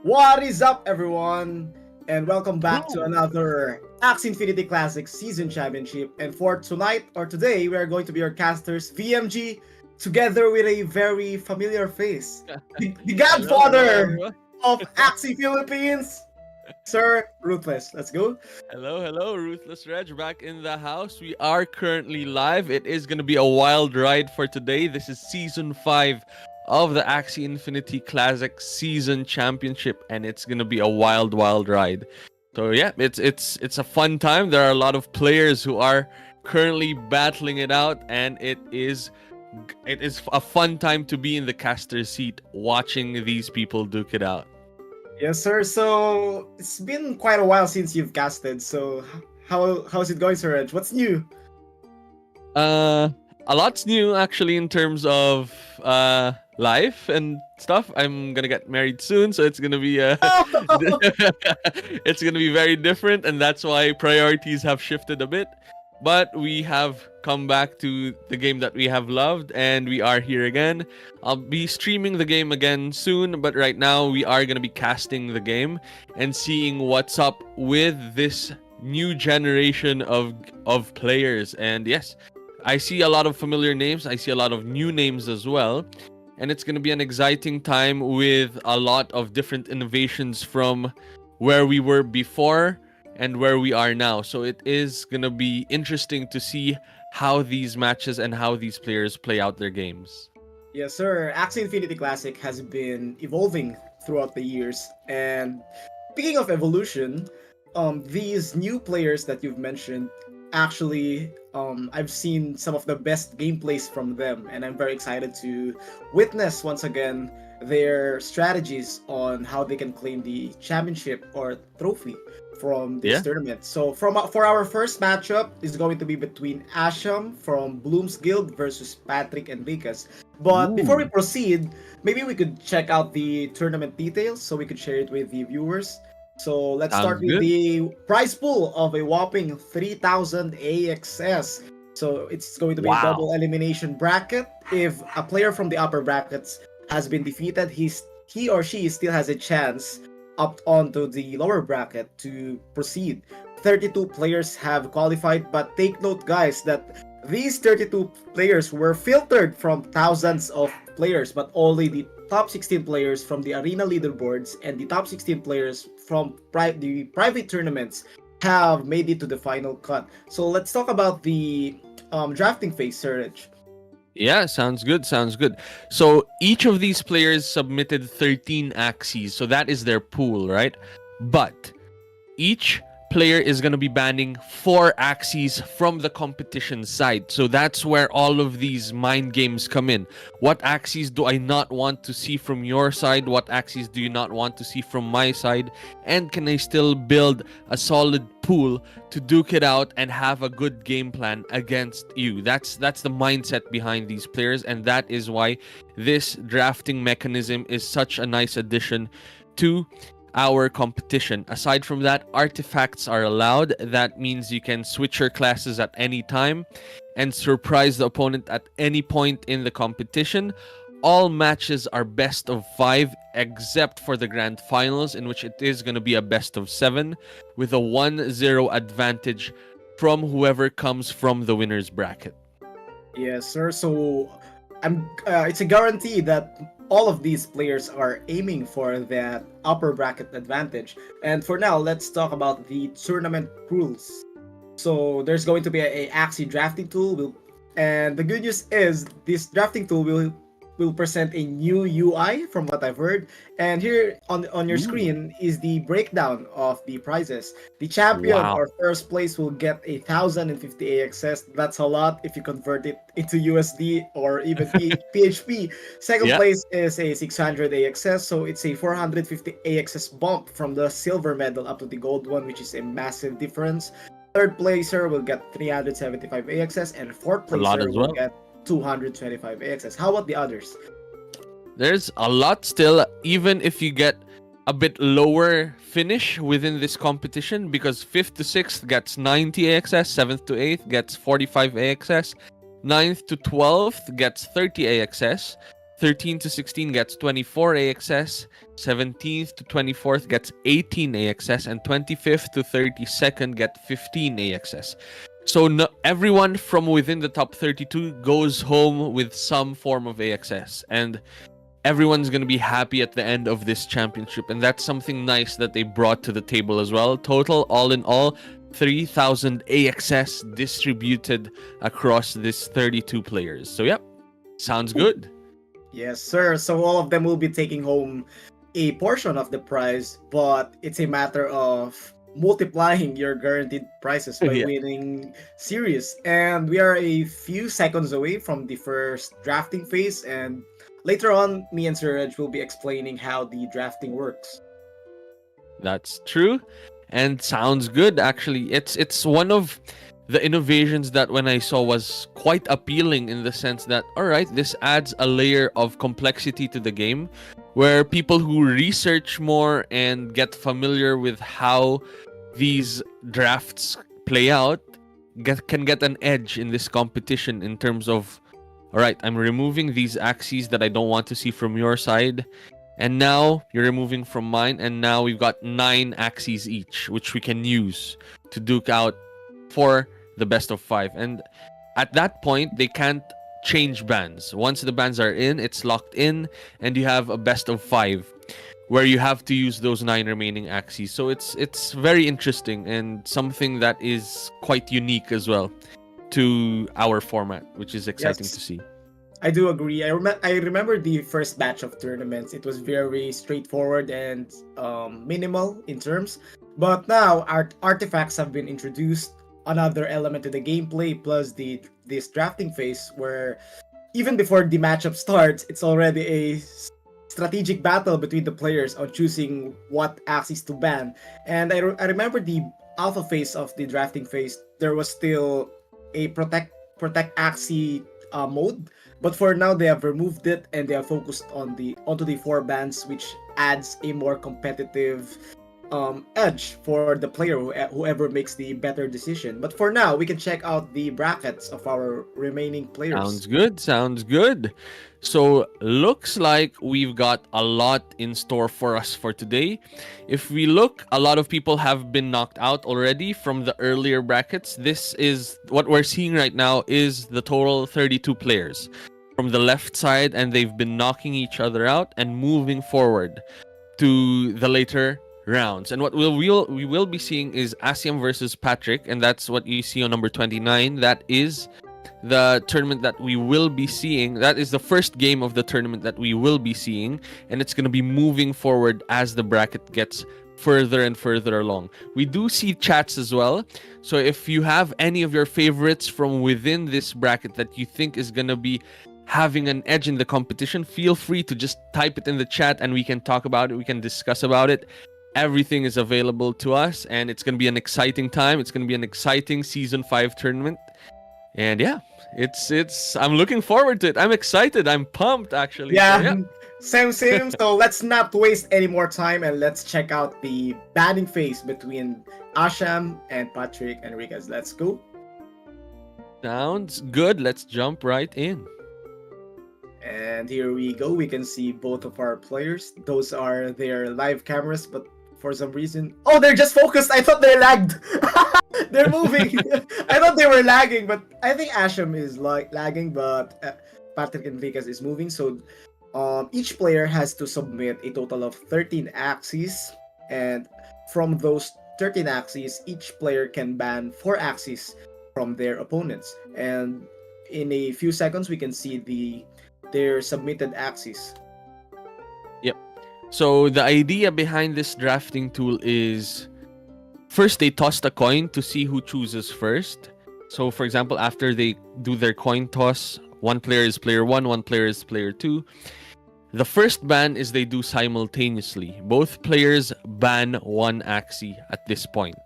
What is up, everyone? And welcome back to another Axie Infinity Classic Season Championship. And for tonight or today, we are going to be your casters, VMG, together with a very familiar face, the godfather Hello, of Axie Philippines, Sir Ruthless. Let's go. hello, Ruthless Reg back in the house. We are currently live. It is going to be a wild ride for today. This is season 5 of the Axie Infinity Classic Season Championship, and it's going to be a wild ride. So yeah, it's a fun time. There are a lot of players who are currently battling it out, and it is a fun time to be in the caster seat watching these people duke it out. Yes, sir. So it's been quite a while since you've casted. So how's it going, Sir Reg? What's new? A lot's new actually in terms of life and stuff. I'm gonna get married soon, so it's gonna be it's gonna be very different, and that's why priorities have shifted a bit. But we have come back to the game that we have loved, and we are here again. I'll be streaming the game again soon, but right now we are gonna be casting the game and seeing what's up with this new generation of players. And yes, I see a lot of familiar names. I see a lot of new names as well. And it's going to be an exciting time with a lot of different innovations from where we were before and where we are now. So it is going to be interesting to see how these matches and how these players play out their games. Yes, sir. Axie Infinity Classic has been evolving throughout the years. And speaking of evolution, these new players that you've mentioned, actually, I've seen some of the best gameplays from them, and I'm very excited to witness once again their strategies on how they can claim the championship or trophy from this Yeah. tournament. So for our first matchup is going to be between Asham from Bloom's Guild versus Patrick Enriquez. But before we Ooh. proceed, maybe we could check out the tournament details so we could share it with the viewers. So let's start Sounds with good. the prize pool of a whopping 3,000 AXS. So it's going to be a Wow. double elimination bracket. If a player from the upper brackets has been defeated, he or she still has a chance up onto the lower bracket to proceed. 32 players have qualified, but take note, guys, that these 32 players were filtered from thousands of players, but only the top 16 players from the arena leaderboards and the top 16 players from the private tournaments have made it to the final cut. So let's talk about the drafting phase, Surge. Yeah, sounds good. Sounds good. So each of these players submitted 13 axes. So that is their pool, right? But each player is going to be banning 4 axes from the competition side. So that's where all of these mind games come in. What axes do I not want to see from your side? What axes do you not want to see from my side? And can I still build a solid pool to duke it out and have a good game plan against you? That's the mindset behind these players, and that is why this drafting mechanism is such a nice addition to our competition. Aside from that, artifacts are allowed. That means you can switch your classes at any time and surprise the opponent at any point in the competition. All matches are best of 5 except for the grand finals, in which it is going to be a best of 7 with a 1-0 advantage from whoever comes from the winner's bracket. Yes, sir. So it's a guarantee that all of these players are aiming for that upper bracket advantage. And for now, let's talk about the tournament rules. So there's going to be a Axie drafting tool, and the good news is this drafting tool will present a new UI from what I've heard. And here on your Ooh. screen is the breakdown of the prizes. The champion Wow. or first place will get 1,050 AXS. That's a lot if you convert it into USD or even PHP. Second Yeah. place is a 600 AXS, so it's a 450 AXS bump from the silver medal up to the gold one, which is a massive difference. Third placer will get 375 AXS, and fourth A lot placer as will well. get 225 AXS. How about the others? There's a lot still, even if you get a bit lower finish within this competition, because 5th to 6th gets 90 AXS, 7th to 8th gets 45 AXS, 9th to 12th gets 30 AXS, 13 to 16 gets 24 AXS, 17th to 24th gets 18 AXS, and 25th to 32nd get 15 AXS. So no, everyone from within the top 32 goes home with some form of AXS, and everyone's going to be happy at the end of this championship, and that's something nice that they brought to the table as well. Total, all in all, 3,000 AXS distributed across this 32 players. So yep, sounds good. Yes, sir. So all of them will be taking home a portion of the prize, but it's a matter of multiplying your guaranteed prizes by Yeah. winning series. And we are a few seconds away from the first drafting phase, and later on, me and Suraj will be explaining how the drafting works. That's true, and sounds good. Actually, it's one of the innovations that when I saw was quite appealing in the sense that all right, this adds a layer of complexity to the game, where people who research more and get familiar with how these drafts play out can get an edge in this competition in terms of all right, I'm removing these axes that I don't want to see from your side. And now you're removing from mine, and now we've got 9 axes each, which we can use to duke out for the best of 5. And at that point, they can't change bans. Once the bans are in, it's locked in, and you have a best of 5, where you have to use those 9 remaining axes. So it's very interesting and something that is quite unique as well to our format, which is exciting Yes. to see. I do agree. I remember the first batch of tournaments. It was very straightforward and minimal in terms. But now artifacts have been introduced, another element to the gameplay, plus this drafting phase where even before the matchup starts, it's already a strategic battle between the players on choosing what axes to ban. And I remember the alpha phase of the drafting phase. There was still a protect axis mode, but for now they have removed it and they are focused onto the 4 bans, which adds a more competitive edge for the player whoever makes the better decision. But for now, we can check out the brackets of our remaining players. Sounds good. Sounds good. So looks like we've got a lot in store for us for today. If we look, a lot of people have been knocked out already from the earlier brackets. This is what we're seeing right now is the total 32 players from the left side, and they've been knocking each other out and moving forward to the later rounds. And what we will be seeing is Asiam versus Patrick, and that's what you see on number 29. That is the tournament that we will be seeing. That is the first game of the tournament that we will be seeing, and it's going to be moving forward as the bracket gets further and further along. We do see chats as well, so if you have any of your favorites from within this bracket that you think is going to be having an edge in the competition, feel free to just type it in the chat and we can talk about it, we can discuss about it. Everything is available to us, and it's going to be an exciting time. It's going to be an exciting season 5 tournament. And yeah, it's I'm looking forward to it. I'm excited. I'm pumped actually. Yeah, So, same. So let's not waste any more time and let's check out the banning phase between Asham and Patrick Enriquez. Let's go. sounds good. Let's jump right in. And here we go. We can see both of our players. Those are their live cameras, but for some reason, oh, they're just focused. I thought they lagged. They're moving. I thought they were lagging, but I think Asham is like lagging, but Patrick Enriquez is moving. So each player has to submit a total of 13 axes, and from those 13 axes, each player can ban 4 axes from their opponents. And in a few seconds, we can see their submitted axes. So the idea behind this drafting tool is first they tossed a coin to see who chooses first. So for example, after they do their coin toss, one player is player 1, one player is player 2. The first ban is they do simultaneously. Both players ban 1 axis at this point.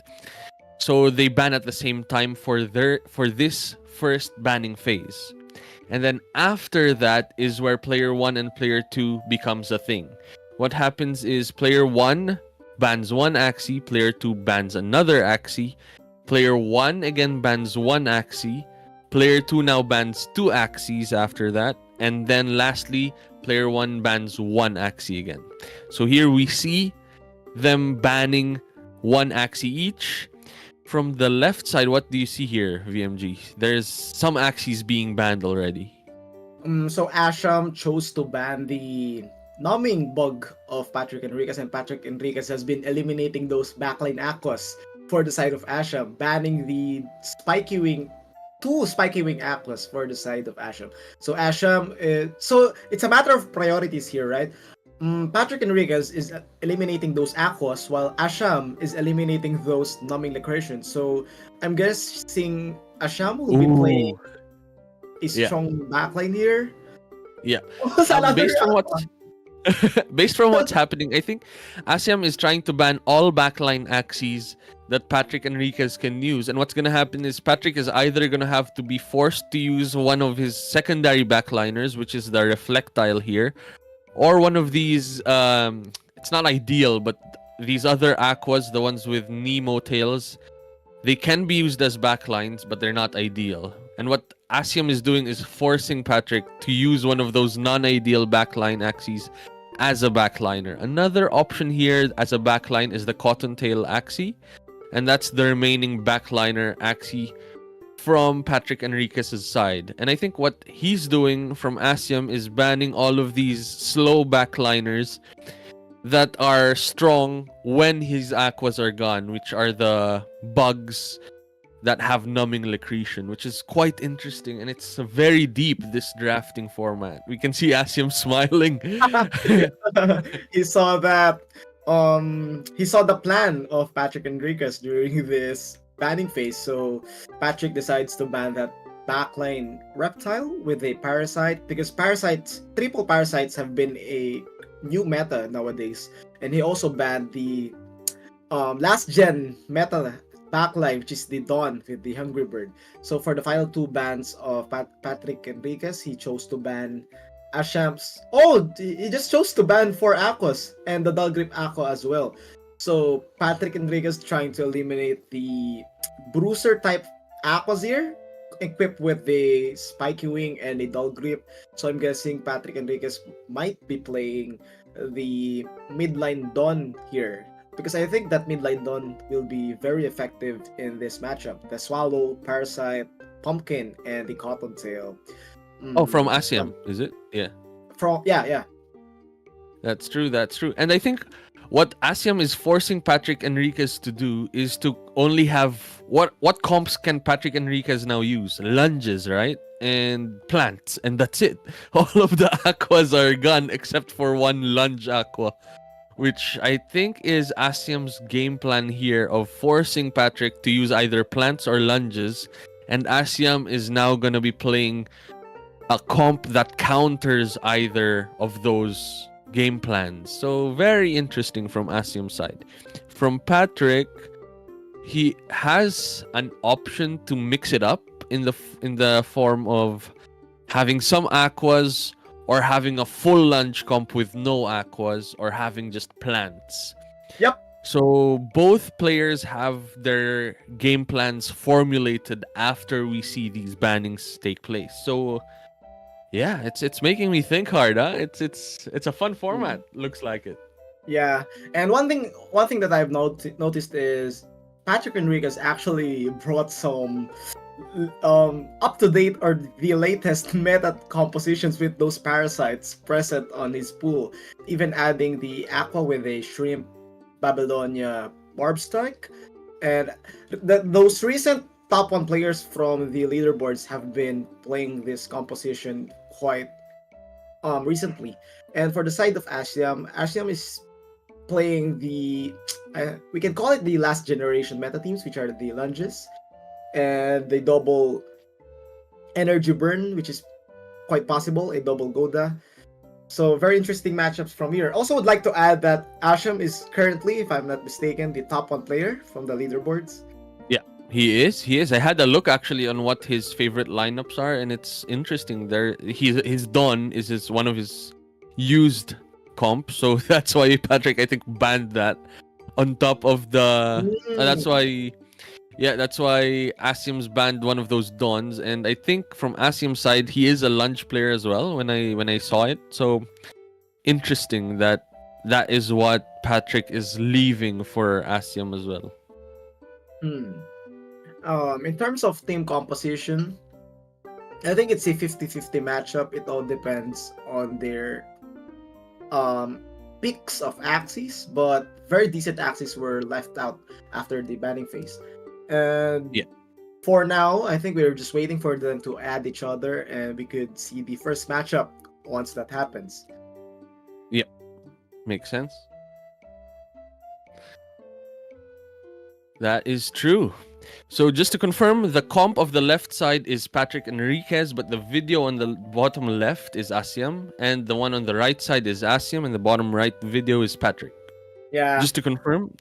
So they ban at the same time for this first banning phase. And then after that is where player 1 and player 2 becomes a thing. What happens is player 1 bans 1 axis, player 2 bans another axis, player 1 again bans 1 axis, Player 2 now bans 2 Axies after that. And then lastly, player 1 bans 1 Axie again. So here we see them banning 1 Axie each. From the left side, what do you see here, VMG? There's some Axies being banned already. So Asham chose to ban the numbing bug of Patrick Enriquez, and Patrick Enriquez has been eliminating those backline aquas for the side of Asham, banning the spiky wing, 2 spiky wing aquas for the side of Asham. So Asham, so it's a matter of priorities here, right? Patrick Enriquez is eliminating those aquas while Asham is eliminating those numbing liquirations. So I'm guessing Asham will be playing a strong backline here. Yeah. Another Based on what aqua. based from what's happening, I think Asiam is trying to ban all backline Axies that Patrick Enriquez can use. And what's going to happen is Patrick is either going to have to be forced to use one of his secondary backliners, which is the Reflectile here, or one of these, it's not ideal, but these other Aquas, the ones with Nemo tails, they can be used as backlines, but they're not ideal. And what Asiam is doing is forcing Patrick to use one of those non-ideal backline Axies as a backliner. Another option here as a backline is the Cottontail Axie, and that's the remaining backliner Axie from Patrick Enriquez's side. And I think what he's doing from Asiam is banning all of these slow backliners that are strong when his aquas are gone, which are the bugs that have numbing liquration, which is quite interesting, and it's very deep, this drafting format. We can see Asiam smiling. He saw that he saw the plan of Patrick Enriquez during this banning phase, so Patrick decides to ban that backline reptile with a parasite, because parasites, triple parasites, have been a new meta nowadays. And he also banned the last gen meta backline, which is the Dawn with the Hungry Bird. So for the final 2 bans of Patrick Enriquez, he chose to ban Asham's. Oh, he just chose to ban 4 Aquas and the Dull Grip Aqua as well. So Patrick Enriquez trying to eliminate the Bruiser type Aquas here, equipped with the Spiky Wing and a Dull Grip. So I'm guessing Patrick Enriquez might be playing the midline Dawn here, because I think that midline Dawn will be very effective in this matchup. The Swallow, Parasite, Pumpkin, and the Cottontail. Oh, from Asiam, is it? Yeah. Yeah. That's true. And I think what Asiam is forcing Patrick Enriquez to do is to only have what comps can Patrick Enriquez now use? Lunges, right? And plants, and that's it. All of the aquas are gone except for one lunge aqua, which I think is Asiam's game plan here of forcing Patrick to use either plants or lunges, and Asiam is now going to be playing a comp that counters either of those game plans. So very interesting from Asiam's side. From Patrick, he has an option to mix it up in the form of having some aquas, or having a full lunge comp with no aquas, or having just plants. Yep. So both players have their game plans formulated after we see these bannings take place. So yeah, it's making me think hard, huh? It's a fun format, looks like it. Yeah, and one thing that I've noticed is Patrick Enriquez actually brought some up to date or the latest meta compositions with those parasites present on his pool, even adding the aqua with a shrimp Babylonia Barb Strike. And those recent top 1 players from the leaderboards have been playing this composition quite recently. And for the side of Asiam is playing the we can call it the last generation meta teams, which are the lunges and the double energy burn, which is quite possible a double Goda. So very interesting matchups from here. Also would like to add that Asham is currently, if I'm not mistaken, the top 1 player from the leaderboards. Yeah, he is. I had a look actually on what his favorite lineups are, and it's interesting. There, his Dawn is one of his used comp, so that's why Patrick, I think, banned that on top of the. That's why. Yeah, that's why Asium's banned one of those dons, and I think from Asium's side, he is a lunge player as well. When I saw it, so interesting that that is what Patrick is leaving for Asium as well. Hmm. In terms of team composition, I think it's a 50-50 matchup. It all depends on their um picks of axes, but very decent axes were left out after the banning phase. And Yeah. for now, I think we're just waiting for them to add each other, and we could see the first matchup once that happens. Makes sense. That is true. So just to confirm, the comp of the left side is Patrick Enriquez, but the video on the bottom left is Asiam, and the one on the right side is Asiam, and the bottom right video is Patrick. Yeah. Just to confirm.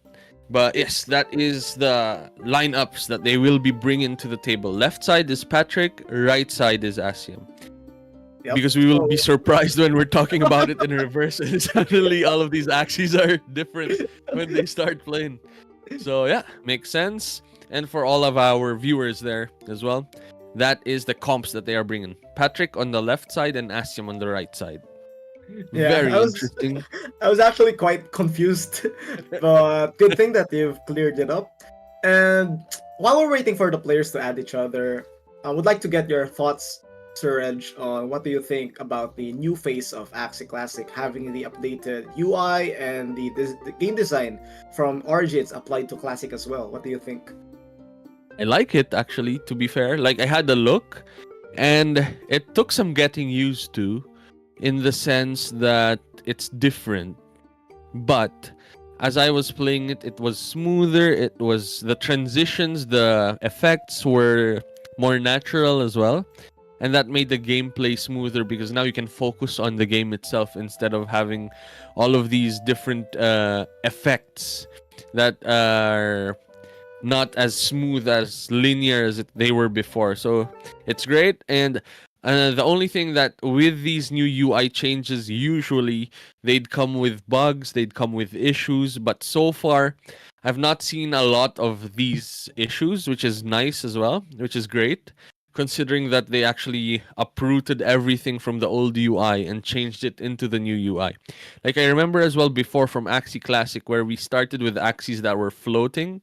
But yes, that is the lineups that they will be bringing to the table. Left side is Patrick, right side is Asiam. Yep. Because we will be surprised when we're talking about it in reverse, and suddenly all of these axes are different when they start playing. So yeah, makes sense. And for all of our viewers there as well, that is the comps that they are bringing. Patrick on the left side and Asium on the right side. Yeah, Very I was- interesting. I was actually quite confused, but good thing that you've cleared it up. And while we're waiting for the players to add each other, I would like to get your thoughts, Sir Edge, on what do you think about the new face of Axie Classic having the updated UI and the game design from Origins applied to Classic as well. What do you think? I like it actually, to be fair. Like I had a look and it took some getting used to in the sense that it's different. But as I was playing it, it was smoother. It was the transitions, the effects were more natural as well. And that made the gameplay smoother because now you can focus on the game itself instead of having all of these different effects that are not as smooth as linear as they were before. So it's great. And the only thing that with these new UI changes, usually they'd come with bugs, they'd come with issues. But so far, I've not seen a lot of these issues, which is nice as well, which is great. Considering that they actually uprooted everything from the old UI and changed it into the new UI. Like I remember as well before from Axie Classic where we started with axes that were floating,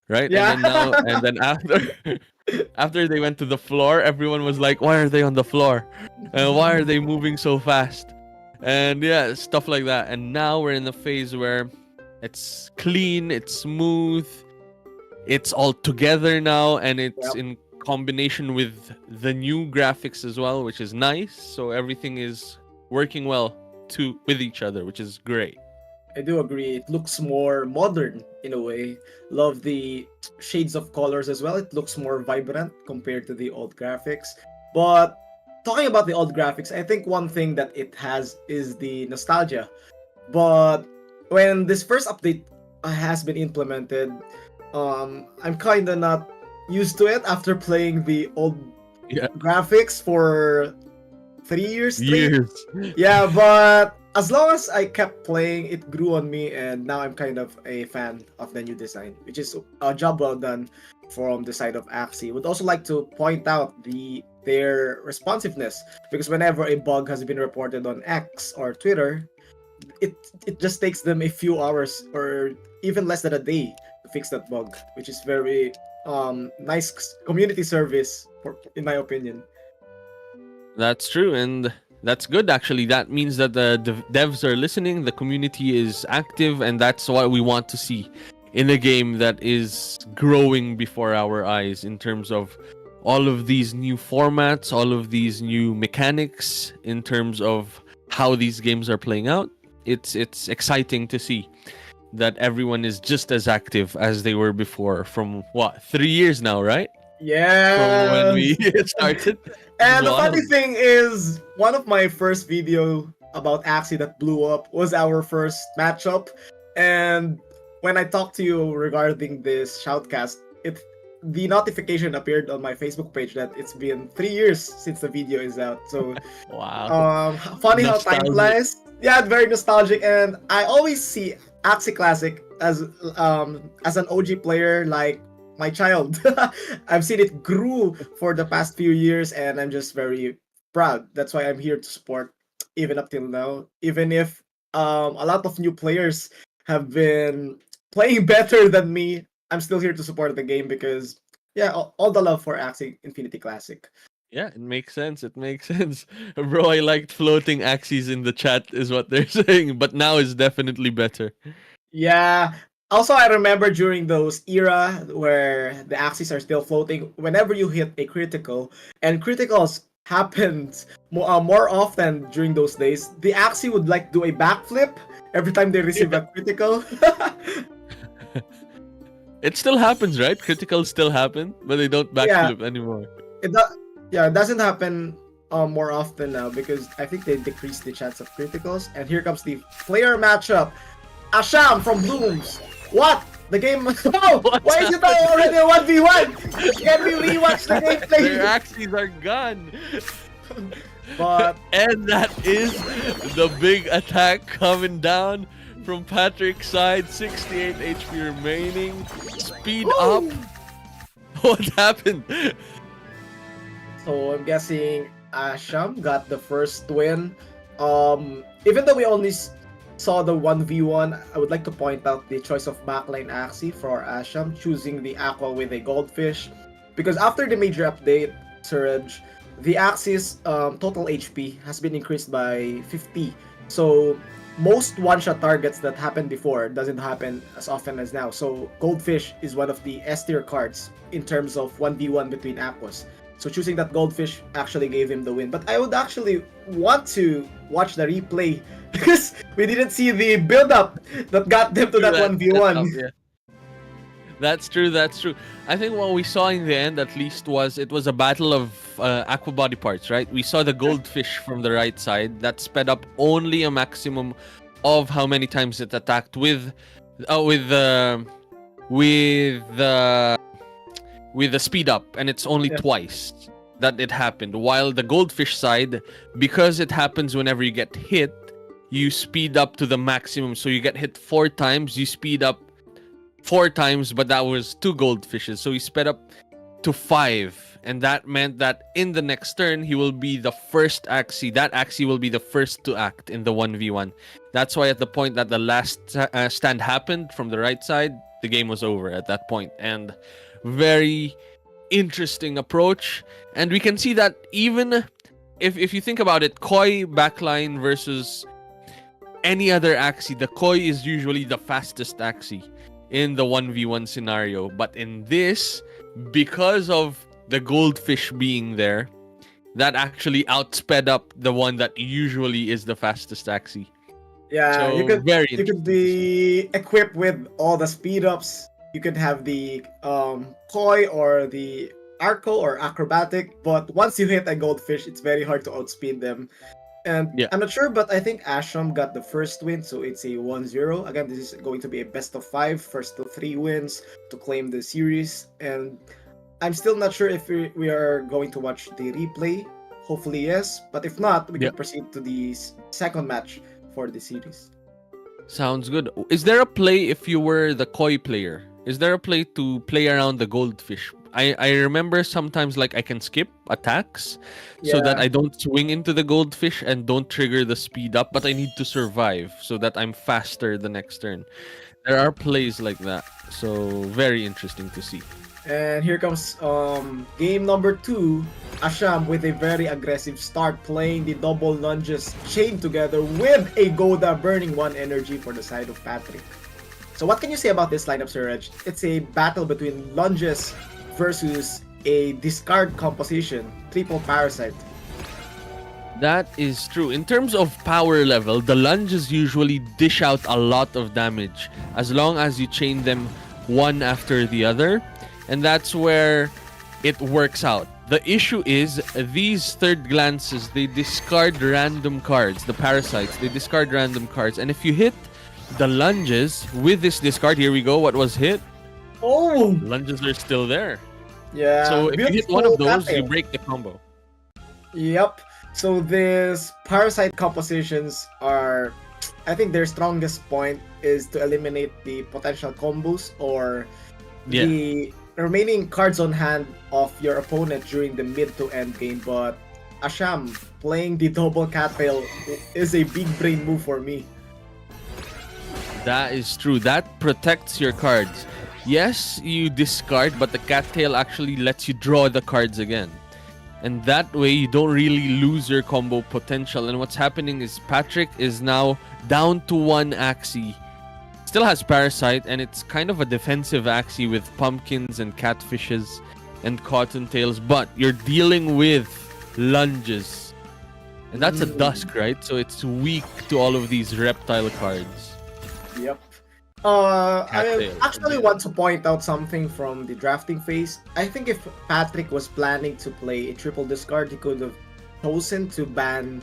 right? Yeah. And then now and then after they went to the floor, everyone was like, "Why are they on the floor? And why are they moving so fast?" And yeah, stuff like that. And now we're in the phase where it's clean, it's smooth, it's all together now, and it's Yep. in combination with the new graphics as well, which is nice. So everything is working well with each other, which is great. I do agree. It looks more modern in a way. Love the shades of colors as well. It looks more vibrant compared to the old graphics. But talking about the old graphics, I think one thing that it has is the nostalgia. But when this first update has been implemented, I'm kind of not used to it after playing the old Yeah. graphics for 3 years straight. Years. Yeah, but as long as I kept playing, it grew on me, and now I'm kind of a fan of the new design, which is a job well done from the side of Axie. Would also like to point out their responsiveness, because whenever a bug has been reported on X or Twitter, it just takes them a few hours or even less than a day to fix that bug, which is very nice community service in my opinion. That's true, and that's good actually. That means that the devs are listening, the community is active, and that's what we want to see in a game that is growing before our eyes in terms of all of these new formats, all of these new mechanics, in terms of how these games are playing out. It's exciting to see that everyone is just as active as they were before from 3 years now, right? Yeah. From when we started. And the Wild. funny thing is, one of my first video about Axie that blew up was our first matchup. And when I talked to you regarding this shoutcast, the notification appeared on my Facebook page that it's been 3 years since the video is out. So Wow. funny how time Nostalgic. flies. Yeah, very nostalgic, and I always see Axie Classic as an OG player like my child. I've seen it grew for the past few years, and I'm just very proud. That's why I'm here to support even up till now. Even if a lot of new players have been playing better than me, I'm still here to support the game because yeah, all the love for Axie Infinity Classic. Yeah, it makes sense. It makes sense. Bro, I liked floating axes in the chat, is what they're saying, but now it's definitely better. Yeah. Also, I remember during those era where the axes are still floating, whenever you hit a critical, and criticals happened more often during those days, the axie would like do a backflip every time they receive a critical. It still happens, right? Criticals still happen, but they don't Yeah, backflip anymore. it do- yeah, it doesn't happen more often now because I think they decreased the chance of criticals. And here comes the player matchup. Asham from Blooms. What? The game. Oh, What's why is it already a 1v1? Can we rewatch the Their gameplay? axes are gone. But And that is the big attack coming down from Patrick's side. 68 HP remaining. Speed up. woo! What happened? So I'm guessing Asham got the first win. Even though we only saw the 1v1, I would like to point out the choice of backline Axie for Asham, choosing the Aqua with a Goldfish. Because after the major update, Surge, the Axie's total HP has been increased by 50. So most one-shot targets that happened before doesn't happen as often as now. So Goldfish is one of the S tier cards in terms of 1v1 between Aquas. So choosing that Goldfish actually gave him the win. But I would actually want to watch the replay because we didn't see the build-up that got them to that 1v1. Yeah. That's true. That's true. I think what we saw in the end, at least, was it was a battle of aqua body parts, right? We saw the goldfish from the right side that sped up only a maximum of how many times it attacked with the speed up, and it's only Yeah. twice that it happened. While the goldfish side, because it happens whenever you get hit, you speed up to the maximum. So you get hit 4 times, you speed up 4 times, but that was 2 goldfishes. So he sped up to 5. And that meant that in the next turn, he will be the first Axie. That Axie will be the first to act in the 1v1. That's why at the point that the last stand happened from the right side, the game was over at that point. And very interesting approach. And we can see that even if you think about it, Koi backline versus any other Axie, the Koi is usually the fastest Axie in the 1v1 scenario. But in this, because of the goldfish being there, that actually outsped up the one that usually is the fastest Axie. Yeah, So, you could very you could be equipped with all the speed ups. You could have the koi or the arco or acrobatic, but once you hit a goldfish, it's very hard to outspeed them. And Yeah. I'm not sure, but I think Ashram got the first win, so it's a 1-0. Again, this is going to be a best of 5, first to 3 wins to claim the series. And I'm still not sure if we are going to watch the replay. Hopefully, yes. But if not, we Yeah. can proceed to the second match for the series. Sounds good. Is there a play if you were the Koi player? Is there a play to play around the goldfish? I remember sometimes like I can skip attacks so that Yeah. I don't swing into the goldfish and don't trigger the speed up, but I need to survive so that I'm faster the next turn. There are plays like that. So very interesting to see. And here comes game number 2. Asham with a very aggressive start, playing the double lunges chained together with a Goda burning 1 energy for the side of Patrick. So what can you say about this lineup, Sir Reg? It's a battle between lunges versus a discard composition, triple parasite. That is true. In terms of power level, the lunges usually dish out a lot of damage as long as you chain them one after the other. And that's where it works out. The issue is these third glances, they discard random cards. The parasites, they discard random cards. And if you hit the lunges with this discard, here we go, what was hit? Oh! Lunges are still there. Yeah. So if you hit one of those, you Beautiful break the combo. Yep. So these parasite compositions are, I think their strongest point is to eliminate the potential combos or Yeah. the remaining cards on hand of your opponent during the mid to end game, but Asham playing the double cattail is a big brain move for me. That is true. That protects your cards. Yes, you discard, but the cattail actually lets you draw the cards again. And that way, you don't really lose your combo potential. And what's happening is Patrick is now down to 1 Axie. Still has Parasite, and it's kind of a defensive Axie with pumpkins and catfishes and cottontails. But you're dealing with lunges. And that's a Dusk, right? So it's weak to all of these reptile cards. Yep. I Cattail. actually want to point out something from the drafting phase. I think if Patrick was planning to play a triple discard, he could have chosen to ban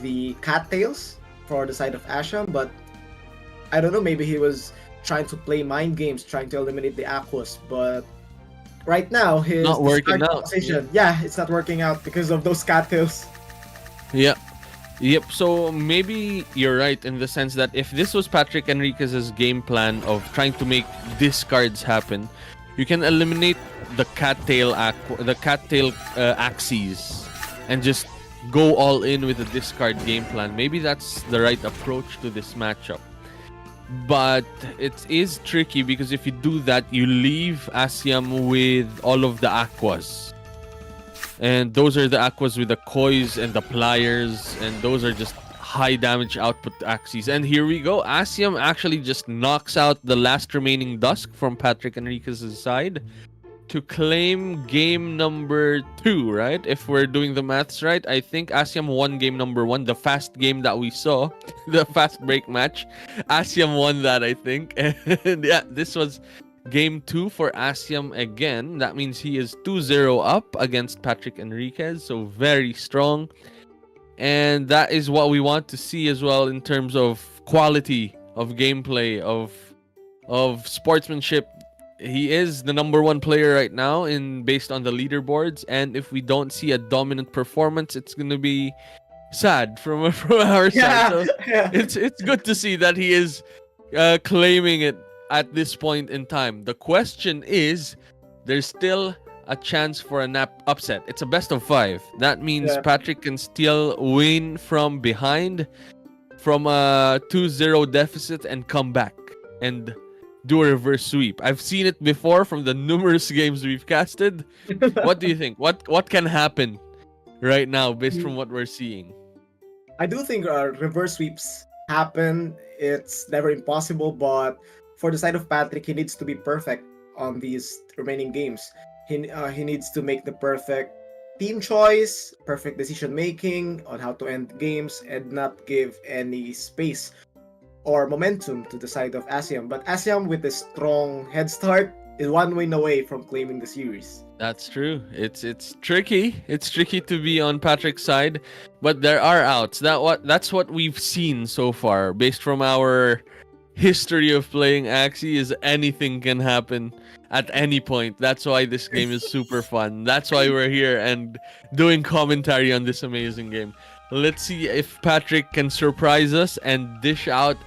the cattails for the side of Asham, but I don't know, maybe he was trying to play mind games, trying to eliminate the Aquas, but right now his Not working discard out. composition, yeah, it's not working out because of those cattails. Yep. Yep, so maybe you're right in the sense that if this was Patrick Enriquez's game plan of trying to make discards happen, you can eliminate the cattail Axies and just go all in with the discard game plan. Maybe that's the right approach to this matchup. But it is tricky because if you do that, you leave Asiam with all of the Aquas. And those are the Aquas with the Kois and the Pliers, and those are just high damage output Axies. And here we go. Asiam actually just knocks out the last remaining Dusk from Patrick Enriquez's side to claim game number 2, right? If we're doing the maths right, I think Asiam won game number 1, the fast game that we saw, the fast break match. Asiam won that, I think. And yeah, this was game 2 for Asiam again. That means he is 2-0 up against Patrick Enriquez. So very strong. And that is what we want to see as well in terms of quality of gameplay, of sportsmanship. He is the number 1 player right now based on the leaderboards. And if we don't see a dominant performance, it's going to be sad from our side. So Yeah. it's good to see that he is claiming it at this point in time. The question is, there's still a chance for an upset. It's a best of 5. That means Yeah. Patrick can still win from behind, from a 2-0 deficit, and come back and do a reverse sweep. I've seen it before from the numerous games we've casted. What do you think? What can happen right now based from what we're seeing? I do think reverse sweeps happen. It's never impossible, but for the side of Patrick, he needs to be perfect on these remaining games. He needs to make the perfect team choice, perfect decision making on how to end games, and not give any space or momentum to the side of Asiam. But Asiam, with a strong head start, is 1 win away from claiming the series. That's true. It's tricky. It's tricky to be on Patrick's side, but there are outs. That's what we've seen so far, based from our history of playing Axie. Is anything can happen at any point. That's why this game is super fun. That's why we're here and doing commentary on this amazing game. Let's see if Patrick can surprise us and dish out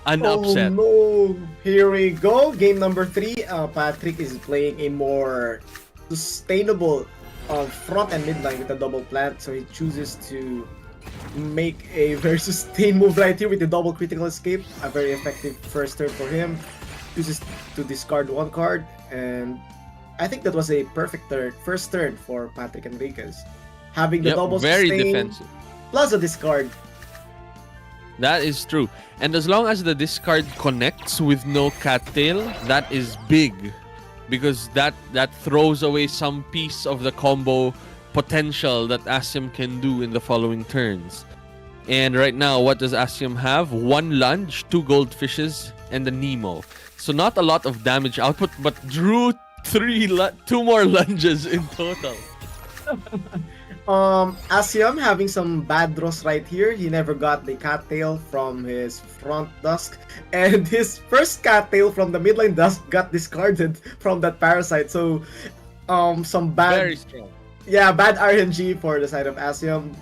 an upset. Oh no! Here we go. Game number 3. Patrick is playing a more sustainable front and mid line with a double plant, so he chooses to make a very sustained move right here with the double critical escape. A very effective first turn for him. Chooses to discard 1 card, and I think that was a perfect first turn for Patrick Enriquez. Having the Yep, double very sustain defensive. plus a discard. That is true. And as long as the discard connects with no cattail, that is big. Because that throws away some piece of the combo potential that Asiam can do in the following turns. And right now, what does Asiam have? 1 lunge, 2 goldfishes, and a Nemo. So not a lot of damage output, but drew 2 more lunges in total. Asiam having some bad draws right here. He never got the cattail from his front Dusk, and his first cattail from the midline Dusk got discarded from that Parasite. So, some Very bad, strong. bad RNG for the side of Asiam.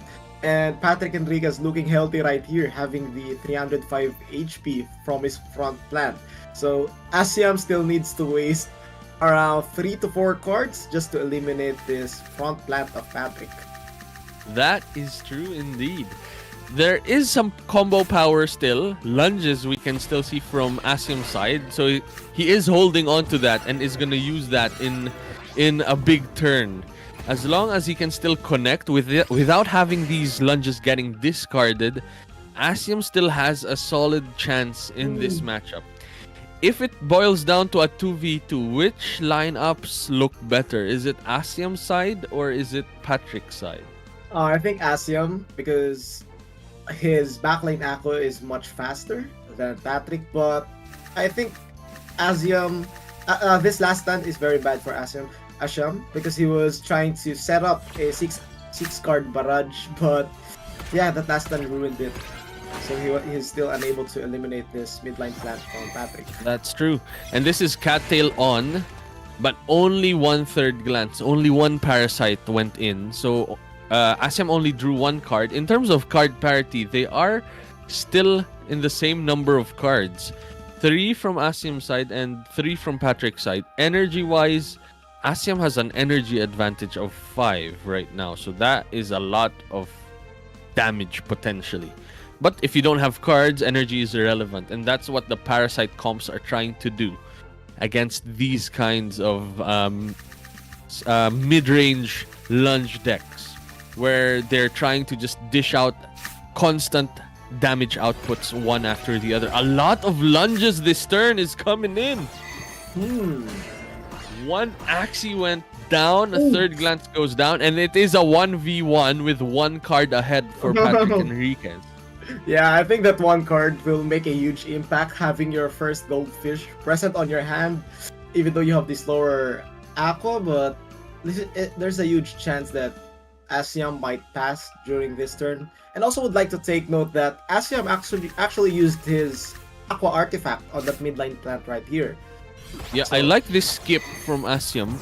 And Patrick Enriquez looking healthy right here, having the 305 HP from his front plant. So Asiam still needs to waste around 3 to 4 cards just to eliminate this front plant of Patrick. That is true indeed. There is some combo power still. Lunges we can still see from Asium's side. So he is holding on to that and is going to use that in a big turn. As long as he can still connect with it without having these lunges getting discarded, Asium still has a solid chance in this matchup. If it boils down to a 2v2, which lineups look better? Is it Asium's side or is it Patrick's side? I think Asium, because his backlane Aqua is much faster than Patrick, but I think Asium, this last stand is very bad for Asium, because he was trying to set up a six card barrage, but yeah, that last stand ruined it. So he's still unable to eliminate this midline plant from Patrick. That's true. And this is Cattail on, but only 1/3 glance. Only one parasite went in. So Asium only drew one card. In terms of card parity, they are still in the same number of cards. 3 from Asium's side and 3 from Patrick's side. Energy-wise, Asium has an energy advantage of 5 right now. So that is a lot of damage potentially. But if you don't have cards, energy is irrelevant. And that's what the Parasite comps are trying to do against these kinds of mid-range lunge decks, where they're trying to just dish out constant damage outputs one after the other. A lot of lunges this turn is coming in. One Axie went down, a third glance goes down, and it is a 1v1 with one card ahead for Patrick Enriquez. Yeah, I think that one card will make a huge impact, having your first goldfish present on your hand, even though you have the slower Aqua, but there's a huge chance that Asium might pass during this turn. And also would like to take note that Asium actually used his Aqua artifact on that midline plant right here. Yeah, so I like this skip from Asium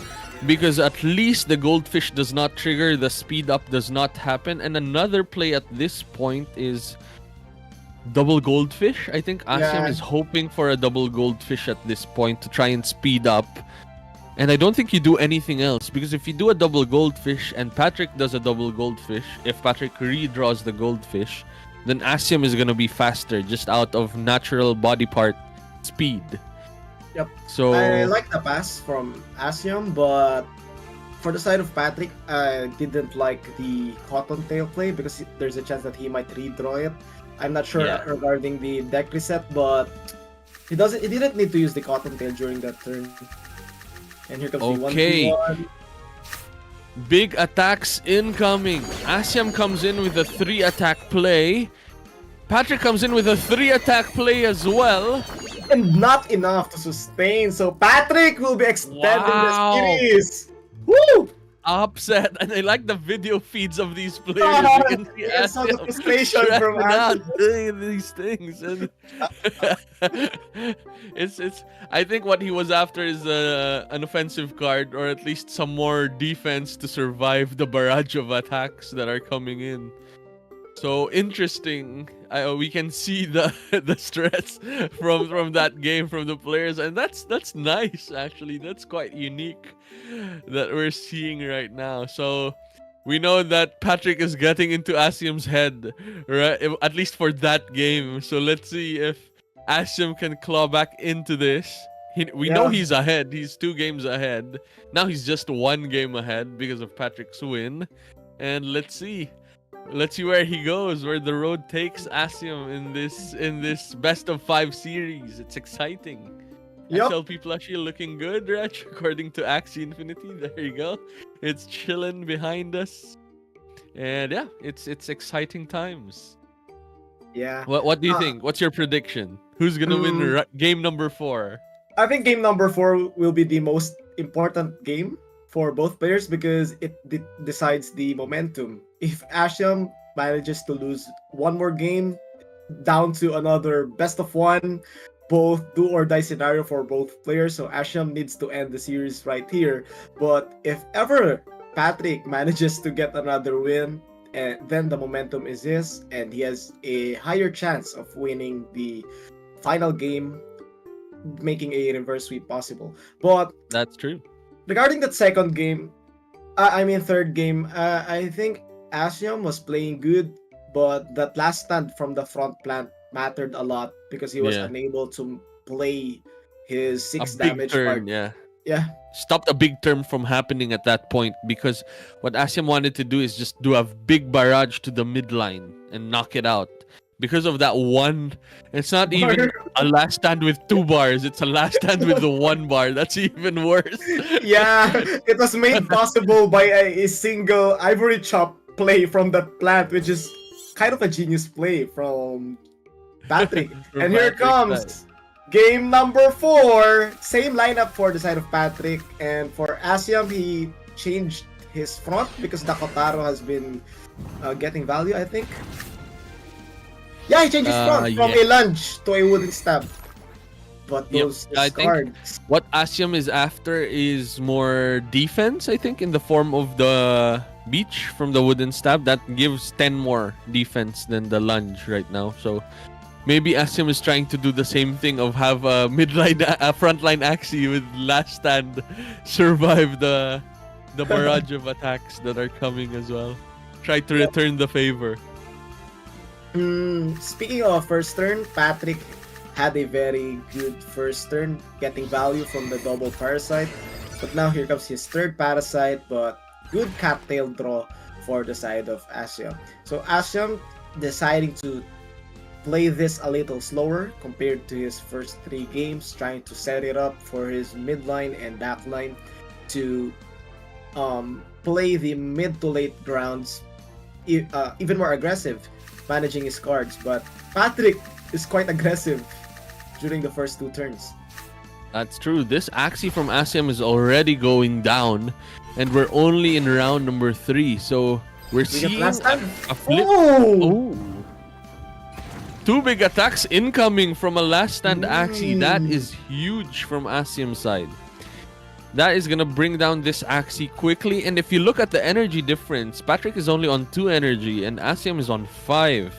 because at least the goldfish does not trigger, the speed up does not happen. And another play at this point is double goldfish. I think Asium is hoping for a double goldfish at this point to try and speed up. And I don't think you do anything else, because if you do a double goldfish and Patrick does a double goldfish, if Patrick redraws the goldfish, then Asium is going to be faster just out of natural body part speed. Yep. So I like the pass from Asium, but for the side of Patrick, I didn't like the Cottontail play because there's a chance that he might redraw it. I'm not sure regarding the deck reset, but he didn't need to use the Cottontail during that turn. And here comes the 1v1. Big attacks incoming. Asium comes in with a 3-attack play. Patrick comes in with a 3-attack play as well. And not enough to sustain, so Patrick will be extending the series. Woo! Upset, and I like the video feeds of these players. Oh, you can see saw the frustration from out doing these things, and it's. I think what he was after is an offensive card, or at least some more defense to survive the barrage of attacks that are coming in. So interesting. We can see the stress from that game from the players, and that's nice actually. That's quite unique that we're seeing right now. So we know that Patrick is getting into Asium's head, right? At least for that game. So let's see if Asium can claw back into this. We know he's ahead. He's 2 games ahead. Now he's just 1 game ahead because of Patrick's win. And let's see. Let's see where he goes, where the road takes Asium in this best of 5 series. It's exciting. XL people actually looking good, Rach, according to Axie Infinity. There you go. It's chilling behind us. And yeah, it's exciting times. Yeah. What do you think? What's your prediction? Who's gonna win game number 4? I think game number 4 will be the most important game for both players because it decides the momentum. If Asium manages to lose one more game down to another best of 1, both do or die scenario for both players, so Asium needs to end the series right here. But if ever Patrick manages to get another win, then the momentum is his, and he has a higher chance of winning the final game. making a reverse sweep possible. But That's true. regarding that second game, third game, I think Asium was playing good, but that last stand from the front plant mattered a lot because he was Yeah. unable to play his A 6 big damage turn, card. yeah. Yeah. Stopped a big turn from happening at that point because what Asiam wanted to do is just do a big barrage to the midline and knock it out. Because of that one, it's not even a last stand with 2 bars, it's a last stand with the 1 bar. That's even worse. Yeah, it was made possible by a single ivory chop play from that plant, which is kind of a genius play from Patrick. From And here Patrick's comes side. game number 4. Same lineup for the side of Patrick, and for Asiam, he changed his front because the Kotaro has been getting value, I think. Yeah, he changed his front from yeah. a lunge to a wooden stab. But Yep, those I think- cards. What Asiam is after is more defense, I think, in the form of the beach from the wooden stab. That gives 10 more defense than the lunge right now. So maybe Asiam is trying to do the same thing of have a frontline Axie with last stand survive the barrage of attacks that are coming as well. Try to return the favor. Speaking of first turn, Patrick had a very good first turn, getting value from the double parasite. But now here comes his third parasite, but good cattail draw for the side of Asiam. So Asiam deciding to play this a little slower compared to his first 3 games, trying to set it up for his midline and backline to play the mid to late grounds even more aggressive, managing his cards. But Patrick is quite aggressive during the first 2 turns. That's true. This Axie from Asiam is already going down, and we're only in round number 3. So we're seeing a flip. Oh! Oh. 2 big attacks incoming from a last stand Axie. That is huge from Asiam's side. That is gonna bring down this Axie quickly. And if you look at the energy difference, Patrick is only on 2 energy and Asiam is on 5.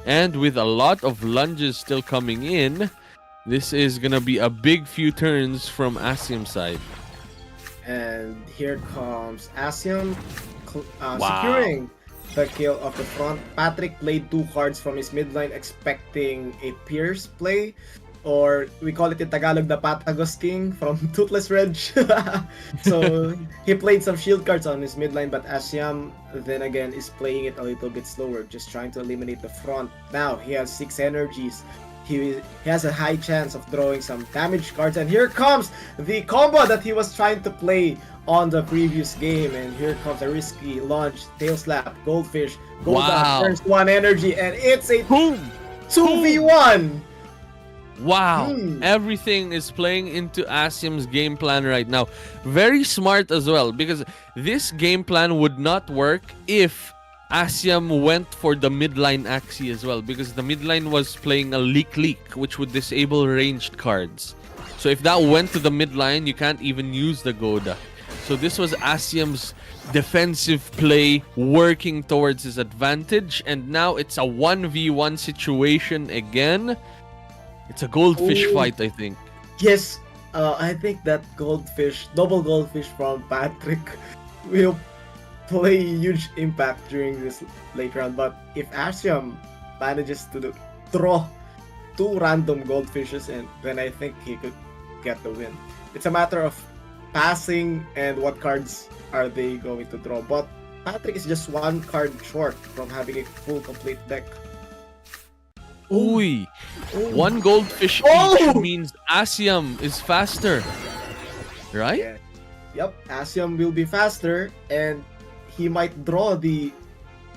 And with a lot of lunges still coming in, this is gonna be a big few turns from Asiam's side. And here comes Asiam Wow. securing the kill of the front. Patrick played 2 cards from his midline expecting a Pierce play, or we call it in Tagalog the Patagos King from Toothless Reg. So he played some shield cards on his midline, but Asiam then again is playing it a little bit slower, just trying to eliminate the front. Now he has 6 energies. He has a high chance of drawing some damage cards, and here comes the combo that he was trying to play on the previous game. And here comes a risky launch, tail slap, goldfish, gold Wow. turns 1 energy, and it's a Boom! 2v1. Wow, everything is playing into Asiam's game plan right now. Very smart as well, because this game plan would not work if Asiam went for the midline Axie as well, because the midline was playing a leak, which would disable ranged cards. So if that went to the midline, you can't even use the Goda. So this was Asiam's defensive play working towards his advantage, and now it's a 1v1 situation again. It's a goldfish fight, I think. Yes, I think that double goldfish from Patrick will play a huge impact during this late round. But if Asiam manages to draw 2 random goldfishes, and then I think he could get the win. It's a matter of passing and what cards are they going to draw. But Patrick is just 1 card short from having a full complete deck. Ooh. 1 goldfish each means Asiam is faster. Right? Yeah. Yep, Asiam will be faster, and he might draw the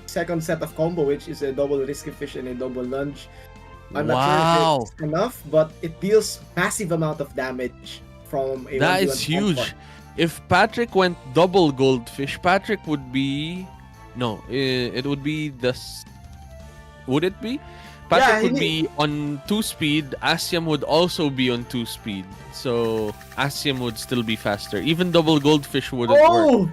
second set of combo, which is a double risky fish and a double lunge. I'm not sure if it's enough, but it deals massive amount of damage from a That 1v1 is huge. combo. If Patrick went double goldfish, Patrick would be... No, it would be the... Would it be? Patrick would be on 2 speed. Asiam would also be on 2 speed. So Asiam would still be faster. Even double goldfish wouldn't work.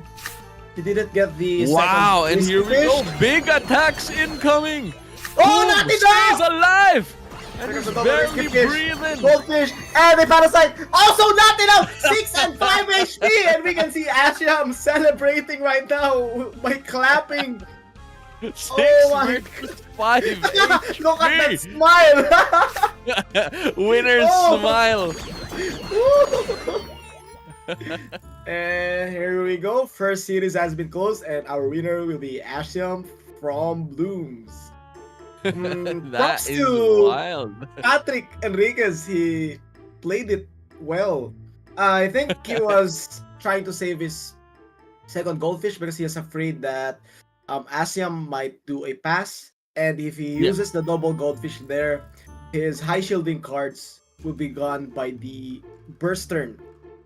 He didn't get the Wow, second and here we fish. go. Big attacks incoming. Oh, Boom, not stays enough! alive. And Because he's the double barely kick fish, breathing. goldfish, and the parasite. Also not enough. 6 and 5 HP, and we can see Ashram celebrating right now by clapping. 6 Oh my versus 5 HP. Look at that smile! Winner's Oh. smile. And here we go. First series has been closed, and our winner will be Ashram from Blooms. That Props is to wild. Patrick Enriquez. He played it well. I think he was trying to save his second goldfish because he is afraid that Asiam might do a pass, and if he Yeah. uses the double goldfish there, his high shielding cards will be gone by the burst turn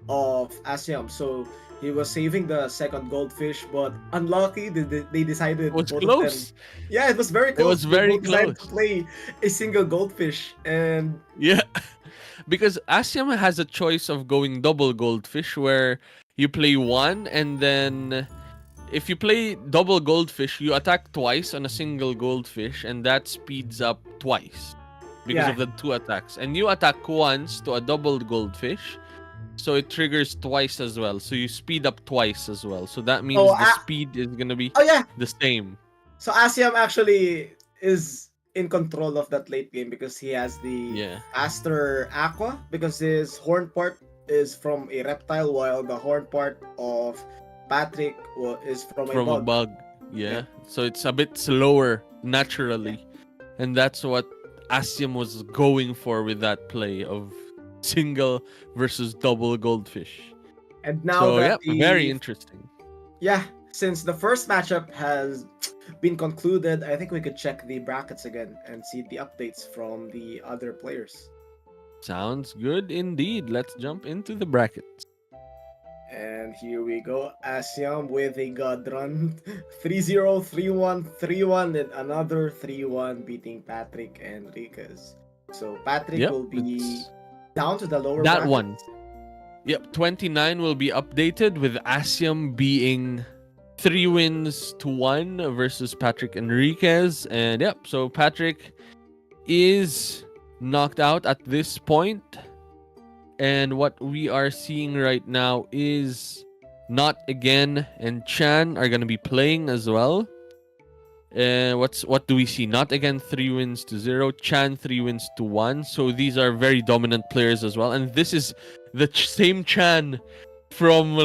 of Asiam. So he was saving the second goldfish, but unlucky they decided It was both of them. close. Yeah, it was very It close. was very They both decided close. to play a single goldfish, and Yeah. Because Asiam has a choice of going double goldfish where you play one and then if you play double goldfish, you attack twice on a single goldfish and that speeds up twice because Yeah. of the two attacks. And you attack once to a double goldfish, so it triggers twice as well. So you speed up twice as well. So that means Oh, the speed is gonna be oh yeah. the same. So Asiam actually is in control of that late game because he has the Yeah. faster aqua, because his horn part is from a reptile while the horn part of Patrick is from a From a bug. bug. Yeah. So it's a bit slower naturally. And that's what Asiam was going for with that play of single versus double goldfish. And now So that yeah, very interesting. yeah, since the first matchup has been concluded, I think we could check the brackets again and see the updates from the other players. Sounds good indeed. Let's jump into the brackets. And here we go. Asiam with a god run 3-0, 3-1, 3-1, and another 3-1 beating Patrick Enriquez. So Patrick Yep, will be it's down to the lower that brackets. one. Yep, 29 will be updated with Asiam being 3 wins to 1 versus Patrick Enriquez. And yep, so Patrick is knocked out at this point. And what we are seeing right now is Not Again and Chan are going to be playing as well. What do we see? Not Again 3 wins to 0, Chan 3 wins to 1. So these are very dominant players as well. And this is the same Chan from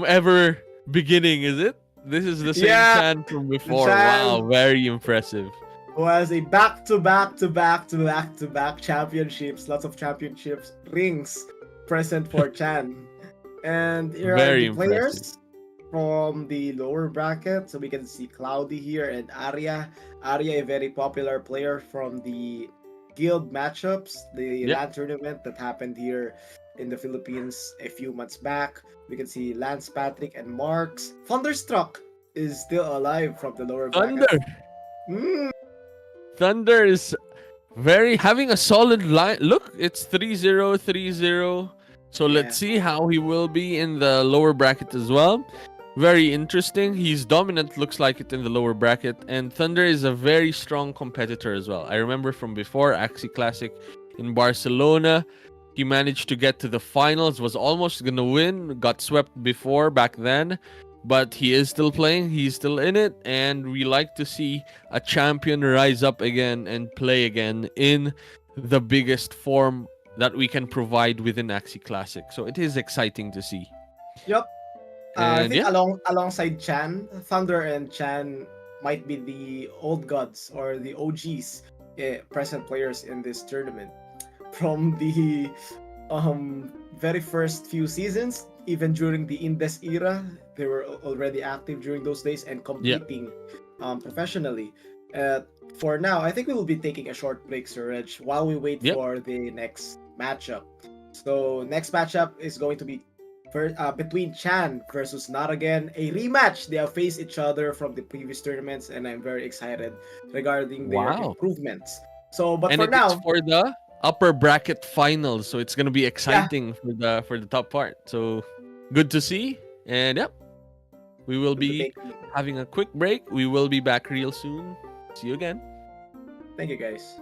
ever beginning, is it? This is the same Yeah, Chan from before. Chan. Wow, very impressive. Who has a back-to-back championships, lots of championships rings present for Chan. And here Very are the players from the lower bracket. So we can see Cloudy here and Arya. Arya, a very popular player from the guild matchups, the Yep. LAN tournament that happened here in the Philippines a few months back. We can see Lance Patrick and Marks. Thunderstruck is still alive from the lower bracket. Thunder. Mm, Thunder is very having a solid line. Look, it's 3-0, 3-0. So let's see how he will be in the lower bracket as well. Very interesting. He's dominant, looks like it, in the lower bracket. And Thunder is a very strong competitor as well. I remember from before, Axie Classic in Barcelona. He managed to get to the finals, was almost going to win, got swept before back then. But he is still playing, he's still in it. And we like to see a champion rise up again and play again in the biggest form that we can provide within Axie Classic. So it is exciting to see. Yep. I And think yeah, alongside Chan, Thunder and Chan might be the old gods or the OGs present players in this tournament. From the very first few seasons, even during the Indes era, they were already active during those days and competing professionally. For now, I think we will be taking a short break, Sir Reg, while we wait Yep. for the next matchup. So next matchup is going to be between Chan versus Not Again, a rematch. They have faced each other from the previous tournaments, and I'm very excited regarding their Wow. improvements. So, but and for it now, is for the upper bracket finals, so it's gonna be exciting for the top part. So good to see. And yep, we will be having a quick break. We will be back real soon. See you again. thank you guys.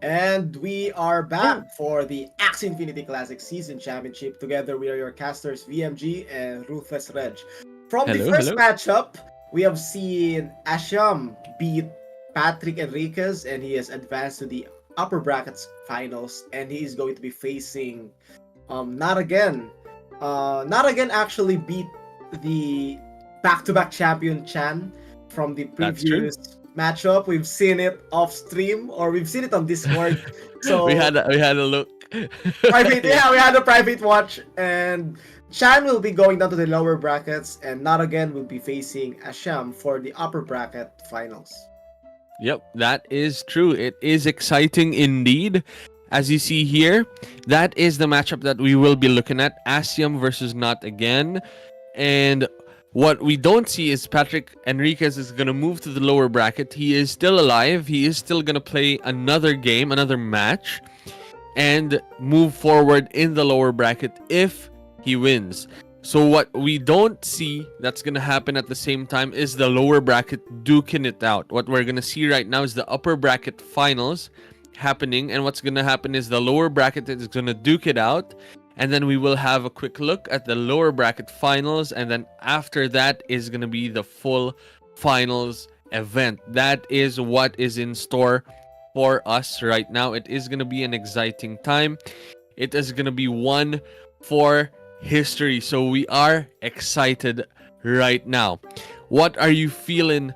And we are back for the Axie Infinity Classic Season Championship. Together, we are your casters VMG and Ruthless Reg. From the Hello, first hello. matchup, we have seen Asham beat Patrick Enriquez, and he has advanced to the upper brackets finals. And he is going to be facing Not Again. Not Again actually beat the back-to-back champion Chan from the That's true. previous matchup. We've seen it off stream, or we've seen it on Discord. we So had a, we had a look. private, yeah, we had a private watch, and Chan will be going down to the lower brackets, and Not Again will be facing Asham for the upper bracket finals. Yep, that is true. It is exciting indeed. As you see here, that is the matchup that we will be looking at. Asium versus Not Again. And what we don't see is Patrick Enriquez is going to move to the lower bracket. He is still alive. He is still going to play another game, another match, and move forward in the lower bracket if he wins. So what we don't see that's going to happen at the same time is the lower bracket duking it out. What we're going to see right now is the upper bracket finals happening, and what's going to happen is the lower bracket is going to duke it out, and then we will have a quick look at the lower bracket finals, and then after that is going to be the full finals event. That is what is in store for us right now. It is going to be an exciting time. It is going to be one for history. So we are excited right now. What are you feeling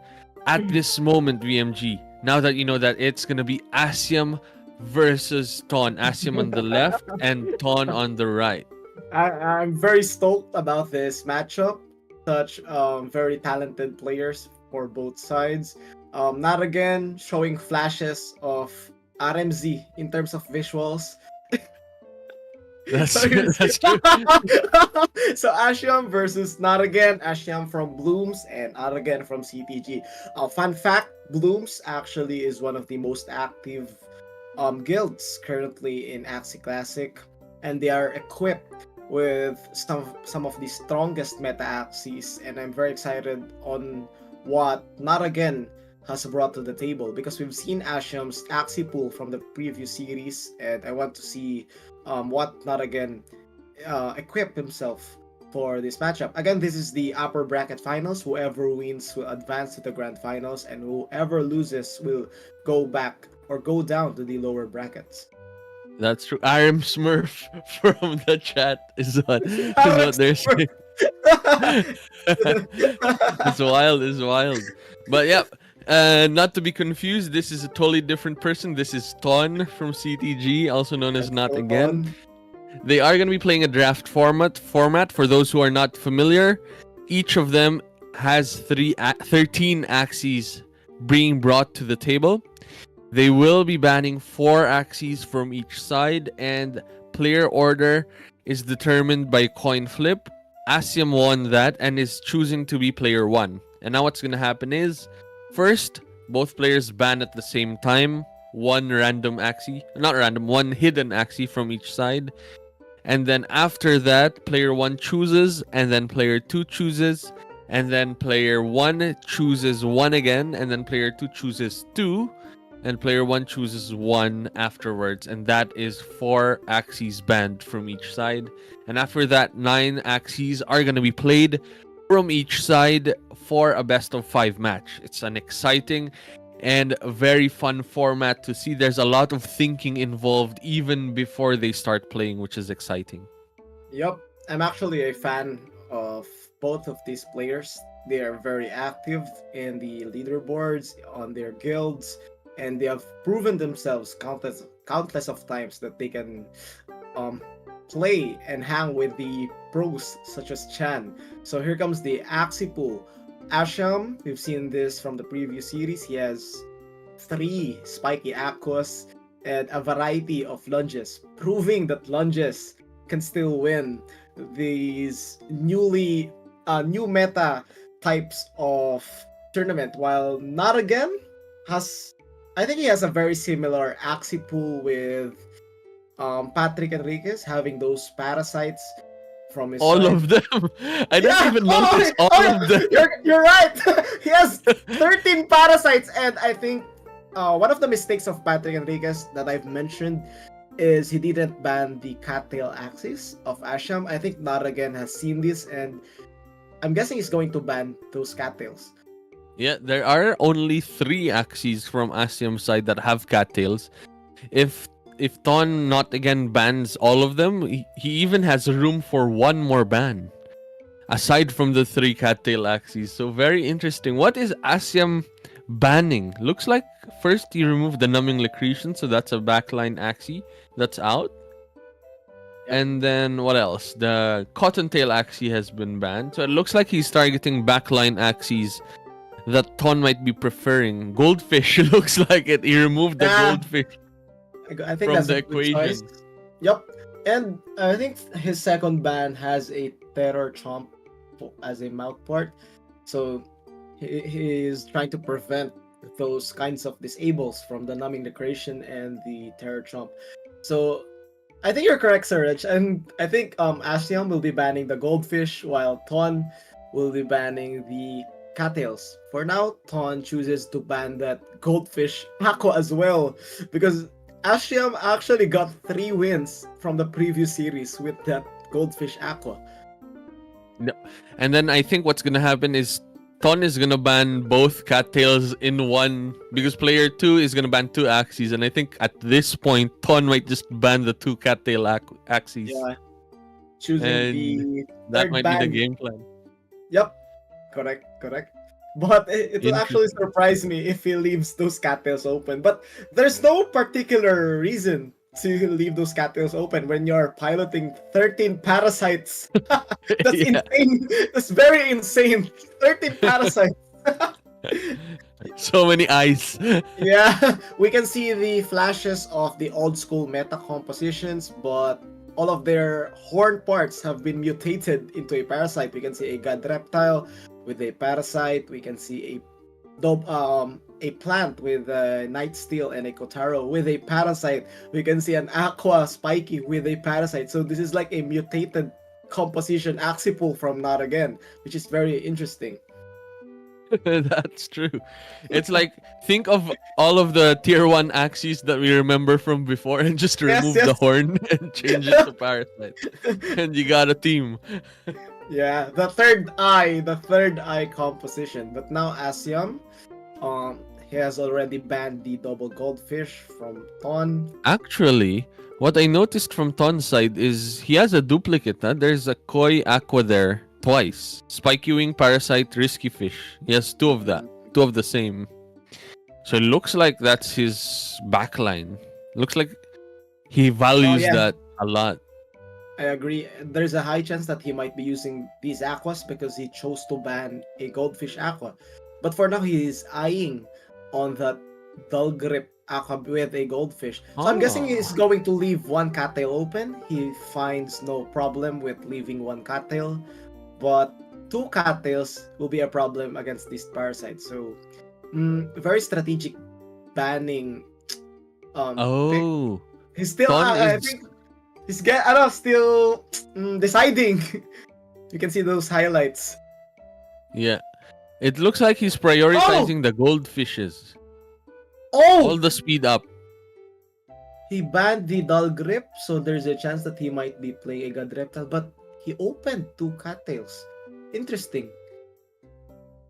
at this moment, VMG? Now that you know that it's going to be Asium versus Ton. Asium on the left and Ton on the right. I'm very stoked about this matchup. Such very talented players for both sides. Not Again showing flashes of RMZ in terms of visuals. That's So, true. That's true. so Ashiam versus Not Again. Ashiam from Blooms and Not Again from CTG. Fun fact: Blooms actually is one of the most active guilds currently in Axie Classic, and they are equipped with some of the strongest meta Axies. And I'm very excited on what Not Again has brought to the table, because we've seen Ashiam's Axie pool from the previous series, and I want to see what Not Again equip himself for this matchup. Again, this is the upper bracket finals. Whoever wins will advance to the grand finals, and whoever loses will go back or go down to the lower brackets. That's true. Iron Smurf from the chat is what they're saying. It's wild. It's wild. But yeah, not to be confused, this is a totally different person. This is Ton from CTG, also known as Not Again. They are going to be playing a draft format. For those who are not familiar, each of them has 13 Axies being brought to the table. They will be banning 4 Axies from each side, and player order is determined by coin flip. Asium won that and is choosing to be player 1. And now what's going to happen is, first, both players ban at the same time. One hidden Axie from each side. And then after that, player 1 chooses, and then player 2 chooses, and then player 1 chooses 1 again, and then player 2 chooses 2, and player 1 chooses 1 afterwards. And that is 4 Axies banned from each side. And after that, 9 Axies are going to be played from each side for a best of 5 match. It's an exciting and very fun format to see. There's a lot of thinking involved even before they start playing, which is exciting. Yep, I'm actually a fan of both of these players. They are very active in the leaderboards, on their guilds, and they have proven themselves countless of times that they can play and hang with the pros such as Chan. So here comes the Axie pool. Asham, we've seen this from the previous series. He has 3 spiky Aquas and a variety of lunges, proving that lunges can still win these new meta types of tournament. While Not Again has, I think he has a very similar Axie pool with Patrick Enriquez, having those parasites from his all side. of them. I didn't even notice all of them. You're right. He has 13 parasites, and I think one of the mistakes of Patrick Enriquez that I've mentioned is he didn't ban the cattail axis of Asham. I think Not Again has seen this, and I'm guessing he's going to ban those cattails. Yeah, there are only 3 Axies from Asiam's side that have cattails. If Ton not again bans all of them, he even has room for one more ban aside from the 3 cattail Axies. So very interesting. What is Asiam banning? Looks like first he removed the numbing Lucretian, so that's a backline Axie that's out. Yep. And then what else? The Cottontail Axie has been banned. So it looks like he's targeting backline Axies that Ton might be preferring. Goldfish looks like it. He removed the Yeah. goldfish I think from that's the a good choice. equation. Yep. And I think his second ban has a Terror Chomp as a mouthport. So he is trying to prevent those kinds of disables from the Numbing Decoration and the Terror Chomp. So I think you're correct, Suraj. And I think Ashiam will be banning the Goldfish while Ton will be banning the cattails. For now, Ton chooses to ban that Goldfish Aqua as well because Ashiam actually got 3 wins from the previous series with that Goldfish Aqua. And then I think what's gonna happen is Ton is gonna ban both cattails in one because player 2 is gonna ban 2 Axies, and I think at this point Ton might just ban the 2 cattail Axies. Yeah. Choosing And the that third might ban. be the game plan. Yep. Correct. But it will actually Interesting. surprise me if he leaves those cattails open. But there's no particular reason to leave those cattails open when you're piloting 13 parasites. That's Yeah. insane. That's very insane. 13 parasites. So many eyes. Yeah, we can see the flashes of the old school meta compositions, but all of their horn parts have been mutated into a parasite. We can see a god reptile with a parasite. We can see a plant with a night steel and a kotaro with a parasite. We can see an aqua spiky with a parasite. So this is like a mutated composition Axipool from Not Again, which is very interesting. That's true. It's like think of all of the tier 1 Axies that we remember from before and just remove the yes. horn and change it to parasite. And you got a team. Yeah, the third eye composition. But now Asiam, he has already banned the double goldfish from Ton. Actually, what I noticed from Ton's side is he has a duplicate. Huh? There's a Koi Aqua there twice. Spiky Wing, Parasite, Risky Fish. He has 2 of that. 2 of the same. So it looks like that's his backline. Looks like he values yeah. that a lot. I agree. There's a high chance that he might be using these aquas because he chose to ban a goldfish aqua. But for now, he is eyeing on that dull grip aqua with a goldfish. So I'm guessing he's going to leave one cattail open. He finds no problem with leaving one cattail, but 2 cattails will be a problem against this parasite. So very strategic banning. Pick. He's still. I think he's still deciding. You can see those highlights. Yeah. It looks like he's prioritizing the goldfishes. All the speed up. He banned the dull grip, so there's a chance that he might be playing a god reptile, but he opened 2 cattails. Interesting.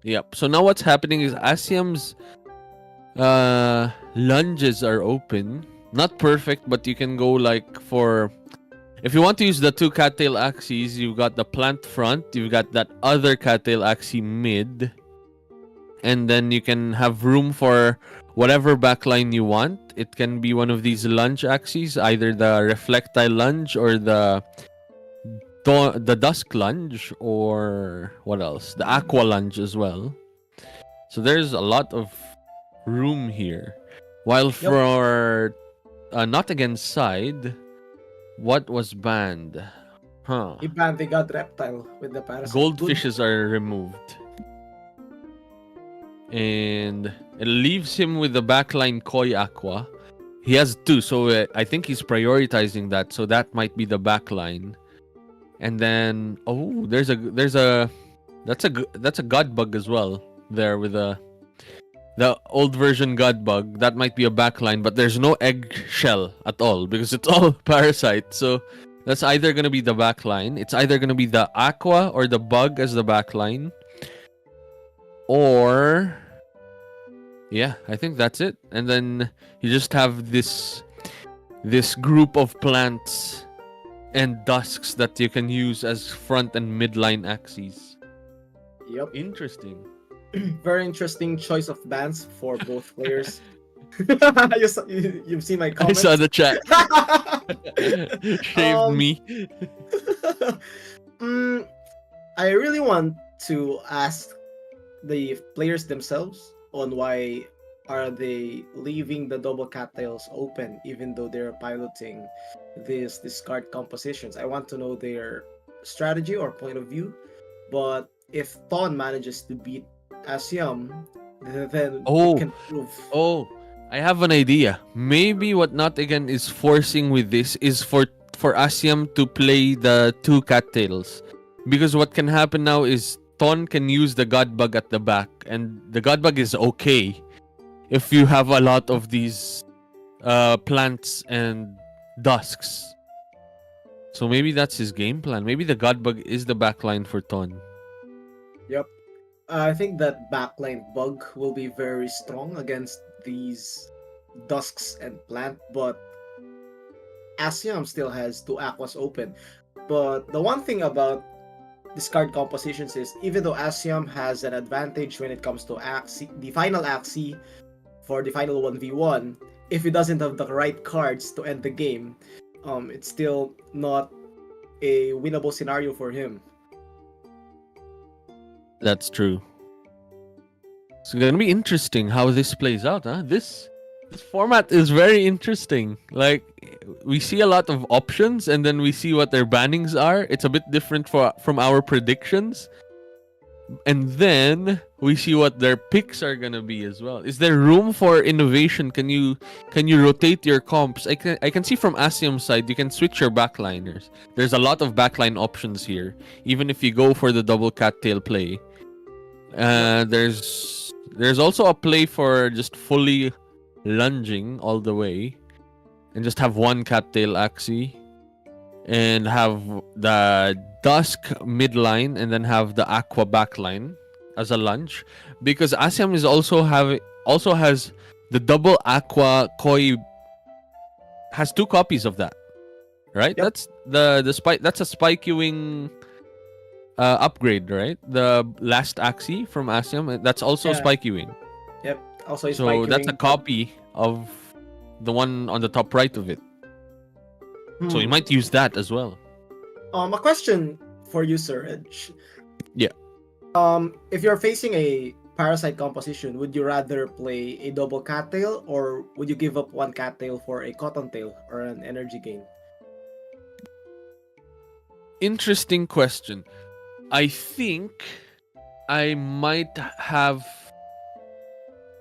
Yep. So now what's happening is Asiam's lunges are open. Not perfect, but you can go like for... If you want to use the 2 cattail Axies, you've got the plant front, you've got that other cattail Axie mid, and then you can have room for whatever backline you want. It can be one of these lunge Axies, either the Reflectile lunge or the Dusk lunge, or what else? The Aqua lunge as well. So there's a lot of room here. While for Not Against side, what was banned? He banned the god reptile with the parasite. Goldfishes are removed. And it leaves him with the backline Koi Aqua. He has 2, so I think he's prioritizing that. So that might be the backline. And then that's a god bug as well there with a the old version Godbug, that might be a backline, but there's no eggshell at all because it's all Parasite. So that's either gonna be the backline. It's either gonna be the Aqua or the Bug as the backline, or yeah, I think that's it. And then you just have this group of plants and dusks that you can use as front and midline axes. Yep. Interesting. Very interesting choice of bans for both players. You've seen my I comments. saw the chat. Shaved me. I really want to ask the players themselves on why are they leaving the double cattails open even though they're piloting these discard compositions. I want to know their strategy or point of view. But if Ton manages to beat Asiam, then Oh. it can prove. Oh, I have an idea. Maybe what Not Again is forcing with this is for Asiam to play the two cattails. Because what can happen now is Ton can use the Godbug at the back, and the Godbug is okay if you have a lot of these plants and dusks. So maybe that's his game plan. Maybe the Godbug is the backline for Ton. Yep. I think that backline bug will be very strong against these dusks and plant, but Asiam still has two aquas open. But the one thing about discard compositions is even though Asiam has an advantage when it comes to Axie, the final Axie for the final 1v1, if he doesn't have the right cards to end the game, it's still not a winnable scenario for him. That's true. It's gonna be interesting how this plays out, huh? This format is very interesting. Like, we see a lot of options, and then we see what their bannings are. It's a bit different from our predictions, and then we see what their picks are gonna be as well. Is there room for innovation? Can you rotate your comps? I can see from Asiam's side you can switch your backliners. There's a lot of backline options here, even if you go for the double cattail play. There's also a play for just fully lunging all the way and just have one cattail Axie and have the dusk midline and then have the aqua backline as a lunge, because Asiam is also has the double aqua koi, has two copies of that, right? Yep. That's the spike. That's a spiky wing upgrade, right? The last Axie from Asiam, that's also Yeah. spiky wing. Yep. Also, a So Spiky that's a Wing. copy of the one on the top right of it. So you Hmm. might use that as well. A question for you, Sir Edge. Yeah. If you're facing a parasite composition, would you rather play a double cattail or would you give up one cattail for a cottontail or an energy gain? Interesting question. I think I might have,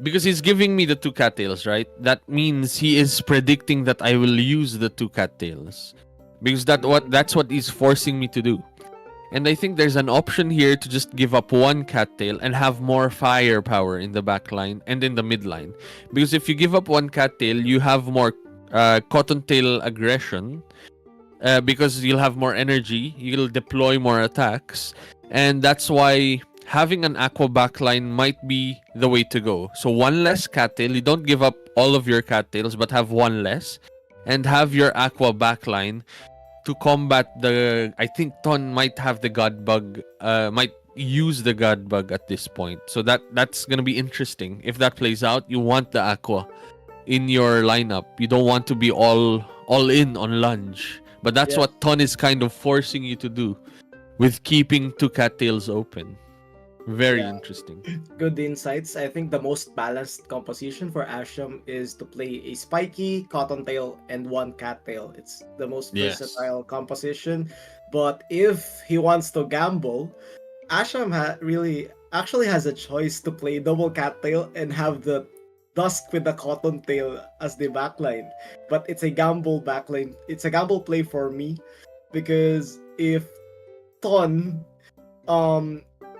because he's giving me the two cattails, right? That means he is predicting that I will use the two cattails, because that's what he's forcing me to do. And I think there's an option here to just give up one cattail and have more firepower in the back line and in the midline. Because if you give up one cattail, you have more cottontail aggression, because you'll have more energy, you'll deploy more attacks, and that's why having an aqua backline might be the way to go. So one less cattail, you don't give up all of your cattails, but have one less, and have your aqua backline to combat the. I think Ton might have the Godbug, might use the Godbug at this point. So that's gonna be interesting. If that plays out, you want the aqua in your lineup. You don't want to be all in on lunge. But that's Yeah. what Ton is kind of forcing you to do with keeping two cattails open. Very Yeah. interesting. Good insights. I think the most balanced composition for Asham is to play a spiky, cottontail, and one cattail. It's the most Yes. versatile composition. But if he wants to gamble, Asham really actually has a choice to play double cattail and have the dusk with the cottontail as the backline. But it's a gamble backline. It's a gamble play for me because if Ton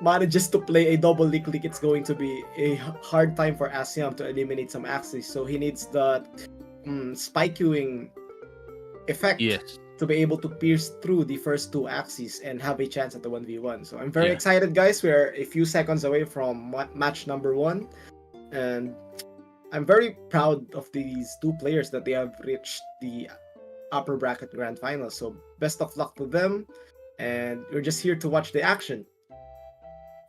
manages to play a double lick, it's going to be a hard time for Asiam to eliminate some axes. So he needs the spike queuing effect Yes. to be able to pierce through the first two axes and have a chance at the 1v1. So I'm very Yeah. excited, guys. We're a few seconds away from match number 1. And I'm very proud of these two players that they have reached the upper bracket grand final. So best of luck to them. And we're just here to watch the action.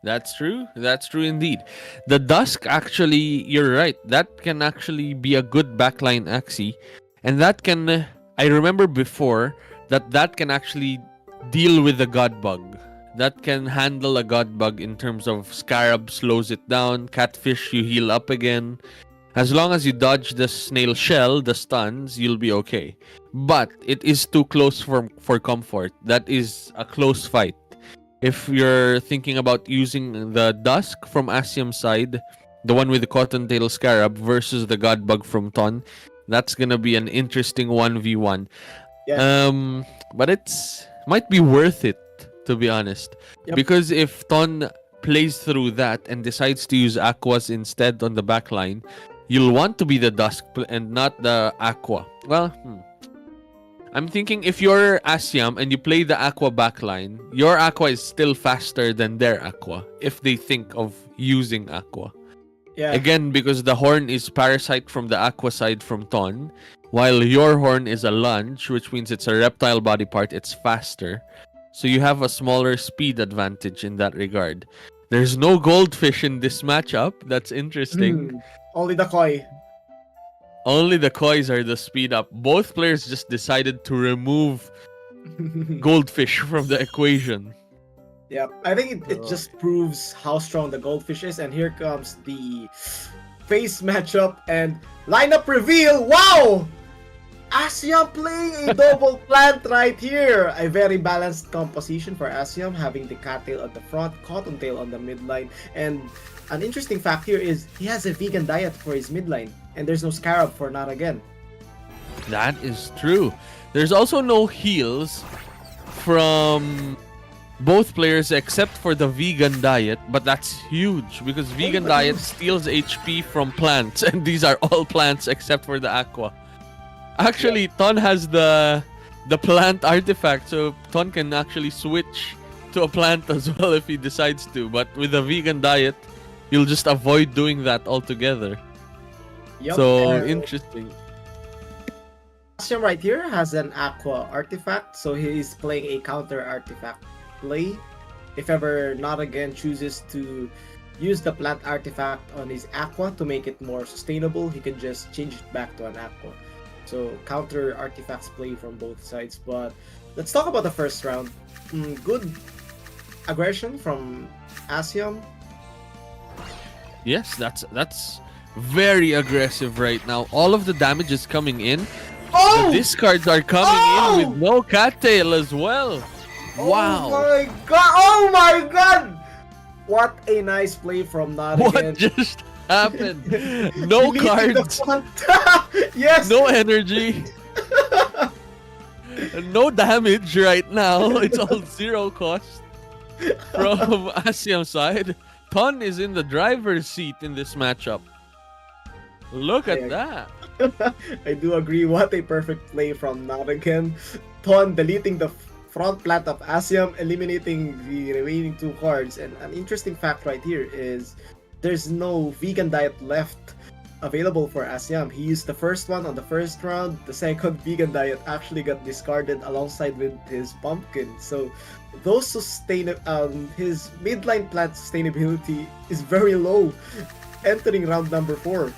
That's true. That's true indeed. The Dusk, actually, you're right. That can actually be a good backline Axie. And that can, I remember before, that can actually deal with the God Bug. That can handle a God Bug in terms of Scarab slows it down, Catfish, you heal up again. As long as you dodge the Snail Shell, the stuns, you'll be okay. But it is too close for comfort. That is a close fight. If you're thinking about using the Dusk from Asiam's side, the one with the Cottontail Scarab versus the God Bug from Ton, that's gonna be an interesting 1v1. Yeah. But it's might be worth it, to be honest. Yep. Because if Ton plays through that and decides to use Aquas instead on the backline, you'll want to be the Dusk and not the Aqua. Well, I'm thinking if you're Asiam and you play the Aqua backline, your Aqua is still faster than their Aqua if they think of using Aqua. Yeah. Again, because the horn is Parasite from the Aqua side from Ton, while your horn is a lunge, which means it's a reptile body part, it's faster. So you have a smaller speed advantage in that regard. There's no goldfish in this matchup. That's interesting. Only the koi. Only the kois are the speed up. Both players just decided to remove goldfish from the equation. Yeah, I think it just proves how strong the goldfish is. And here comes the face matchup and lineup reveal. Wow! Asiam playing a double plant right here. A very balanced composition for Asiam, having the cattail at the front, cottontail on the midline. And an interesting fact here is he has a vegan diet for his midline. And there's no scarab for not again. That is true. There's also no heals from both players except for the vegan diet, but that's huge because vegan diet steals HP from plants, and these are all plants except for the aqua. Actually, Ton has the plant artifact, so Ton can actually switch to a plant as well if he decides to. But with a vegan diet, you'll just avoid doing that altogether. Yep. So interesting. Asiam right here has an aqua artifact, so he's playing a counter artifact play. If ever not again chooses to use the plant artifact on his aqua to make it more sustainable, he can just change it back to an aqua. So counter artifacts play from both sides. But let's talk about the first round. Good aggression from Asiam. Yes, that's very aggressive right now. All of the damage is coming in. Oh! The discards are coming in with no cattail as well. Wow. Oh my god! Oh my god! What a nice play from What Narigan. just happened? No Deleting the cards, font. Yes! no energy, no damage right now. It's all zero cost from Asiam's side. Ton is in the driver's seat in this matchup. Look at that. I do agree. What a perfect play from Narigan. Ton deleting the front plant of Asiam, eliminating the remaining two cards. And an interesting fact right here is there's no vegan diet left available for Asiam. He used the first one on the first round. The second vegan diet actually got discarded alongside with his pumpkin. So those his midline plant sustainability is very low entering round number 4.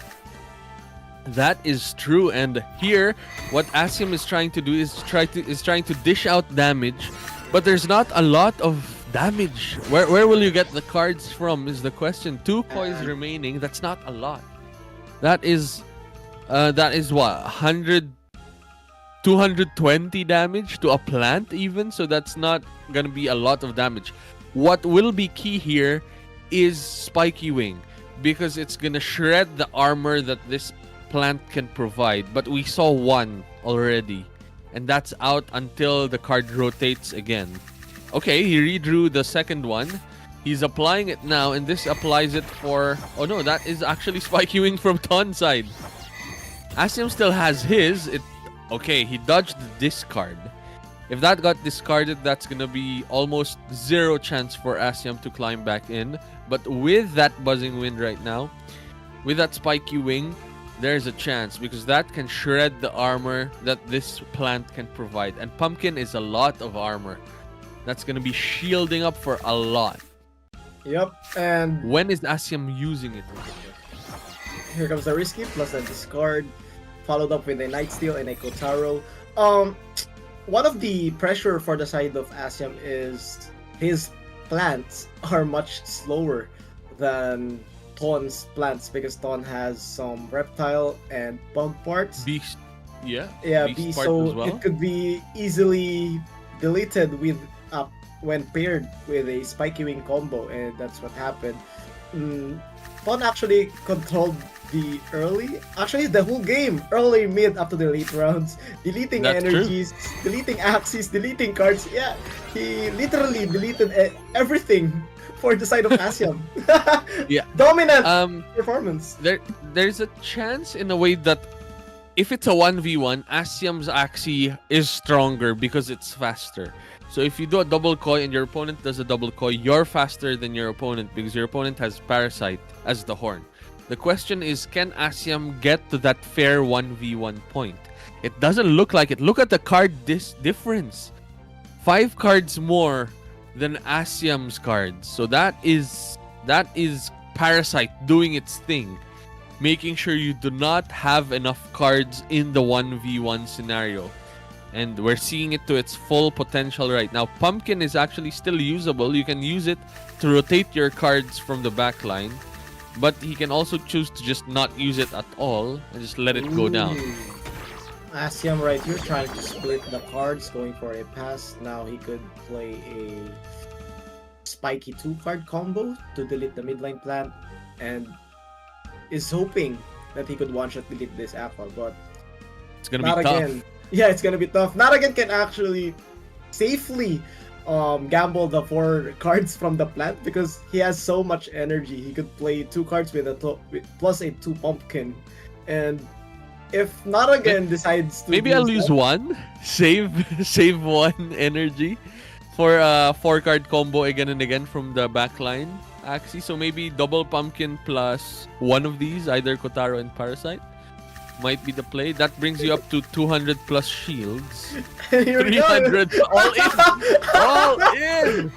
That is true, and here, what Asiam is trying to do is trying to dish out damage, but there's not a lot of damage. Where will you get the cards from? Is the question. 2 coins remaining. That's not a lot. That is what 100, 220 damage to a plant even. So that's not gonna be a lot of damage. What will be key here is Spiky Wing, because it's gonna shred the armor that this plant can provide, but we saw one already, and that's out until the card rotates again. Okay, he redrew the second one. He's applying it now, and this applies it for... Oh no, that is actually spiky wing from Ton's side. Asiam still has his. Okay, he dodged the discard. If that got discarded, that's gonna be almost zero chance for Asiam to climb back in. But with that buzzing wind right now, with that spiky wing, there's a chance because that can shred the armor that this plant can provide. And pumpkin is a lot of armor. That's gonna be shielding up for a lot. Yep, and When is Asiam using it? here comes the risky plus the discard, followed up with a Night Steal and a Kotaro. One of the pressure for the side of Asiam is his plants are much slower than Ton's plants because Ton has some reptile and bug parts. Beast. Yeah. Yeah, Beast B, part so as well. it could be easily deleted with when paired with a spiky wing combo, and that's what happened. Ton actually controlled the whole game, early, mid, up to the late rounds, deleting That's energies, deleting axes, deleting cards. Yeah, he literally deleted everything for the side of Asiam. Yeah. Dominant performance. There's a chance in a way that if it's a 1v1, Asiam's Axie is stronger because it's faster. So if you do a double koi and your opponent does a double koi, you're faster than your opponent because your opponent has Parasite as the horn. The question is, can Asiam get to that fair 1v1 point? It doesn't look like it. Look at the card difference. 5 cards more than Asiam's cards. So that is Parasite doing its thing, making sure you do not have enough cards in the 1v1 scenario. And we're seeing it to its full potential right now. Pumpkin is actually still usable. You can use it to rotate your cards from the back line. But he can also choose to just not use it at all and just let it go down. Asiam right here trying to split the cards, going for a pass. Now he could play a spiky 2-card combo to delete the midline plant and is hoping that he could one-shot delete this aqua, but It's gonna not be tough. again. Yeah, it's gonna be tough. Not again can actually safely gamble the 4 cards from the plant because he has so much energy. He could play 2 cards with plus a 2 pumpkin, and if not again decides to Maybe I'll use that, one. Save 1 energy for a 4-card combo again and again from the back line. Axie. So maybe double pumpkin plus one of these, either Kotaro and Parasite, might be the play. That brings you up to 200 plus shields. here we go. 300 all in. All in.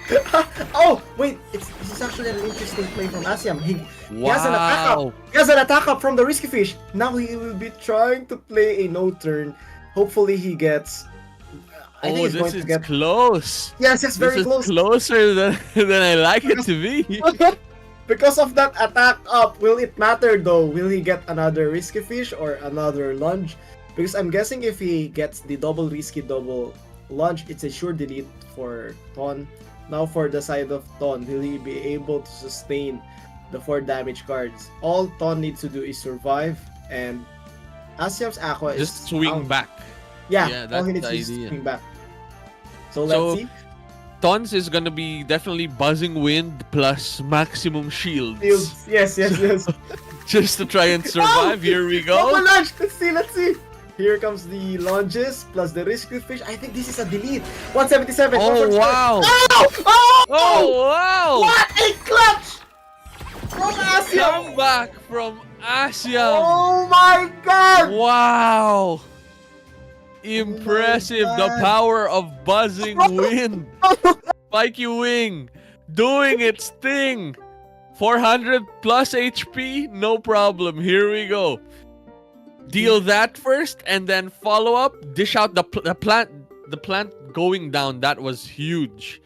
Oh wait, this is actually an interesting play from Asiam. He has an attack up. Wow. He has an attack up from the risky fish. Now he will be trying to play a no turn. Hopefully he gets. I think Oh, he's going this to is get. close. Yes, it's very This is close. closer than I like it to be. Because of that attack up, will it matter though? Will he get another risky fish or another lunge? Because I'm guessing if he gets the double risky double lunge, it's a sure delete for Ton. Now for the side of Ton, will he be able to sustain the 4 damage cards? All Ton needs to do is survive, and Asiam's Aqua is Just swing out. back. Yeah, all that's he needs the to do is idea. swing back. So So- let's see. Tons is gonna be definitely buzzing wind plus maximum shields. Yes. Just to try and survive. Here we Double go. lunge! Let's see. Here comes the lunges plus the risky fish. I think this is a delete. 177. Oh wow! Oh! Oh wow! What a clutch! From Asiam! Comeback from Asiam. Oh my god! Wow! Impressive. The God. power of buzzing wind. Spiky wing doing its thing. 400 plus HP, no problem. Here we go. Deal that first and then follow up. Dish out the plant. The plant going down. That was huge.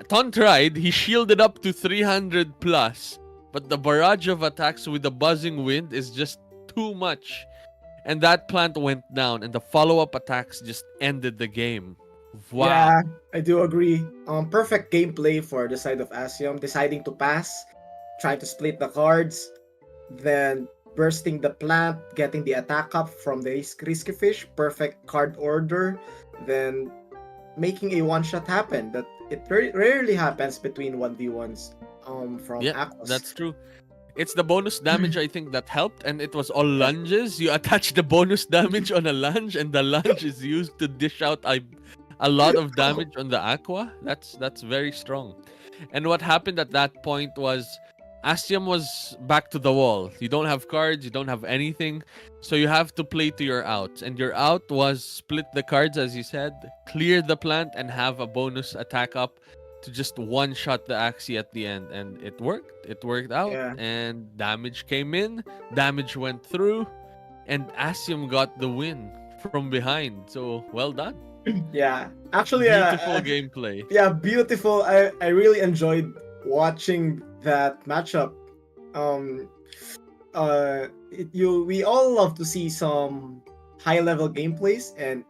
Ton tried. He shielded up to 300 plus. But the barrage of attacks with the buzzing wind is just too much. And that plant went down. And the follow-up attacks just ended the game. Wow. Yeah, I do agree. Perfect gameplay for the side of Asiam. Deciding to pass, trying to split the cards, then bursting the plant, getting the attack up from the risky fish. Perfect card order. Then making a one-shot happen. That it very rarely happens between 1v1s. from Yeah, Aquas. that's true. It's the bonus damage I think that helped, and it was all lunges. You attach the bonus damage on a lunge, and the lunge is used to dish out a lot of damage on the aqua. That's very strong. And what happened at that point was Asium was back to the wall. You don't have cards, you don't have anything, so you have to play to your outs. And your out was split the cards, as you said, clear the plant, and have a bonus attack up to just one shot the Axie at the end. And it worked. It worked out, Yeah. and damage came in, damage went through, and Asium got the win from behind. So well done. Yeah. Actually, Beautiful gameplay. yeah, beautiful. I really enjoyed watching that matchup. Um, we all love to see some high level gameplays, and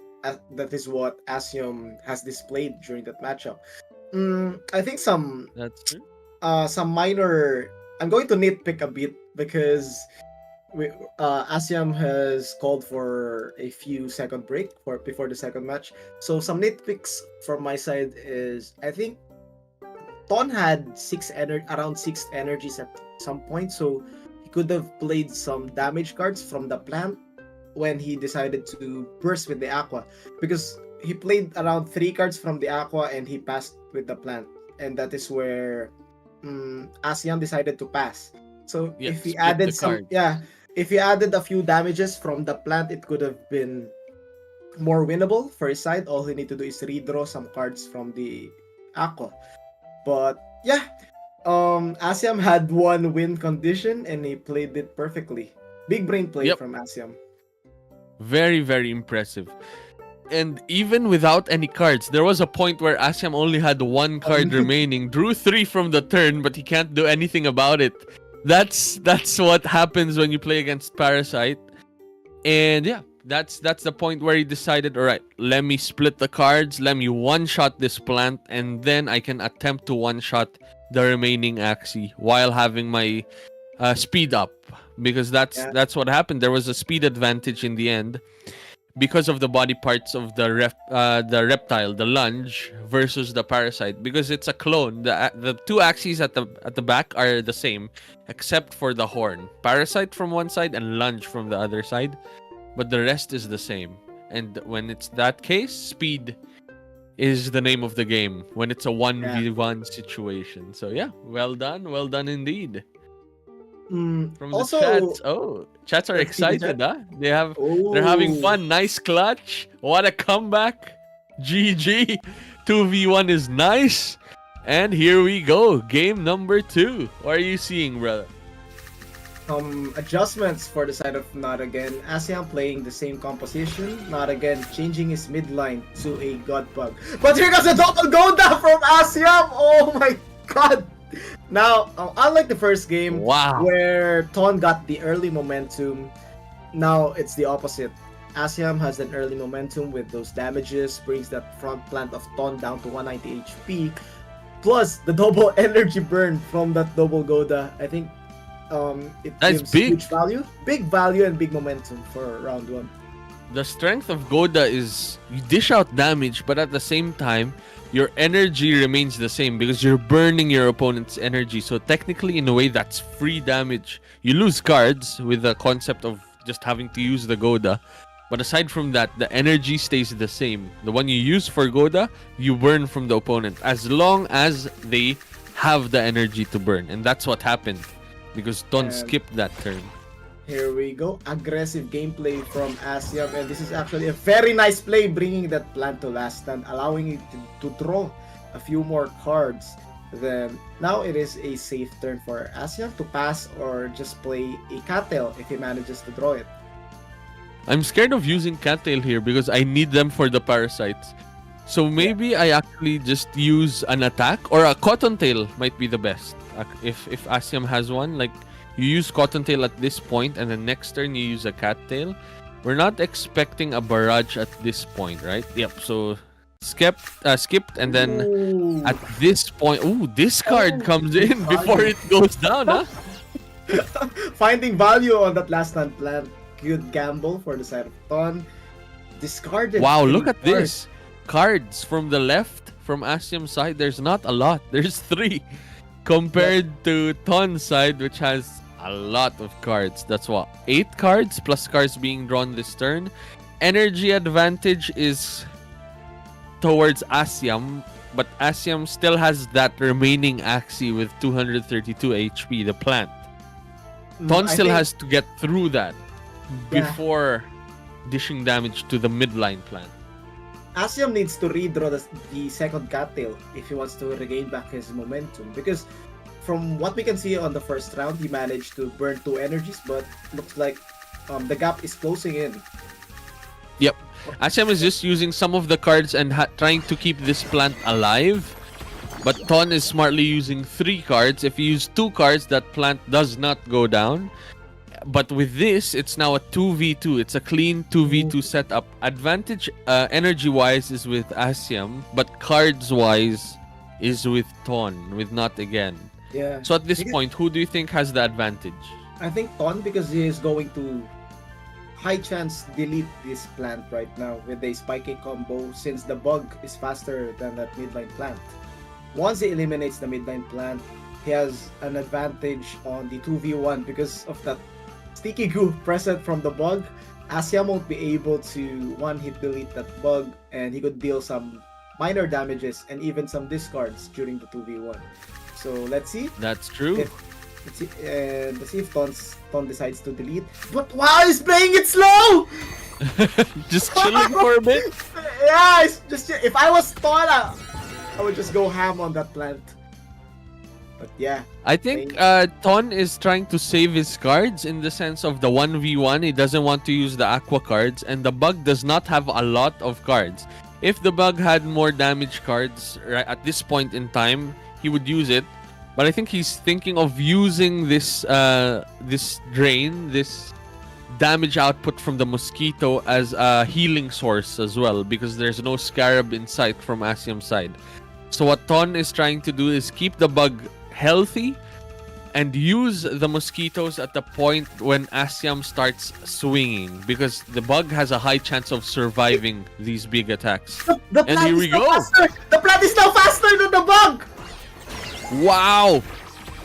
that is what Asium has displayed during that matchup. I think That's true. some minor. I'm going to nitpick a bit because Asiam has called for a few second break for before the second match. So some nitpicks from my side is I think Ton had around six energies at some point, so he could have played some damage cards from the plant when he decided to burst with the aqua, because he played around 3 cards from the aqua and he passed with the plant, and that is where Asian decided to pass. So Yeah, if he split added the some, card. yeah, if he added a few damages from the plant, it could have been more winnable for his side. All he need to do is redraw some cards from the aqua. But yeah, Asiam had one win condition and he played it perfectly. Big brain play Yep. from Asiam. Very, very impressive. And even without any cards, there was a point where Asiam only had 1 card remaining, drew 3 from the turn, but he can't do anything about it. That's what happens when you play against Parasite. And yeah, that's the point where he decided, all right, let me split the cards, let me one-shot this plant, and then I can attempt to one-shot the remaining Axie while having my speed up. Because that's what happened. There was a speed advantage in the end because of the body parts of the reptile, the lunge versus the parasite, because it's a clone. The 2 Axies at the back are the same except for the horn. Parasite from one side and lunge from the other side, but the rest is the same. And when it's that case, speed is the name of the game when it's a 1v1 situation. So yeah, well done indeed. From the Also, chats. Oh, chats are let's see the excited, chat. huh? They're having Oh. fun. Nice clutch. What a comeback. GG. 2v1 is nice. And here we go. Game number 2. What are you seeing, brother? Adjustments for the side of Not Again. Asiam playing the same composition. Not Again changing his midline to a God Bug. But here comes a double Golda from Asiam! Oh my god! Now, unlike the first game, Wow. where Ton got the early momentum, now it's the opposite. Asiam has an early momentum with those damages, brings that front plant of Ton down to 190 HP, plus the double energy burn from that double Goda. I think it That's gives big. huge value and big momentum for round 1. The strength of Goda is you dish out damage, but at the same time, your energy remains the same because you're burning your opponent's energy. So technically, in a way, that's free damage. You lose cards with the concept of just having to use the Goda. But aside from that, the energy stays the same. The one you use for Goda, you burn from the opponent as long as they have the energy to burn. And that's what happened because Ton And skipped that turn. here we go. Aggressive gameplay from Asiam, and this is actually a very nice play, bringing that plant to last stand, allowing it to draw a few more cards. Then now it is a safe turn for Asiam to pass or just play a cattail if he manages to draw it. I'm scared of using Cattail here because I need them for the parasites. So maybe I actually just use an attack, or a Cottontail might be the best. If Asiam has one, like you use Cottontail at this point and the next turn you use a Cattail. We're not expecting a barrage at this point, right? Yep, so skipped and then Ooh. at this point, this card comes in before it goes down, huh? Finding value on that last stand plant. Good gamble for the side of Ton. Discarded. Wow, 3 look at cards. this. Cards from the left, from Asiam's side, there's not a lot. There's 3. compared to Ton's side, which has a lot of cards. That's what, 8 cards plus cards being drawn this turn. Energy advantage is towards Asyam, but Asyam still has that remaining Axie with 232 HP, the plant. Ton I still think- has to get through that Yeah. before dishing damage to the midline plant. Asyam needs to redraw the second cattail if he wants to regain back his momentum, because from what we can see on the first round, he managed to burn 2 energies, but looks like the gap is closing in. Yep. Asyam is just using some of the cards and trying to keep this plant alive. But Ton is smartly using 3 cards. If you use 2 cards, that plant does not go down. But with this, it's now a 2v2. It's a clean 2v2 setup. Advantage energy-wise is with Asyam, but cards-wise is with Ton, with Not Again. Yeah. So at this Because- point, who do you think has the advantage? I think Ton, because he is going to high chance delete this plant right now with a spiky combo, since the bug is faster than that midline plant. Once he eliminates the midline plant, he has an advantage on the 2v1 because of that sticky goo present from the bug. Asyam won't be able to one-hit delete that bug, and he could deal some minor damages and even some discards during the 2v1. So let's see. That's true. Let's see if Ton decides to delete. But wow, he's playing it slow! Just chilling for a bit. Yeah, it's just, if I was Ton, I would just go ham on that plant. But yeah. I think Ton is trying to save his cards in the sense of the 1v1. He doesn't want to use the aqua cards, and the bug does not have a lot of cards. If the bug had more damage cards at this point in time, he would use it. But I think he's thinking of using this drain, this damage output from the mosquito as a healing source as well, because there's no scarab in sight from Asyam's side. So what Ton is trying to do is keep the bug healthy and use the mosquitoes at the point when Asyam starts swinging, because the bug has a high chance of surviving these big attacks. The And plant here is we now go. faster! The plant is now faster than the bug! Wow!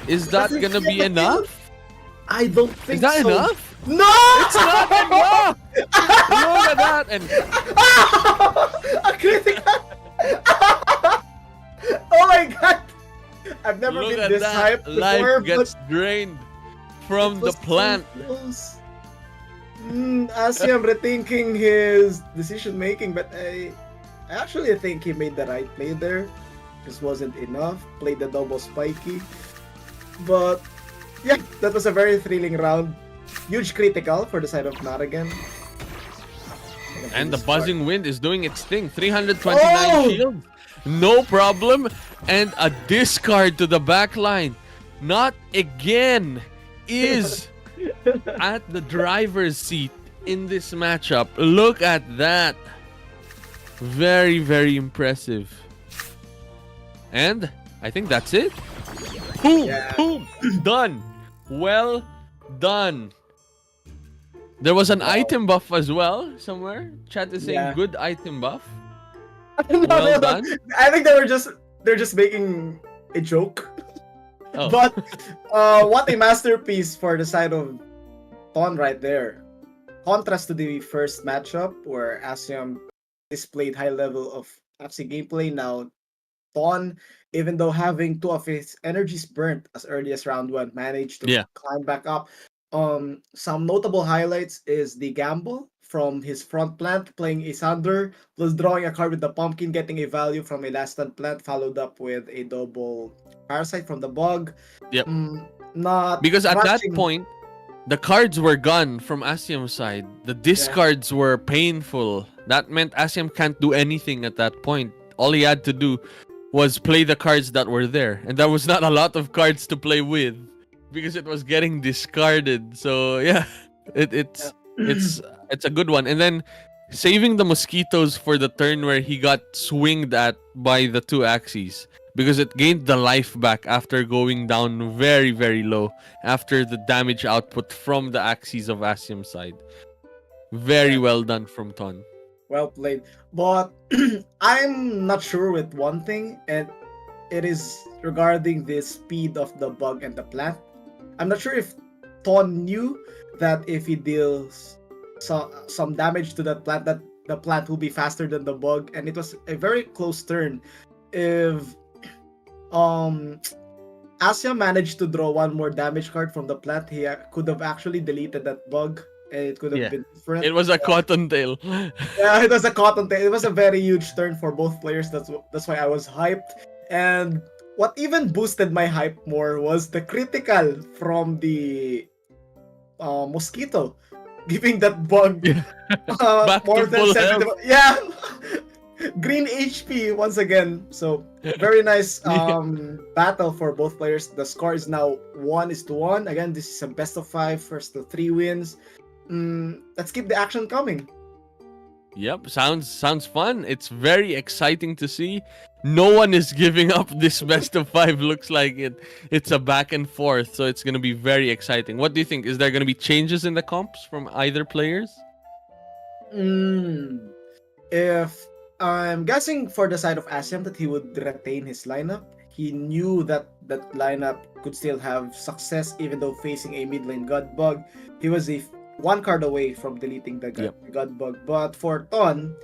Is that Does it gonna get be the enough? I don't think Is that so. enough? No! It's not enough! Look at that! And A critical! Oh my god! I've never look been at this that! hyped before, Life but gets drained from it the was so plant. close. Asyam rethinking his decision making, but I actually think he made the right play there. This wasn't enough. Played the double spiky. But yeah, that was a very thrilling round. Huge critical for the side of Naragan. And the buzzing wind is doing its thing. 329 Oh! shields. No problem. And a discard to the back line. Not again is at the driver's seat in this matchup. Look at that. Very, very impressive. And I think that's it. Boom! Yeah. Boom! Done. Well done. There was an item buff as well somewhere. Chat is saying Yeah. good item buff. No, Well done. I think they're just making a joke. Oh. But what a masterpiece for the side of Ton right there. Contrast to the first matchup where Asyam displayed high level of Axie gameplay. Now Ton, even though having 2 of his energies burnt as early as round 1, managed to Yeah. climb back up. Some notable highlights is the gamble from his front plant, playing a Sander, plus drawing a card with the pumpkin, getting a value from a last stand plant, followed up with a double parasite from the bug. Yep. Not Because at that rushing- point, the cards were gone from Asyam's side. The discards were painful. That meant Asyam can't do anything at that point. All he had to do was play the cards that were there. And there was not a lot of cards to play with because it was getting discarded. So yeah, it's a good one. And then saving the mosquitoes for the turn where he got swinged at by the 2 Axies, because it gained the life back after going down very, very low after the damage output from the Axies of Asyam's side. Very well done from Ton. Well played. But I'm not sure with one thing, and it is regarding the speed of the bug and the plant. I'm not sure if Ton knew that if he deals some damage to that plant, that the plant will be faster than the bug, and it was a very close turn. If Asya managed to draw one more damage card from the plant, he could have actually deleted that bug, and it could have Yeah. been different. It was a cottontail. Yeah, it was a cotton tail. It was a very huge turn for both players. That's why I was hyped. And what even boosted my hype more was the critical from the mosquito, giving that bug Back more to than full 70. health. Yeah, green HP once again. So very nice battle for both players. The score is now 1-1. Again, this is a best of 5, first to 3 wins. Let's keep the action coming. Yep, sounds fun. It's very exciting to see. No one is giving up this best of 5. Looks like it's a back and forth, so it's gonna be very exciting. What do you think? Is there gonna be changes in the comps from either players? If I'm guessing for the side of Asiam that he would retain his lineup. He knew that that lineup could still have success even though facing a mid lane God Bug. He was one card away from deleting the God Bug. But for Ton,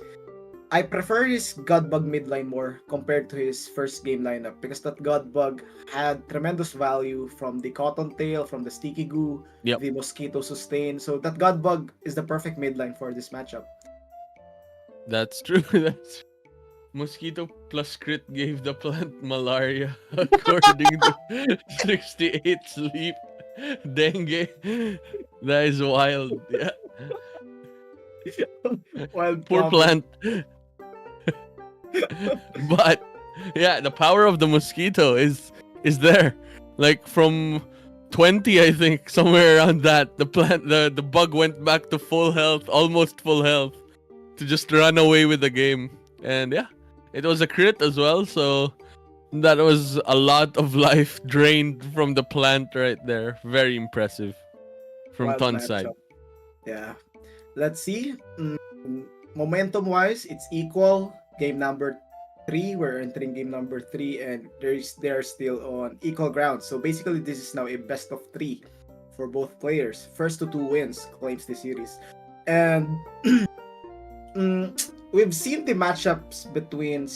I prefer his God Bug mid lane more compared to his first game lineup because that God Bug had tremendous value from the Cottontail, from the Sticky Goo, the Mosquito Sustain. So that God Bug is the perfect mid lane for this matchup. That's true. That's Mosquito plus crit gave the plant malaria according to 68 sleep. Dengue. That is wild. Yeah. Wild Poor plant. But yeah, the power of the mosquito is there. Like from 20, I think, somewhere around that, the bug went back to full health, almost full health, to just run away with the game. And yeah, it was a crit as well, so that was a lot of life drained from the plant right there. Very impressive from Ton's side. Yeah. Let's see. Momentum wise, it's equal. Game number 3, we're entering game number 3, and they're still on equal ground. So basically, this is now a best of 3 for both players. First to 2 wins claims the series, and we've seen the matchups between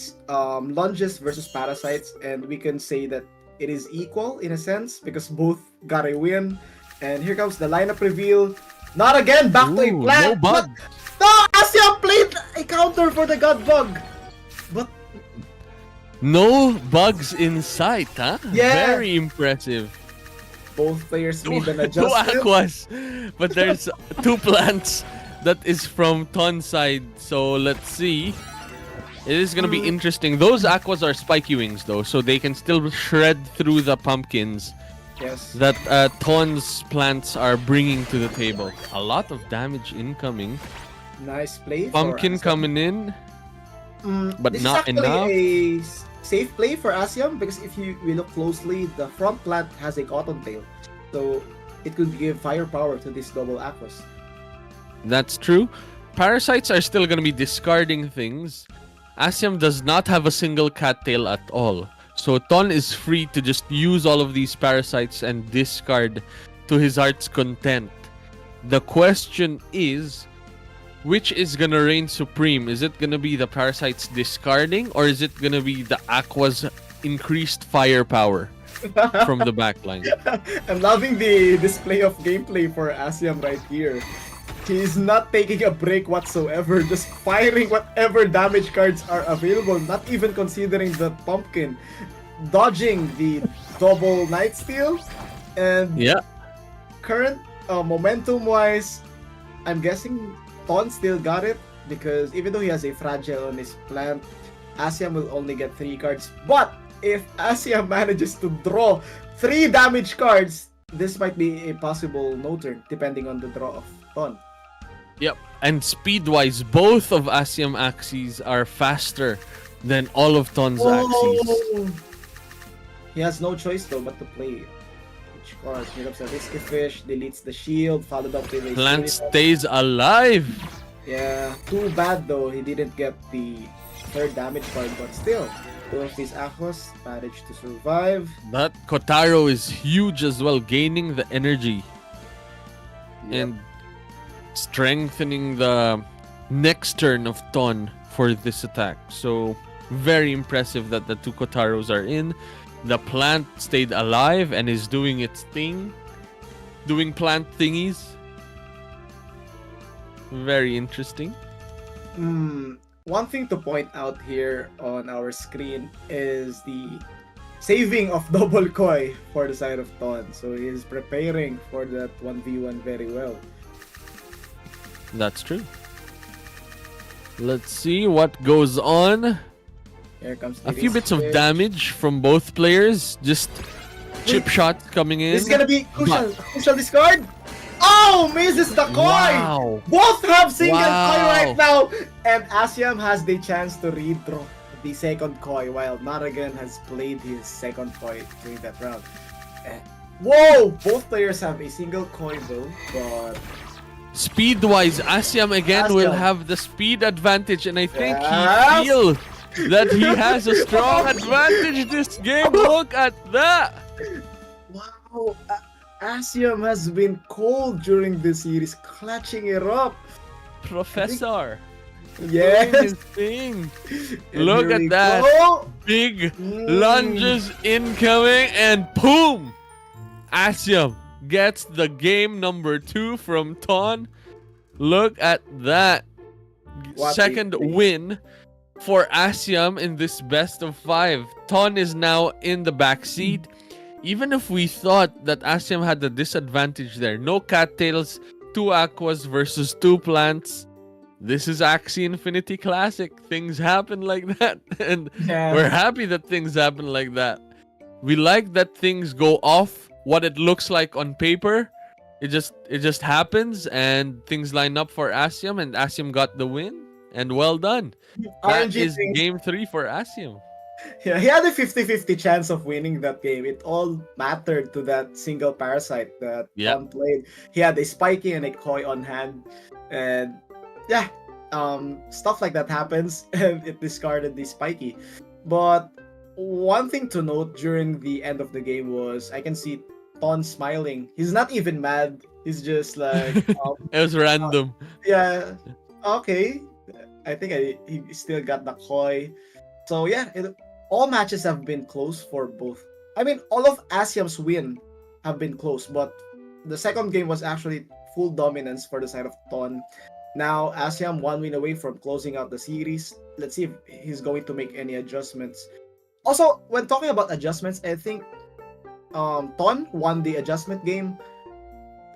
lunges versus parasites, and we can say that it is equal in a sense because both got a win. And here comes the lineup reveal. Not again, back to a plant. No bug. No, Asya played a counter for the God Bug. But no bugs in sight, huh? Yeah. Very impressive. Both players made an No adjustment. aquas, but there's 2 plants that is from Ton's side. So let's see. It is gonna be interesting. Those aquas are spiky wings though, so they can still shred through the pumpkins. Yes. That Ton's plants are bringing to the table. A lot of damage incoming. Nice play. Pumpkin coming in, but this not is enough. actually a safe play for Asiam because if we look closely, the front plant has a cottontail, so it could give firepower to this double aquas. That's true. Parasites are still gonna be discarding things. Asiam does not have a single cattail at all. So Ton is free to just use all of these parasites and discard to his heart's content. The question is, which is gonna reign supreme? Is it gonna be the parasites discarding, or is it gonna be the aqua's increased firepower from the backline? I'm loving the display of gameplay for Asiam right here. He's not taking a break whatsoever, just firing whatever damage cards are available, not even considering the pumpkin, dodging the double night steal, and current momentum wise, I'm guessing Ton still got it because even though he has a fragile on his plant, Asiam will only get 3 cards. But if Asiam manages to draw 3 damage cards, this might be a possible no turn depending on the draw of Ton. Yep, and speed-wise, both of Asiam Axies are faster than all of Ton's Axies. He has no choice though but to play each card. Here comes a Risky Fish, deletes the shield, followed up with a Plant stays alive. Yeah, too bad though he didn't get the 3rd damage card, but still, Two of these Aquas managed to survive. That Kotaro is huge as well, gaining the energy Yep. and strengthening the next turn of Ton for this attack. So very impressive that the two Kotaros are in. The plant stayed alive and is doing its thing, doing plant thingies. Very interesting. One thing to point out here on our screen is the saving of double koi for the side of Ton. So he is preparing for that 1v1 very well. That's true. Let's see what goes on. Here comes A few bits of switch. damage from both players. Just chip shots coming in. This is gonna be crucial discard. Oh, misses the koi! Wow. Both have single Wow. koi right now! And Asiam has the chance to redraw the second koi while Naragan has played his second koi during that round. Whoa! Both players have a single koi though, but Speed-wise, Asiam again will Asiam. have the speed advantage, and I think Yes. he feels that he has a strong advantage this game. Look at that! wow! Asiam has been cold during this series, clutching it up. Professor. Doing Yes! his thing. And Look here at we that. go. Big lunges incoming, and boom! Asiam gets the game number 2 from Ton. Look at that. What Second a play. win for Asiam in this best of 5. Ton is now in the back seat. Even if we thought that Asiam had the disadvantage there, no cattails, 2 aquas versus 2 plants. This is Axie Infinity Classic. Things happen like that, and Yeah. we're happy that things happen like that. We like that things go off what it looks like on paper. It just happens, and things line up for Asiam, and Asiam got the win. And well done. That RNG is things. game 3 for Asiam. Yeah, he had a 50-50 chance of winning that game. It all mattered to that single parasite that Yep. Tom played. He had a spiky and a koi on hand, and yeah, stuff like that happens, and it discarded the spiky. But one thing to note during the end of the game was I can see Ton smiling. He's not even mad. He's just like, It was random. yeah, okay. I think he still got the koi. So yeah, all matches have been close for both. I mean, all of Asiam's win have been close, but the second game was actually full dominance for the side of Ton. Now Asiam 1 win away from closing out the series. Let's see if he's going to make any adjustments. Also, when talking about adjustments, I think Ton won the adjustment game.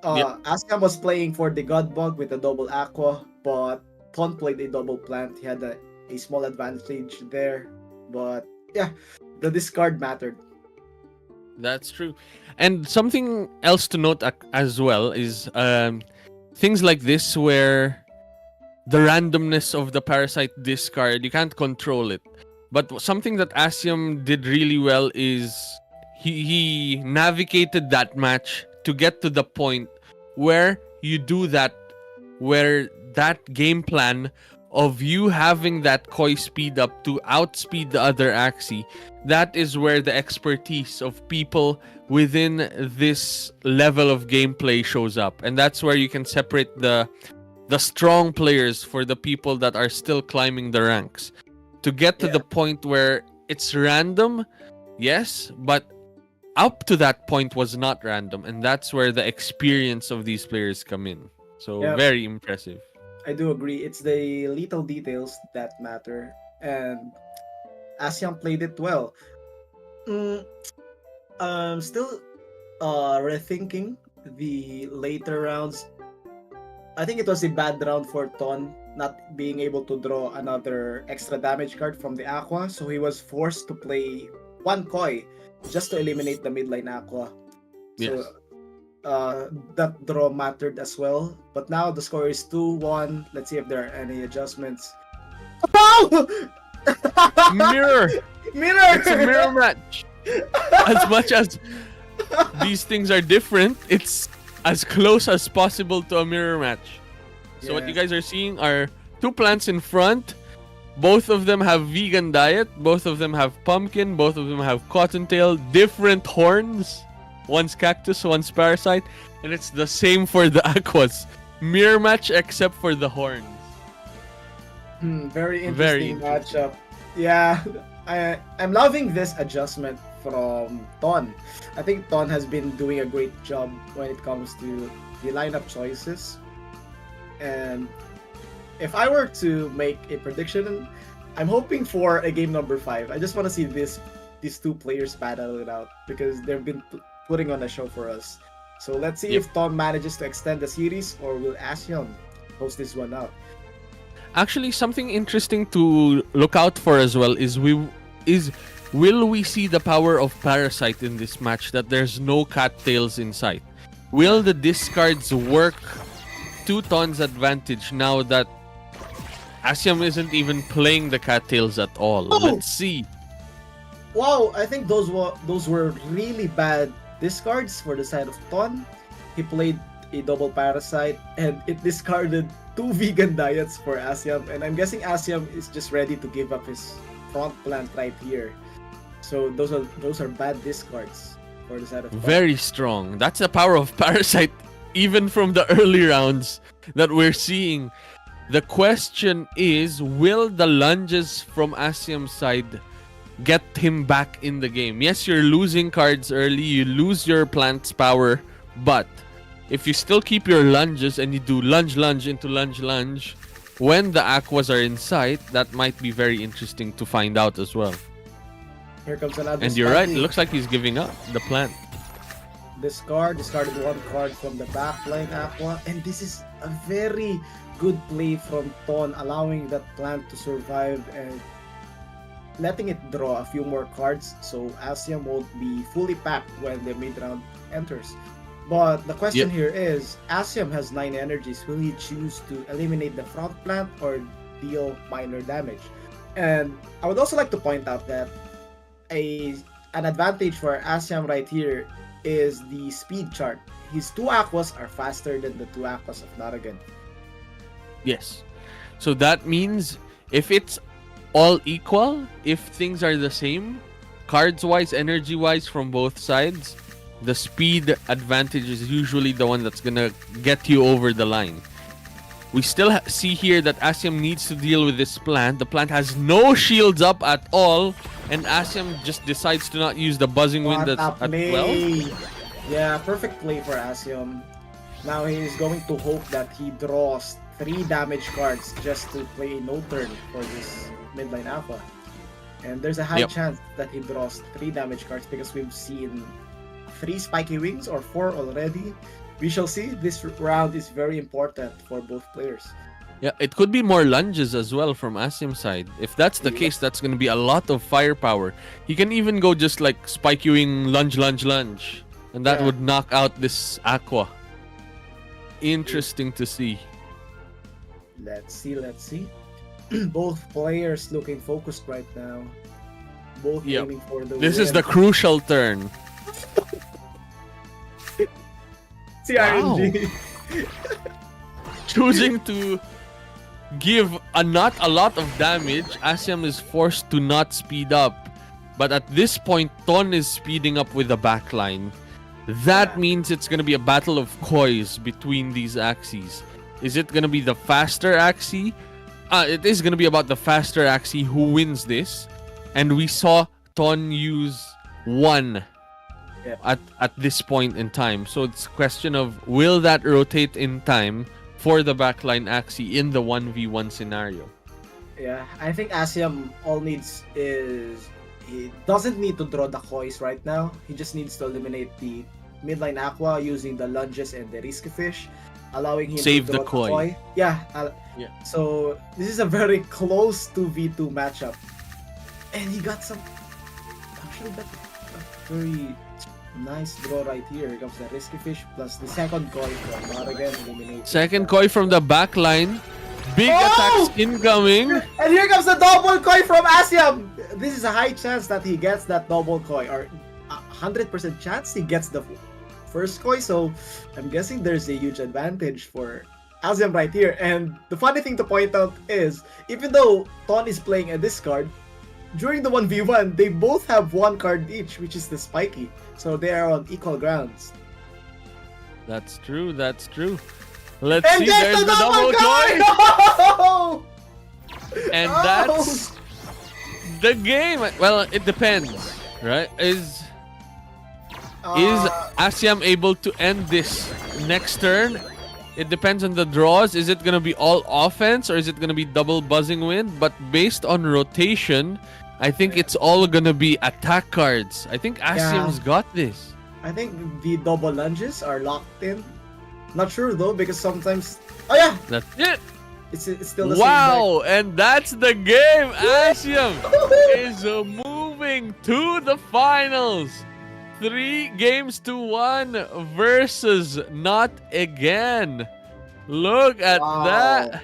Asiam was playing for the God Bug with a double aqua, but Ton played a double plant. He had a small advantage there, but yeah, the discard mattered. That's true. And something else to note as well is things like this where the randomness of the parasite discard, you can't control it. But something that Asiam did really well is he navigated that match to get to the point where you do that, where that game plan of you having that koi speed up to outspeed the other Axie, that is where the expertise of people within this level of gameplay shows up. And that's where you can separate the strong players for the people that are still climbing the ranks. To get to the point where it's random, yes, but up to that point was not random. And that's where the experience of these players come in. So very impressive. I do agree. It's the little details that matter, and Asiam played it well. Still rethinking the later rounds. I think it was a bad round for Ton, not being able to draw another extra damage card from the Aqua, so he was forced to play 1 koi just to eliminate the midline Aqua. Yes. So that draw mattered as well. But now the score is 2-1. Let's see if there are any adjustments. Oh! Mirror! Mirror! It's a mirror match. As much as these things are different, it's as close as possible to a mirror match. So what you guys are seeing are 2 plants in front, Both of them have vegan diet. Both of them have pumpkin. Both of them have cottontail. Different horns. One's cactus, one's parasite. And it's the same for the aquas. Mirror match except for the horns. Very Very interesting matchup. Yeah, I'm loving this adjustment from Ton. I think Ton has been doing a great job when it comes to the lineup choices. And if I were to make a prediction, I'm hoping for a game number 5. I just want to see these two players battle it out because they've been putting on a show for us. So let's see if Tom manages to extend the series or will Asyon close this one out. Actually, something interesting to look out for as well is will we see the power of Parasite in this match, that there's no cattails in sight? Will the discards work to Ton's advantage now that Asyam isn't even playing the cattails at all? Oh! Let's see. Wow, I think those were really bad discards for the side of Ton. He played a double Parasite and it discarded 2 vegan diets for Asyam, and I'm guessing Asyam is just ready to give up his front plant right here. So those are bad discards for the side of Ton. Very strong. That's the power of Parasite, even from the early rounds that we're seeing. The question is, will the lunges from Asyam's side get him back in the game? Yes, you're losing cards early, you lose your plant's power, but if you still keep your lunges and you do lunge into lunge, when the aquas are in sight, that might be very interesting to find out as well. Here comes another. And you're right, it looks like he's giving up the plant. Discarded 1 card from the backline aqua, and this is a very good play from Ton, allowing that plant to survive and letting it draw a few more cards so Asyam won't be fully packed when the mid-round enters. But the question here is, Asyam has 9 energies. Will he choose to eliminate the front plant or deal minor damage? And I would also like to point out that an advantage for Asyam right here is the speed chart. His 2 aquas are faster than the 2 aquas of Naragan. Yes. So that means if it's all equal, if things are the same, cards-wise, energy-wise from both sides, the speed advantage is usually the one that's gonna get you over the line. We still see here that Asyam needs to deal with this plant. The plant has no shields up at all, and Asyam just decides to not use the buzzing wind that's at 12. Yeah, perfect play for Asyam. Now he's going to hope that he draws 3 damage cards just to play a no turn for this midline aqua. And there's a high chance that he draws 3 damage cards because we've seen 3 spiky wings or 4 already. We shall see. This round is very important for both players. Yeah, it could be more lunges as well from Asyam's side. If that's the case, that's going to be a lot of firepower. He can even go just like spiky wing, lunge. And that would knock out this aqua. Interesting to see. Let's see. Both players looking focused right now. Both aiming for the This win. is the crucial turn. See RNG. Choosing to give not a lot of damage, Asyam is forced to not speed up. But at this point, Ton is speeding up with the backline. That means it's going to be a battle of kois between these Axies. Is it going to be the faster Axie? It is going to be about the faster Axie who wins this. And we saw Ton use 1 at this point in time. So it's a question of, will that rotate in time for the backline Axie in the 1v1 scenario? Yeah, I think Asyam all needs is, he doesn't need to draw the kois right now. He just needs to eliminate the midline aqua using the lunges and the risky fish, allowing him save to draw the koi. Yeah. So this is a very close 2v2 matchup, and he got some. Actually, got a very nice draw right here. Here comes the risky fish plus the second koi from Naragan. Second koi from the backline. Big attacks incoming. And here comes the double koi from Asyam. This is a high chance that he gets that double koi, or 100% chance he gets the first koi. So I'm guessing there's a huge advantage for Asiam right here. And the funny thing to point out is, even though Ton is playing a discard, during the 1v1, they both have one card each, which is the Spiky. So they are on equal grounds. That's true. That's true. Let's And see. there's There's the the double card! coin. No! And No! that's the game. Well, it depends, right? Is Asiam able to end this next turn? It depends on the draws. Is it gonna be all offense or is it gonna be double buzzing wind? But based on rotation, I think it's all gonna be attack cards. I think Asiam's got this. I think the double lunges are locked in. Not sure though, because sometimes. Oh yeah, That's it. it's still the same. Wow, and that's the game. Asiam is moving to the finals. 3-1 versus Not Again. Look at that.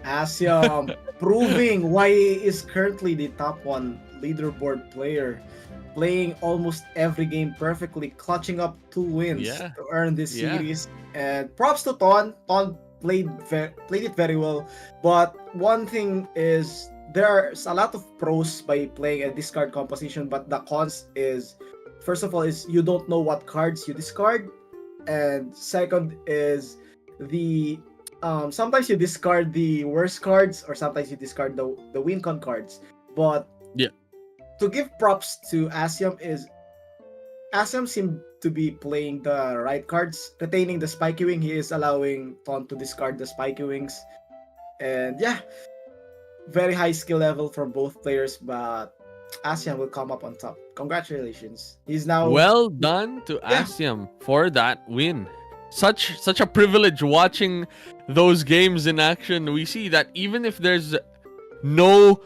Asiam proving why he is currently the top 1 leaderboard player, playing almost every game perfectly, clutching up 2 wins to earn this series. And props to Ton. Ton played it very well. But one thing is, there's a lot of pros by playing a discard composition, but the cons is, first of all, is you don't know what cards you discard, and second is the sometimes you discard the worst cards, or sometimes you discard the win con cards. But to give props to Asiam is, Asiam seemed to be playing the right cards, retaining the Spiky Wing. He is allowing Ton to discard the Spiky Wings, and very high skill level from both players. But Asiam will come up on top. Congratulations. He's now well done to Asiam for that win. Such a privilege watching those games in action. We see that even if there's no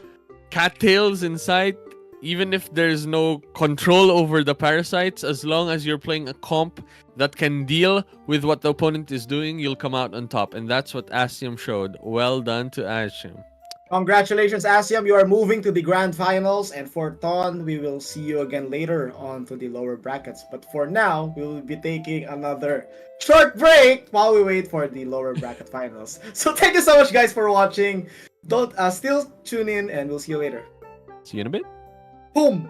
cattails in sight, even if there's no control over the parasites, as long as you're playing a comp that can deal with what the opponent is doing, you'll come out on top. And that's what Asiam showed. Well done to Asiam. Congratulations, Asiam. You are moving to the grand finals. And for Ton, we will see you again later on to the lower brackets. But for now, we will be taking another short break while we wait for the lower bracket finals. So thank you so much, guys, for watching. Don't still tune in, and we'll see you later. See you in a bit. Boom!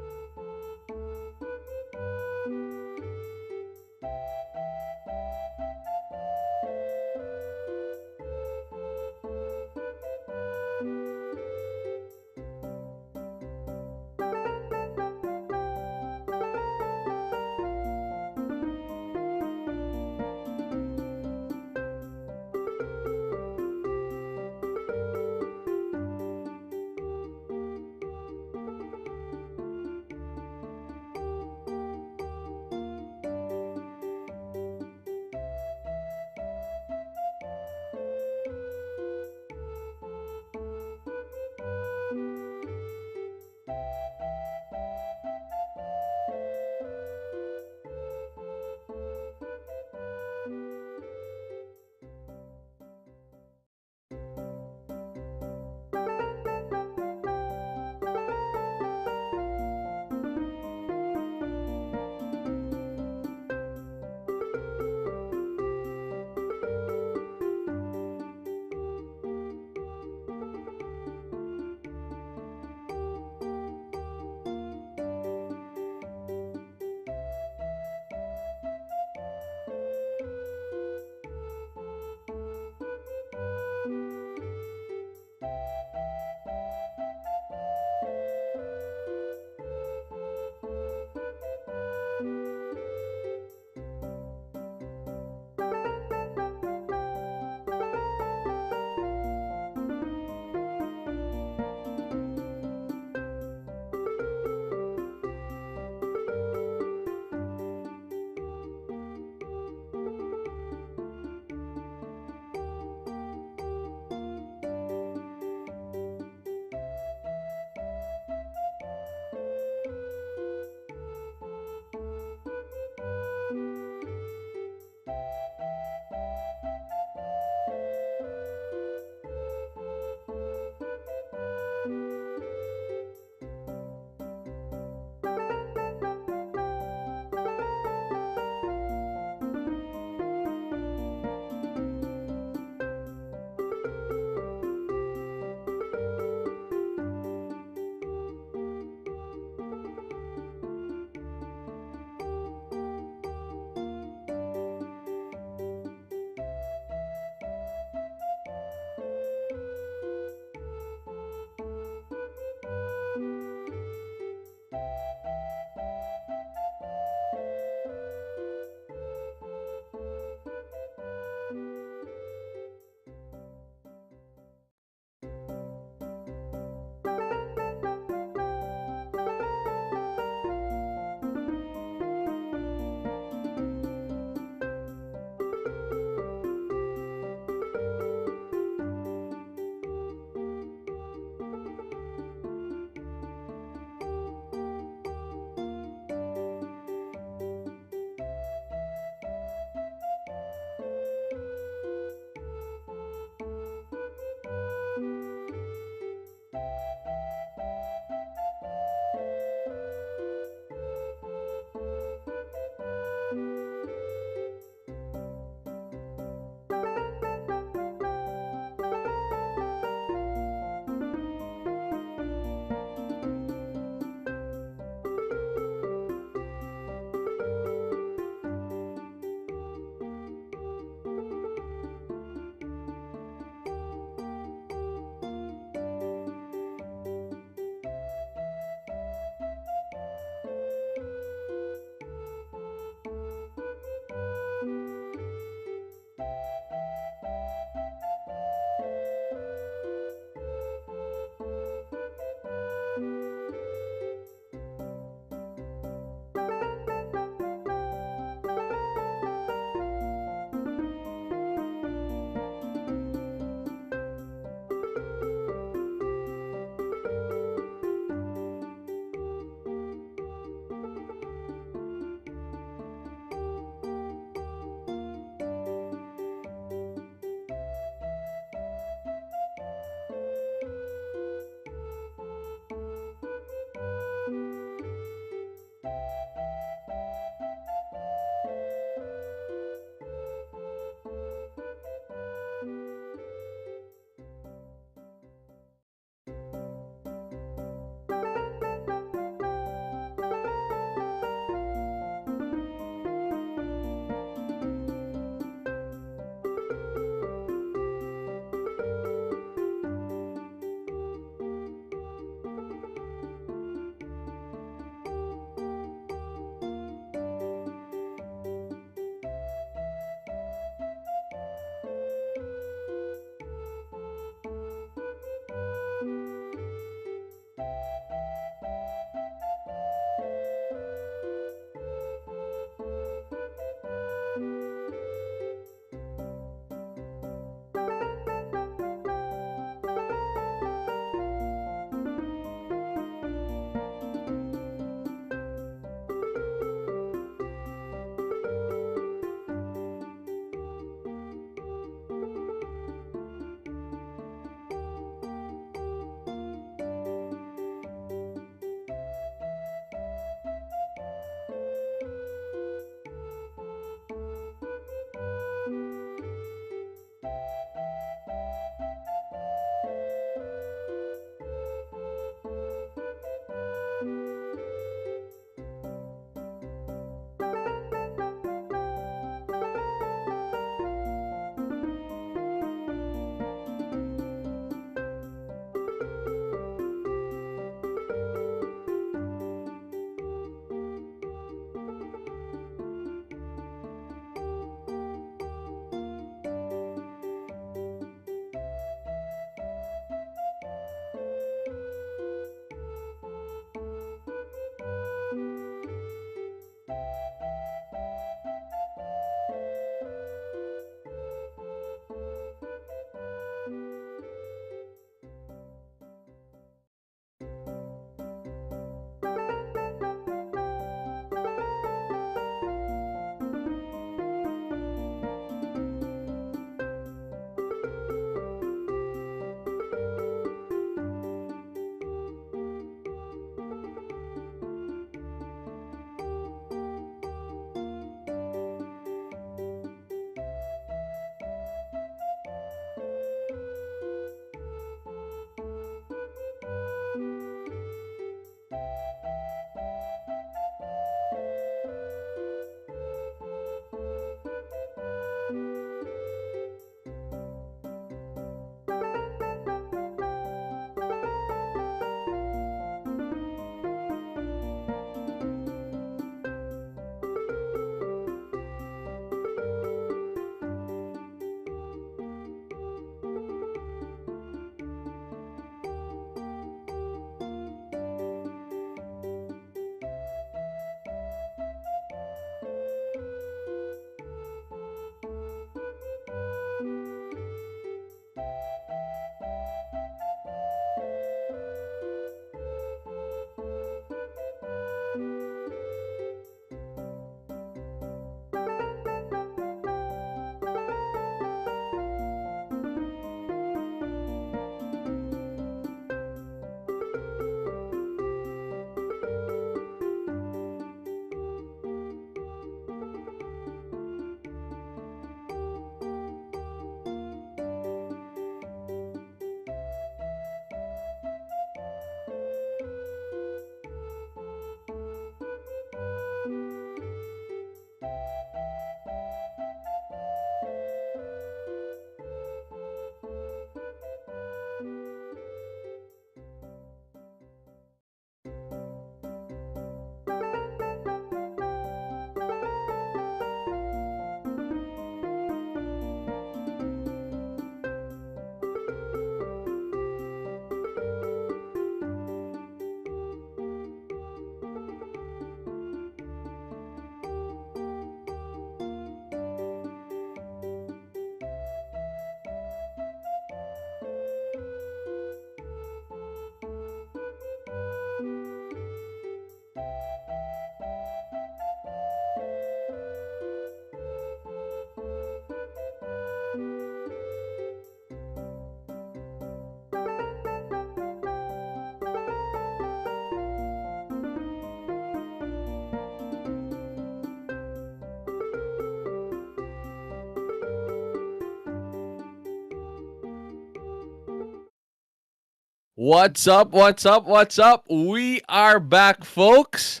What's up? What's up? What's up? We are back, folks.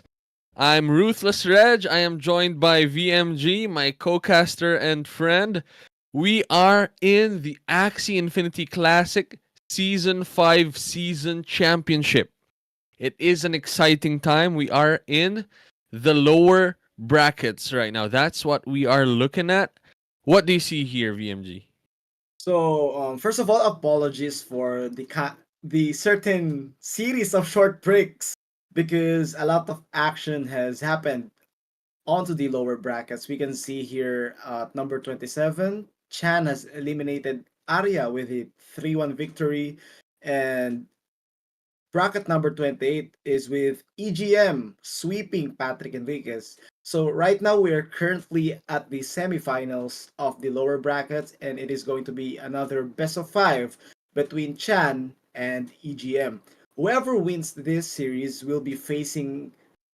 I'm Ruthless Reg. I am joined by VMG, my co-caster and friend. We are in the Axie Infinity Classic Season 5 Season Championship. It is an exciting time. We are in the lower brackets right now. That's what we are looking at. What do you see here, VMG? So, first of all, apologies for the certain series of short breaks because a lot of action has happened onto the lower brackets. We can see here at number 27, Chan has eliminated Arya with a 3-1 victory, and bracket number 28 is with EGM sweeping Patrick Enriquez. So right now we are currently at the semifinals of the lower brackets, and it is going to be another best of 5 between Chan and EGM. Whoever wins this series will be facing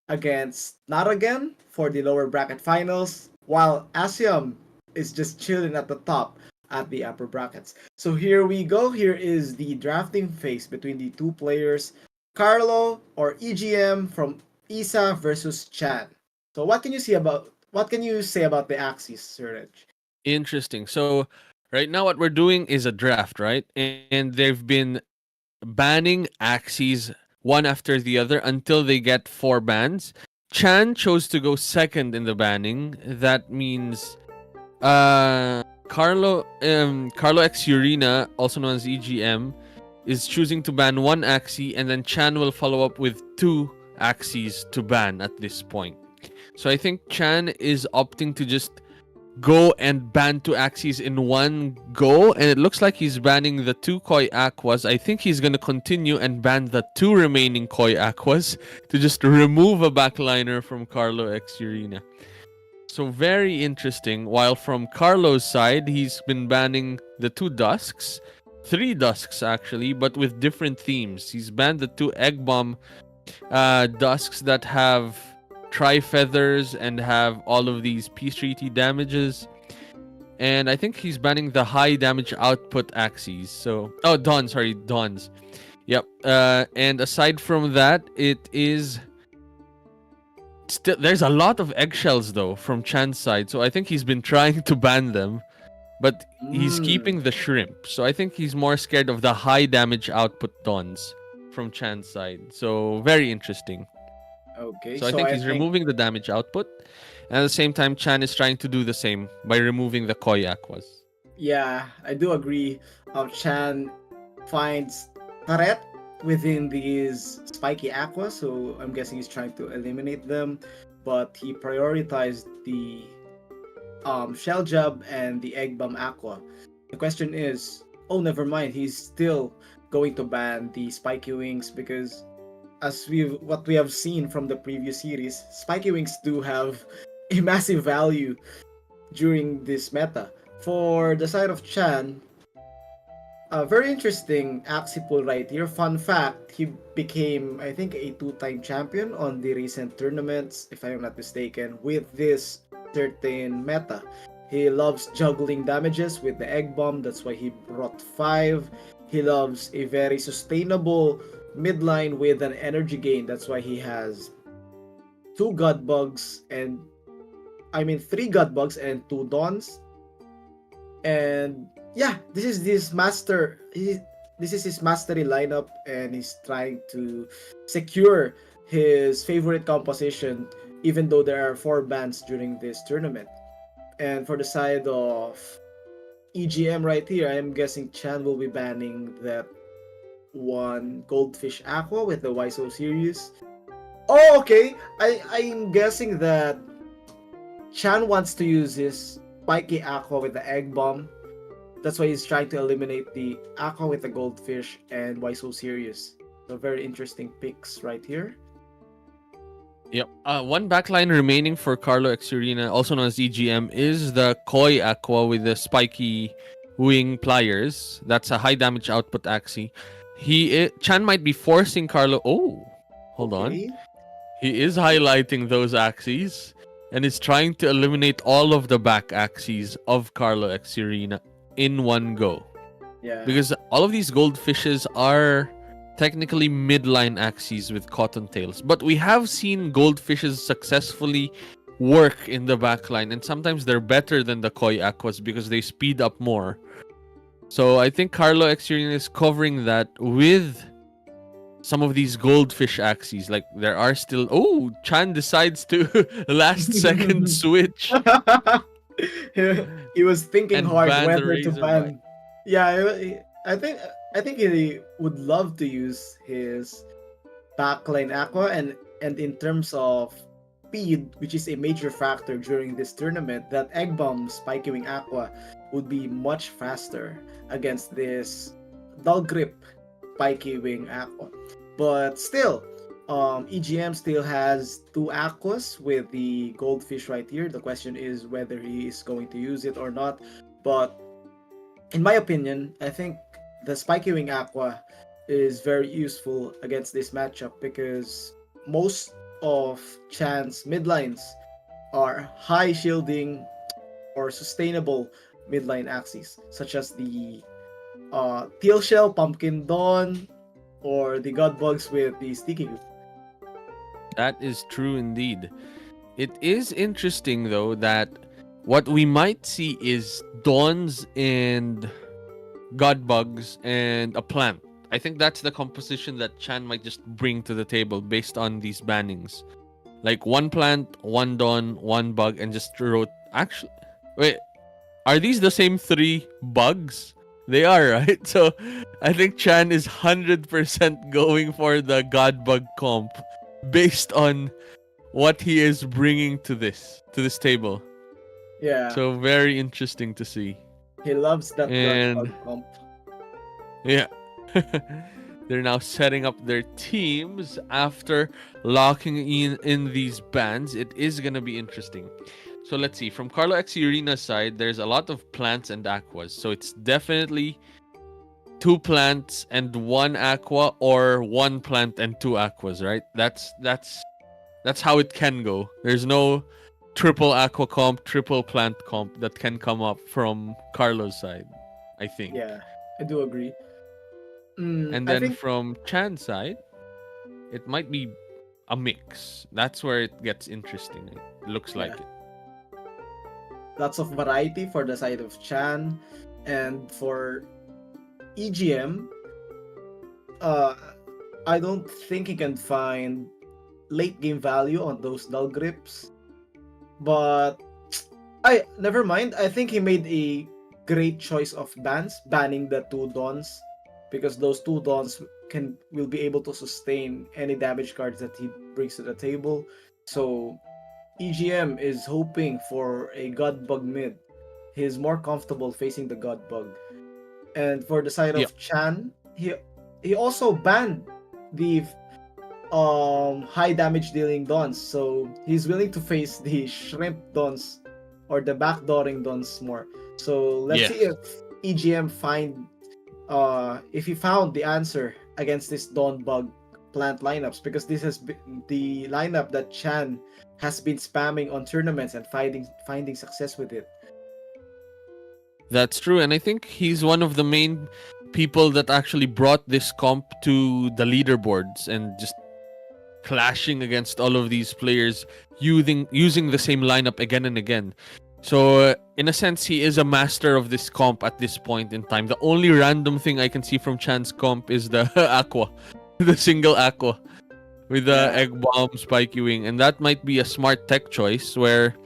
against Not Again for the lower bracket finals, while Asiam is just chilling at the top at the upper brackets. So here we go. Here is the drafting phase between the two players, Carlo or EGM from Isa versus Chan. So what can you say about the Axis, Sir Reg? Interesting. So right now what we're doing is a draft, right? And they've been banning Axies one after the other until they get 4 bans. Chan chose to go second in the banning. That means Carlo X Urina, also known as EGM, is choosing to ban 1 Axie, and then Chan will follow up with 2 Axies to ban at this point. So I think Chan is opting to just go and ban 2 Axies in one go, and it looks like he's banning the 2 Koi Aquas. I think he's going to continue and ban the 2 remaining Koi Aquas to just remove a backliner from Carlo X Urina. So very interesting. While from Carlo's side, he's been banning the 2 Dusks, 3 Dusks actually, but with different themes. He's banned the 2 Egg Bomb Dusks that have Tri-Feathers and have all of these Peace Treaty damages. And I think he's banning the high damage output Axies. So, Dons. Yep. And aside from that, it is still, there's a lot of eggshells though from Chan's side, so I think he's been trying to ban them, but he's keeping the shrimp. So I think he's more scared of the high damage output Dons from Chan's side. So very interesting. Okay, So I think he's removing the damage output, and at the same time Chan is trying to do the same by removing the Koi Aquas. Yeah, I do agree. Chan finds threat within these spiky aqua, so I'm guessing he's trying to eliminate them. But he prioritized the shell jab and the egg bomb aqua. The question is, oh, never mind. He's still going to ban the spiky wings because, as what we have seen from the previous series, spiky wings do have a massive value during this meta. For the side of Chan, a very interesting Axie pool right here. Fun fact, he became, I think, a 2-time champion on the recent tournaments, if I'm not mistaken, with this certain meta. He loves juggling damages with the egg bomb, that's why he brought 5. He loves a very sustainable midline with an energy gain, that's why he has 2 god bugs and 3 god bugs and 2 dawns. And yeah, this is his mastery lineup, and he's trying to secure his favorite composition even though there are 4 bans during this tournament. And for the side of EGM right here, I'm guessing Chan will be banning that 1 Goldfish Aqua with the YSO series. Oh, okay. I'm guessing that Chan wants to use his spiky Aqua with the Egg Bomb. That's why he's trying to eliminate the Aqua with the Goldfish and YSO series. So very interesting picks right here. Yep. 1 backline remaining for Carlo X Urina, also known as EGM, is the Koi Aqua with the spiky wing pliers. That's a high damage output Axie. Chan might be forcing Carlo. Oh, hold on. He is highlighting those Axies and is trying to eliminate all of the back Axies of Carlo X Urina in one go. Yeah. Because all of these goldfishes are technically midline Axies with Cottontails. But we have seen Goldfishes successfully work in the backline, and sometimes they're better than the Koi Aquas because they speed up more. So I think Carlo Exurion is covering that with some of these Goldfish Axies. Like, there are still... Oh, Chan decides to last second switch He was thinking and hard ban the whether to Razorback. ban. Yeah, I think he would love to use his backline aqua, and in terms of speed, which is a major factor during this tournament, that egg bomb spiky wing aqua would be much faster against this dull grip spiky wing aqua. But still, EGM still has two aquas with the goldfish right here. The question is whether he is going to use it or not. But in my opinion, I think the spiky wing aqua is very useful against this matchup because most of Chan's midlines are high shielding or sustainable midline axes, such as the Teal Shell, Pumpkin Dawn, or the God Bugs with the Sticky Goo. That is true indeed. It is interesting, though, that what we might see is Dawns and God Bugs and a plant. I think that's the composition that Chan might just bring to the table based on these bannings. Like one plant, one Dawn, one bug, and just wrote. Actually, wait, are these the same three bugs? They are, right? So I think Chan is 100% going for the God Bug comp based on what he is bringing to this table. Yeah, So very interesting to see. he loves that God Bug And comp. yeah. They're now setting up their teams after locking in these bans. It is going to be interesting. So let's see. From Carlo X Arena's side, there's a lot of plants and aquas. So it's definitely two plants and one aqua, or one plant and two aquas, right? That's how it can go. There's no triple aqua comp, triple plant comp that can come up from Carlo's side, I think. Yeah, I do agree. And I then think from Chan's side, it might be a mix. That's where it gets interesting. It looks like yeah, it. lots of variety for the side of Chan, and for EGM, uh, I don't think he can find late game value on those dull grips. But I never mind. I think he made a great choice of bans, banning the two dawns, because those two dawns will be able to sustain any damage cards that he brings to the table. So EGM is hoping for a God Bug mid. He's more comfortable facing the God Bug. And for the side Yep. of Chan, he also banned the high damage dealing dons, so he's willing to face the shrimp dons or the backdooring dons more. So let's Yes. see if EGM if he found the answer against this Dawn Bug plant lineups, because this has been the lineup that Chan has been spamming on tournaments and finding success with it. That's true. And I think he's one of the main people that actually brought this comp to the leaderboards and just clashing against all of these players using the same lineup again and again. So in a sense, he is a master of this comp at this point in time. The only random thing I can see from Chan's comp is the aqua, the single aqua with the Yeah. egg bomb, spiky wing, and that might be a smart tech choice where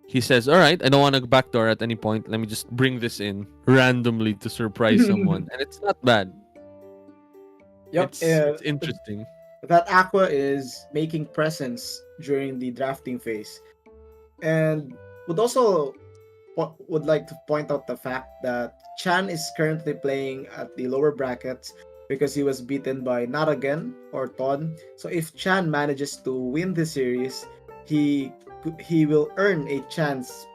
he says, "All right, I don't want to backdoor at any point. Let me just bring this in randomly to surprise someone," and it's not bad. Yep. It's interesting. That Aqua is making presence during the drafting phase, and would like to point out the fact that Chan is currently playing at the lower brackets because he was beaten by Not Again or Ton. So if Chan manages to win this series, he will earn a chance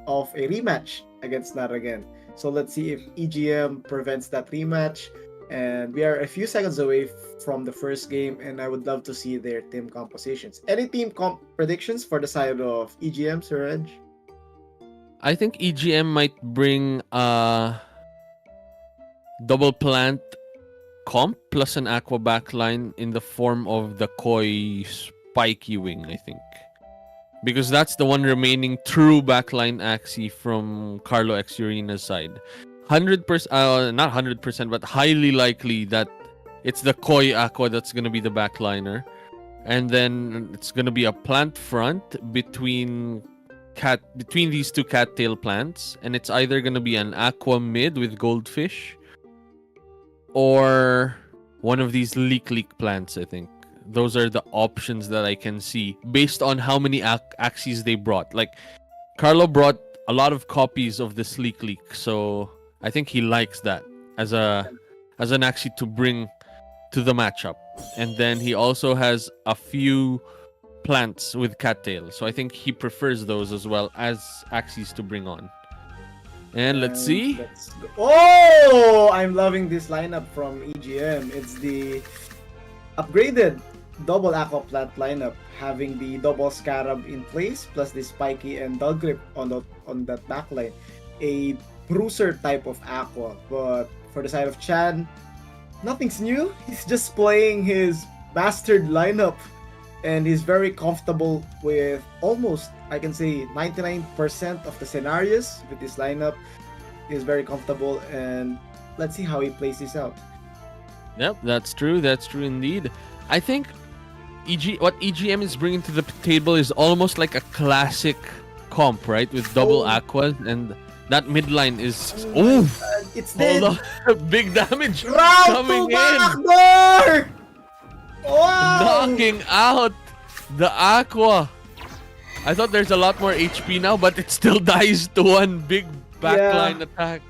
of a rematch against Not Again. So let's see if EGM prevents that rematch. And we are a few seconds away from the first game, and I would love to see their team compositions. Any team predictions for the side of EGM, Sir Reg? I think EGM might bring double plant comp plus an Aqua backline in the form of the Koi Spiky Wing, I think. Because that's the one remaining true backline Axie from Carlo X Urina's side. 100%, not 100%, but highly likely that it's the Koi Aqua that's going to be the backliner. And then it's going to be a plant front between these two cattail plants. And it's either going to be an Aqua mid with goldfish or one of these leek plants, I think. Those are the options that I can see based on how many Axies they brought. Like, Carlo brought a lot of copies of the Sleek Leek, so I think he likes that as an Axie to bring to the matchup. And then he also has a few plants with cattail, so I think he prefers those as well as Axies to bring on. And let's see. Let's go. Oh, I'm loving this lineup from EGM. It's the upgraded double Aqua plant lineup, having the double Scarab in place, plus the Spiky and Dog Grip on that backline. A bruiser type of Aqua, but for the side of Chan, nothing's new. He's just playing his bastard lineup, and he's very comfortable with almost, I can say, 99% of the scenarios with this lineup. He's very comfortable, and let's see how he plays this out. Yep, that's true. That's true indeed. I think what EGM is bringing to the table is almost like a classic comp, right? With double aquas, and that midline is it's dead. Hold on. Big damage Round coming to in, backdoor! Wow! knocking out the aqua. I thought there's a lot more HP now, but it still dies to one big backline attack.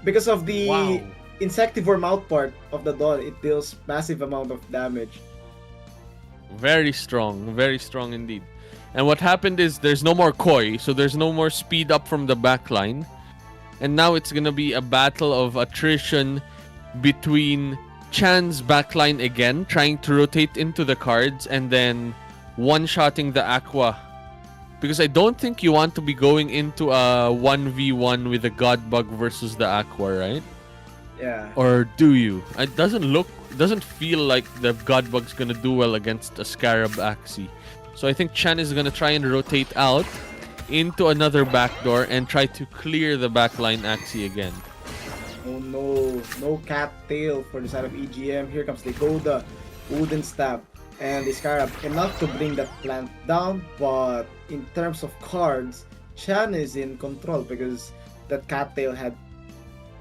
Because of the Wow. insectivore mouth part of the Dawn, it deals massive amount of damage. Very strong indeed. And what happened is there's no more Koi, so there's no more speed up from the backline. And now it's gonna be a battle of attrition between Chan's backline again, trying to rotate into the cards and then one-shotting the Aqua. Because I don't think you want to be going into a 1v1 with the God Bug versus the Aqua, right? Yeah. Or do you? It doesn't feel like the God Bug's gonna do well against a Scarab Axie. So I think Chan is gonna try and rotate out into another backdoor and try to clear the backline Axie again. Oh no, no cattail for the side of EGM. Here comes the Goda, Wooden Stab, and the Scarab. Enough to bring that plant down, but in terms of cards, Chan is in control because that cattail had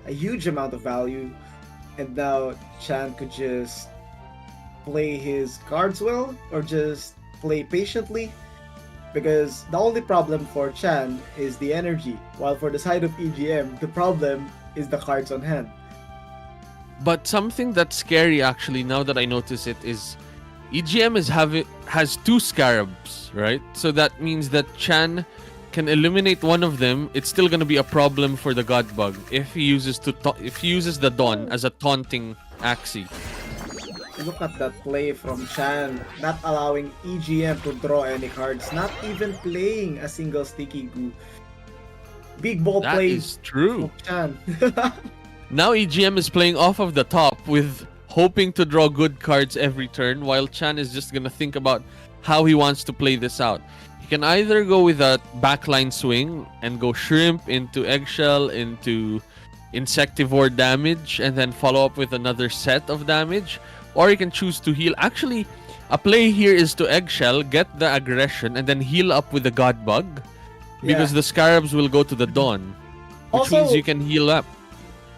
a huge amount of value, and now Chan could just play his cards well or just play patiently, because the only problem for Chan is the energy, while for the side of EGM, the problem is the cards on hand. But something that's scary actually, now that I notice it, is EGM has two Scarabs, right? So that means that Chan can eliminate one of them. It's still gonna be a problem for the God Bug if he uses the Dawn as a taunting Axie. Look at that play from Chan, not allowing EGM to draw any cards, not even playing a single sticky goo. Big ball That play is true. from Chan. Now EGM is playing off of the top with hoping to draw good cards every turn, while Chan is just gonna think about how he wants to play this out. He can either go with a backline swing and go Shrimp into Eggshell into Insectivore damage and then follow up with another set of damage, or he can choose to heal. Actually, a play here is to Eggshell, get the aggression, and then heal up with the God Bug, because the Scarabs will go to the Dawn, which Also, means you can heal up.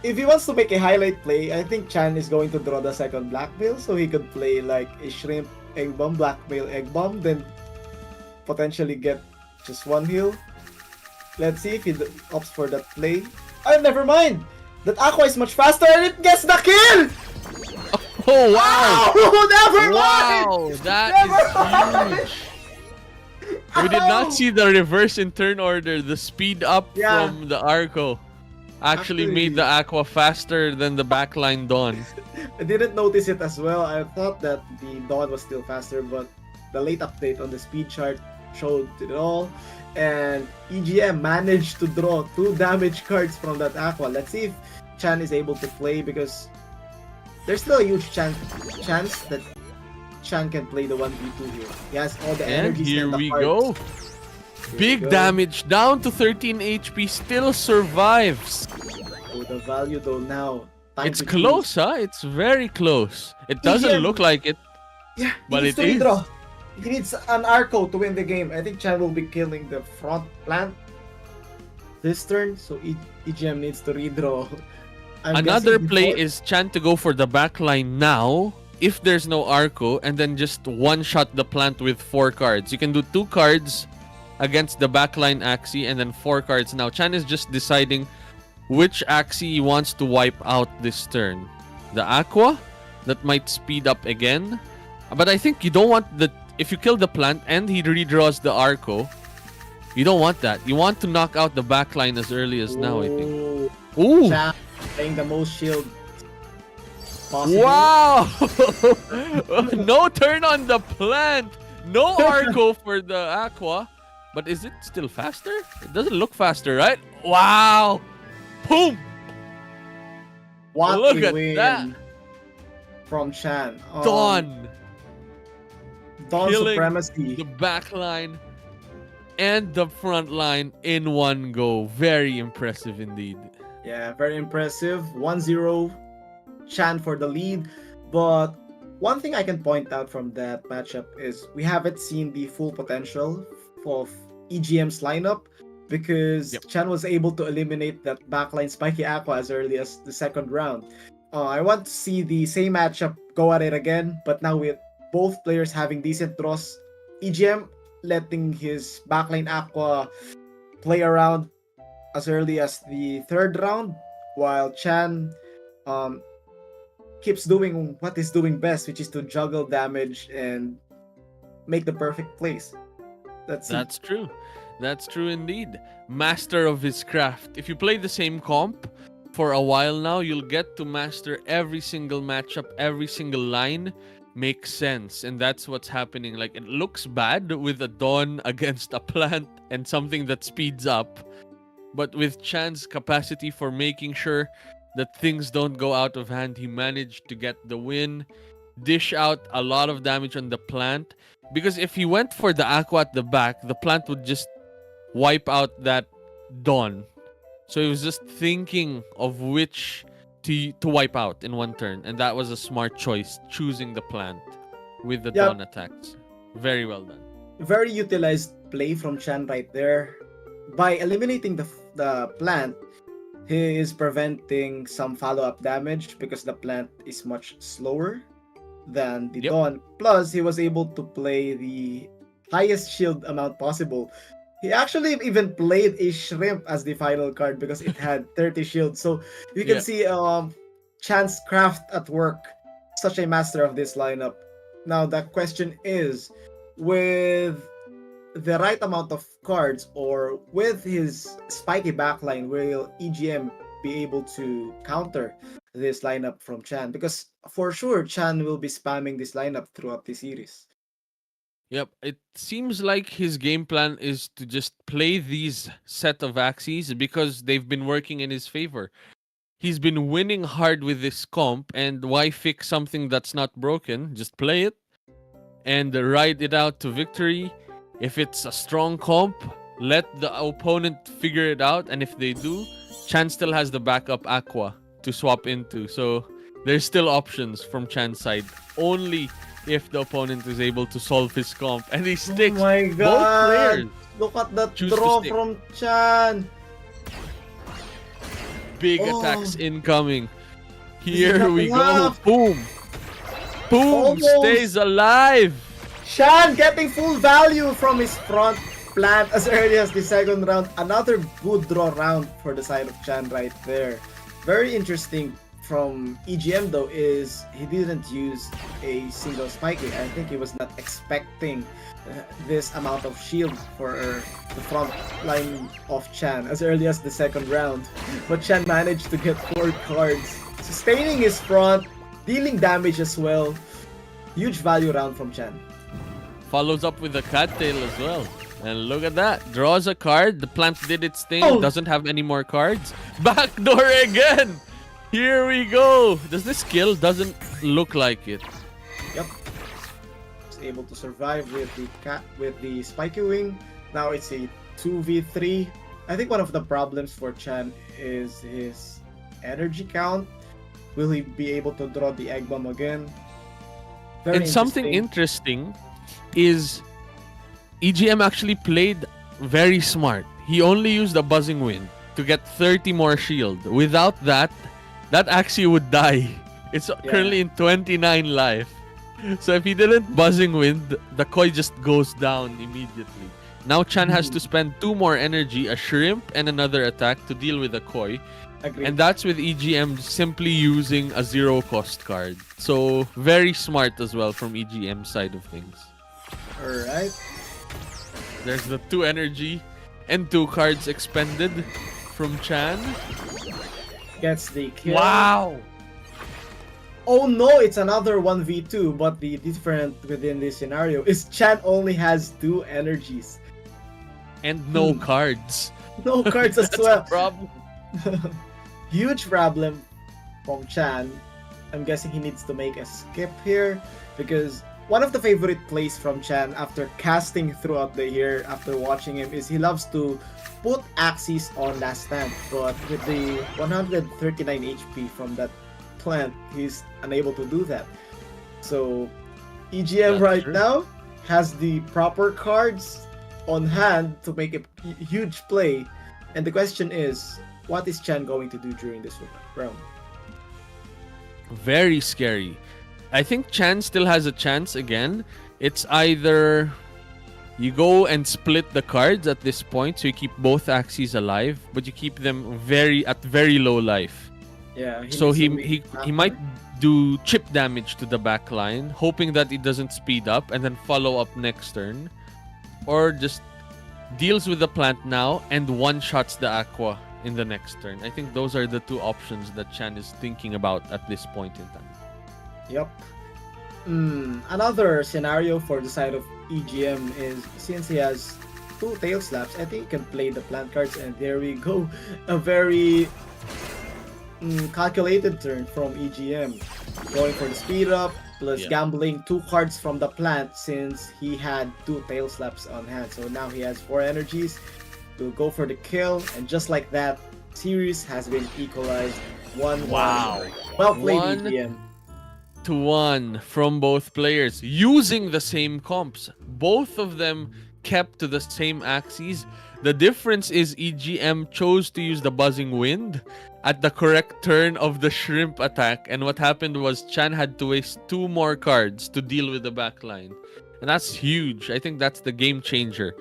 if he wants to make a highlight play, I think Chan is going to draw the second Blackmail, so he could play like a Shrimp, Egg Bomb, Blackmail, Egg Bomb, then potentially get just one heal. Let's see if he opts for that play. Oh, never mind! That Aqua is much faster and it gets the kill! Oh wow! Oh, never mind! Wow, that Never is huge. We did not see the reverse in turn order. The speed up from the Arco actually made the Aqua faster than the backline Dawn. I didn't notice it as well. I thought that the Dawn was still faster, but the late update on the speed chart showed it all. And EGM managed to draw 2 damage cards from that Aqua. Let's see if Chan is able to play, because there's still a huge chance that Chan can play the 1v2 here. He has all the And energies here and the we cards. go. Here Big we go. damage, down to 13 HP, still survives. Oh, the value though now. Time It's to close, choose. huh? It's very close. It doesn't EGM. look like it, Yeah, but he needs it to is. redraw. He needs an Arco to win the game. I think Chan will be killing the front plant this turn, so EGM needs to redraw. I'm Another guessing play before- is Chan to go for the backline now. If there's no Arco, and then just one-shot the plant with 4 cards. You can do 2 cards against the backline Axie, and then 4 cards now. Chan is just deciding which Axie he wants to wipe out this turn. The Aqua, that might speed up again. But I think you don't want the... If you kill the plant and he redraws the Arco, you don't want that. You want to knock out the backline as early as now, I think. Ooh, Ooh! Chan playing the most shield possible. Wow! No turn on the plant. No Arco for the Aqua. But is it still faster? It doesn't look faster, right? Wow! Boom! What Look a at win that. from Chan. Dawn Dawn killing supremacy. the back line and the front line in one go. Very impressive indeed. Yeah, very impressive. 1-0 Chan for the lead. But one thing I can point out from that matchup is we haven't seen the full potential of EGM's lineup because Yep. Chan was able to eliminate that backline Spiky Aqua as early as the second round. I want to see the same matchup go at it again, but now with both players having decent draws. EGM letting his backline Aqua play around as early as the third round, while Chan keeps doing what he's doing best, which is to juggle damage and make the perfect plays. That's true. That's true indeed. Master of his craft. If you play the same comp for a while now, you'll get to master every single matchup, every single line makes sense. And that's what's happening. Like, it looks bad with a Dawn against a plant and something that speeds up. But with Chan's capacity for making sure that things don't go out of hand, he managed to get the win, dish out a lot of damage on the plant. Because if he went for the Aqua at the back, the plant would just wipe out that Dawn. So he was just thinking of which to wipe out in one turn. And that was a smart choice, choosing the plant with the Yep. Dawn attacks. Very well done. Very utilized play from Chan right there. By eliminating the plant, he is preventing some follow-up damage because the plant is much slower than the Yep. Dawn. Plus, he was able to play the highest shield amount possible. He actually even played a shrimp as the final card because it had 30 shields. So you can Yeah. see Chan's craft at work. Such a master of this lineup. Now the question is, with the right amount of cards or with his spiky backline, will EGM be able to counter this lineup from Chan? Because for sure, Chan will be spamming this lineup throughout the series. Yep, it seems like his game plan is to just play these set of Axies because they've been working in his favor. He's been winning hard with this comp, and why fix something that's not broken? Just play it and ride it out to victory. If it's a strong comp, let the opponent figure it out, and if they do, Chan still has the backup Aqua to swap into. So there's still options from Chan's side. Only if the opponent is able to solve his comp. And he sticks. Oh my Both god! players Look at that choose to draw stick. from Chan! Big Oh. attacks incoming. is Here not we go. enough. Boom. Boom. Almost. Stays alive. Chan getting full value from his front plant as early as the second round. Another good draw round for the side of Chan right there. Very interesting from EGM though is he didn't use a single spiky. I think he was not expecting this amount of shield for the front line of Chan as early as the second round. But Chan managed to get 4 cards, sustaining his front, dealing damage as well. Huge value round from Chan. Follows up with a cattail as well. And look at that. Draws a card. The plant did its thing. Oh. Doesn't have any more cards. Backdoor again. Here we go. Does this kill? Doesn't look like it. Yep. He's able to survive with the spiky wing. Now it's a 2v3. I think one of the problems for Chan is his energy count. Will he be able to draw the egg bomb again? Very And something interesting is EGM actually played very smart. He only used a buzzing wind to get 30 more shield. Without that Axie would die. It's currently in 29 life. So if he didn't buzzing wind, the koi just goes down immediately. Now Chan has to spend 2 more energy, a shrimp, and another attack to deal with the koi. Agreed. And that's with EGM simply using a 0 cost card. So very smart as well from EGM side of things. Alright. There's the 2 energy and 2 cards expended from Chan. Gets the kill. Wow! Oh no, it's another 1v2, but the difference within this scenario is Chan only has 2 energies. And no cards. No cards as That's well. a problem. Huge problem from Chan. I'm guessing he needs to make a skip here because one of the favorite plays from Chan after casting throughout the year after watching him is he loves to put Axies on last stand, but with the 139 HP from that plant, he's unable to do that. So EGM That's true. now has the proper cards on hand to make a huge play, and the question is, what is Chan going to do during this round? Very scary. I think Chan still has a chance again. It's either you go and split the cards at this point, so you keep both Axies alive, but you keep them at very low life. Yeah. So needs to he make he might do chip damage to the back line, hoping that it doesn't speed up, and then follow up next turn, or just deals with the plant now and one-shots the Aqua in the next turn. I think those are the 2 options that Chan is thinking about at this point in time. Yep. Another scenario for the side of EGM is since he has 2 tail slaps, I think he can play the plant cards, and there we go. A very calculated turn from EGM. Going for the speed up, plus gambling 2 cards from the plant since he had 2 tail slaps on hand. So now he has 4 energies to go for the kill, and just like that, series has been equalized. 1-1. Wow. Well played, 1-1 EGM. from both players using the same comps. Both of them kept to the same Axies. The difference is EGM chose to use the buzzing wind at the correct turn of the shrimp attack, and what happened was Chan had to waste 2 more cards to deal with the backline, and that's huge. I think that's the game changer,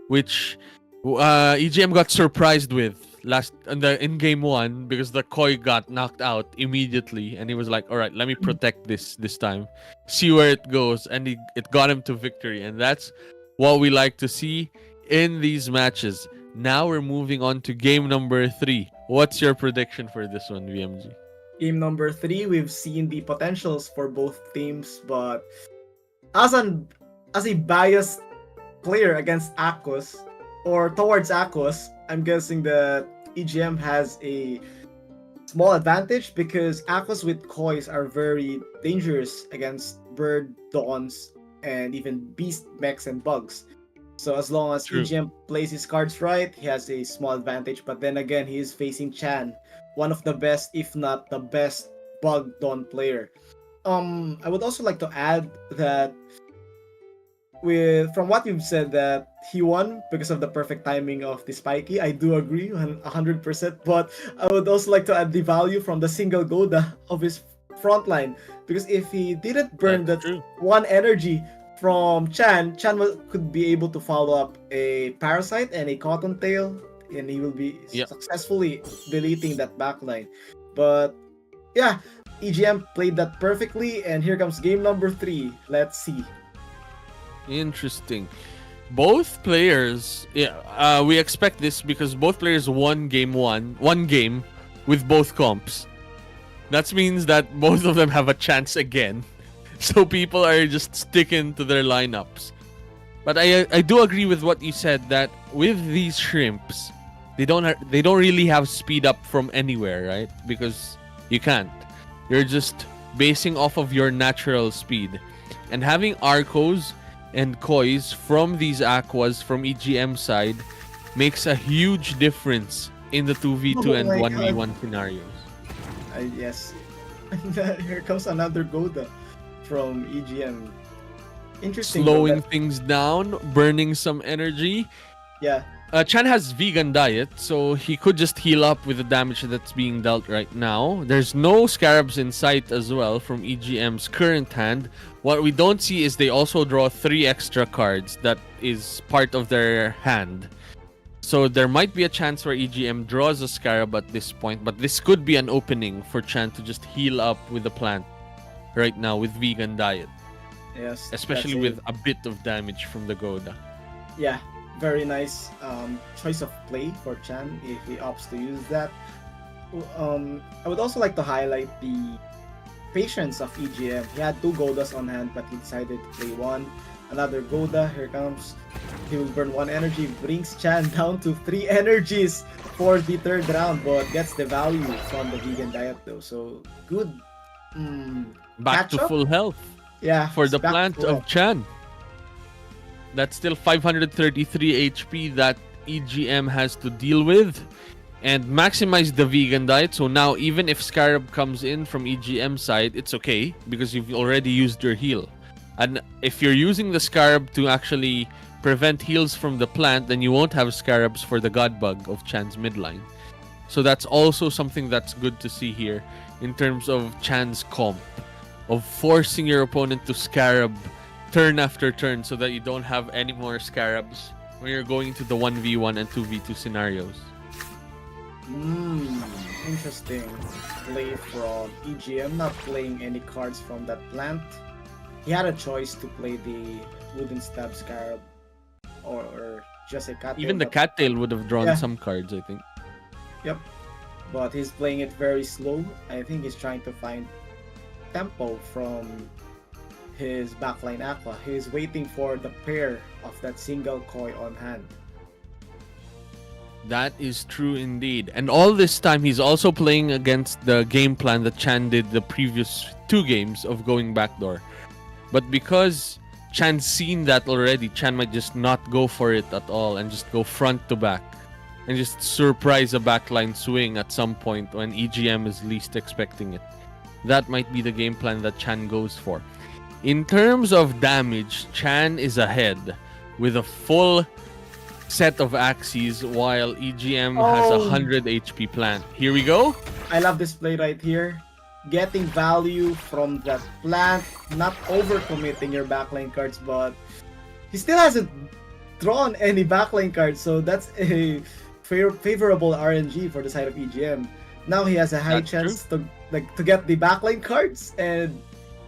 which EGM got surprised with in game 1 because the koi got knocked out immediately, and he was like, all right, let me protect this time, see where it goes, and it got him to victory. And that's what we like to see in these matches. Now we're moving on to game number 3. What's your prediction for this one, VMG? Game number 3, we've seen the potentials for both teams, but as a biased player against Akos or towards Akos, I'm guessing that EGM has a small advantage because Akos with kois are very dangerous against bird, dawns, and even beast mechs and bugs. So as long as EGM plays his cards right, he has a small advantage. But then again, he is facing Chan, one of the best, if not the best, bug dawn player. I would also like to add that from what you've said that he won because of the perfect timing of the spiky, I do agree 100%. But I would also like to add the value from the single Goda of his front line, because if he didn't burn that 1 energy from Chan could be able to follow up a Parasite and a Cottontail, and he will be successfully deleting that backline. But yeah, EGM played that perfectly, and here comes game number 3. Let's see. Interesting. Both players, we expect this because both players won game 1 game with both comps. That means that both of them have a chance again. So people are just sticking to their lineups. But I do agree with what you said that with these shrimps, they don't really have speed up from anywhere, right? Because You can't. You're just basing off of your natural speed. And having Arcos and Kois from these Aquas from EGM side makes a huge difference in the 2v2 and my 1v1 scenarios. Yes. Here comes another Goda from EGM. Interesting. Slowing things down, burning some energy. Yeah. Chan has vegan diet, so he could just heal up with the damage that's being dealt right now. There's no scarabs in sight as well from EGM's current hand. What we don't see is they also draw 3 extra cards that is part of their hand. So there might be a chance where EGM draws a scarab at this point, but this could be an opening for Chan to just heal up with the plant right now with vegan diet. Yes. Especially with a bit of damage from the Goda. Yeah. Very nice choice of play for Chan if he opts to use that. I would also like to highlight the patience of EGM. He had 2 Godas on hand, but he decided to play 1. Another Goda, here comes. He will burn 1 energy, brings Chan down to 3 energies for the 3rd round, but gets the value from the vegan diet though. So good. Back to catch-up? full health. Yeah. For the it's back to plant full of health. Chan. That's still 533 HP that EGM has to deal with. And maximize the vegan diet. So now even if Scarab comes in from EGM side, it's okay because you've already used your heal. And if you're using the Scarab to actually prevent heals from the plant, then you won't have Scarabs for the God Bug of Chan's midline. So that's also something that's good to see here in terms of Chan's comp. Of forcing your opponent to Scarab turn after turn so that you don't have any more Scarabs when you're going to the 1v1 and 2v2 scenarios. Interesting play from EGM, not playing any cards from that plant. He had a choice to play the Wooden Stab Scarab or just a Cattail. Even the Cattail would have drawn some cards, I think. Yep. But he's playing it very slow. I think he's trying to find tempo from his backline Aqua. He's waiting for the pair of that single Koi on hand. That is true indeed. And all this time, he's also playing against the game plan that Chan did the previous 2 games of going backdoor. But because Chan's seen that already, Chan might just not go for it at all and just go front to back and just surprise a backline swing at some point when EGM is least expecting it. That might be the game plan that Chan goes for. In terms of damage, Chan is ahead with a full set of Axies while EGM has 100 HP plant. Here we go. I love this play right here. Getting value from that plant, not overcommitting your backline cards, but he still hasn't drawn any backline cards, so that's a favorable RNG for the side of EGM. Now he has a high chance to get the backline cards, and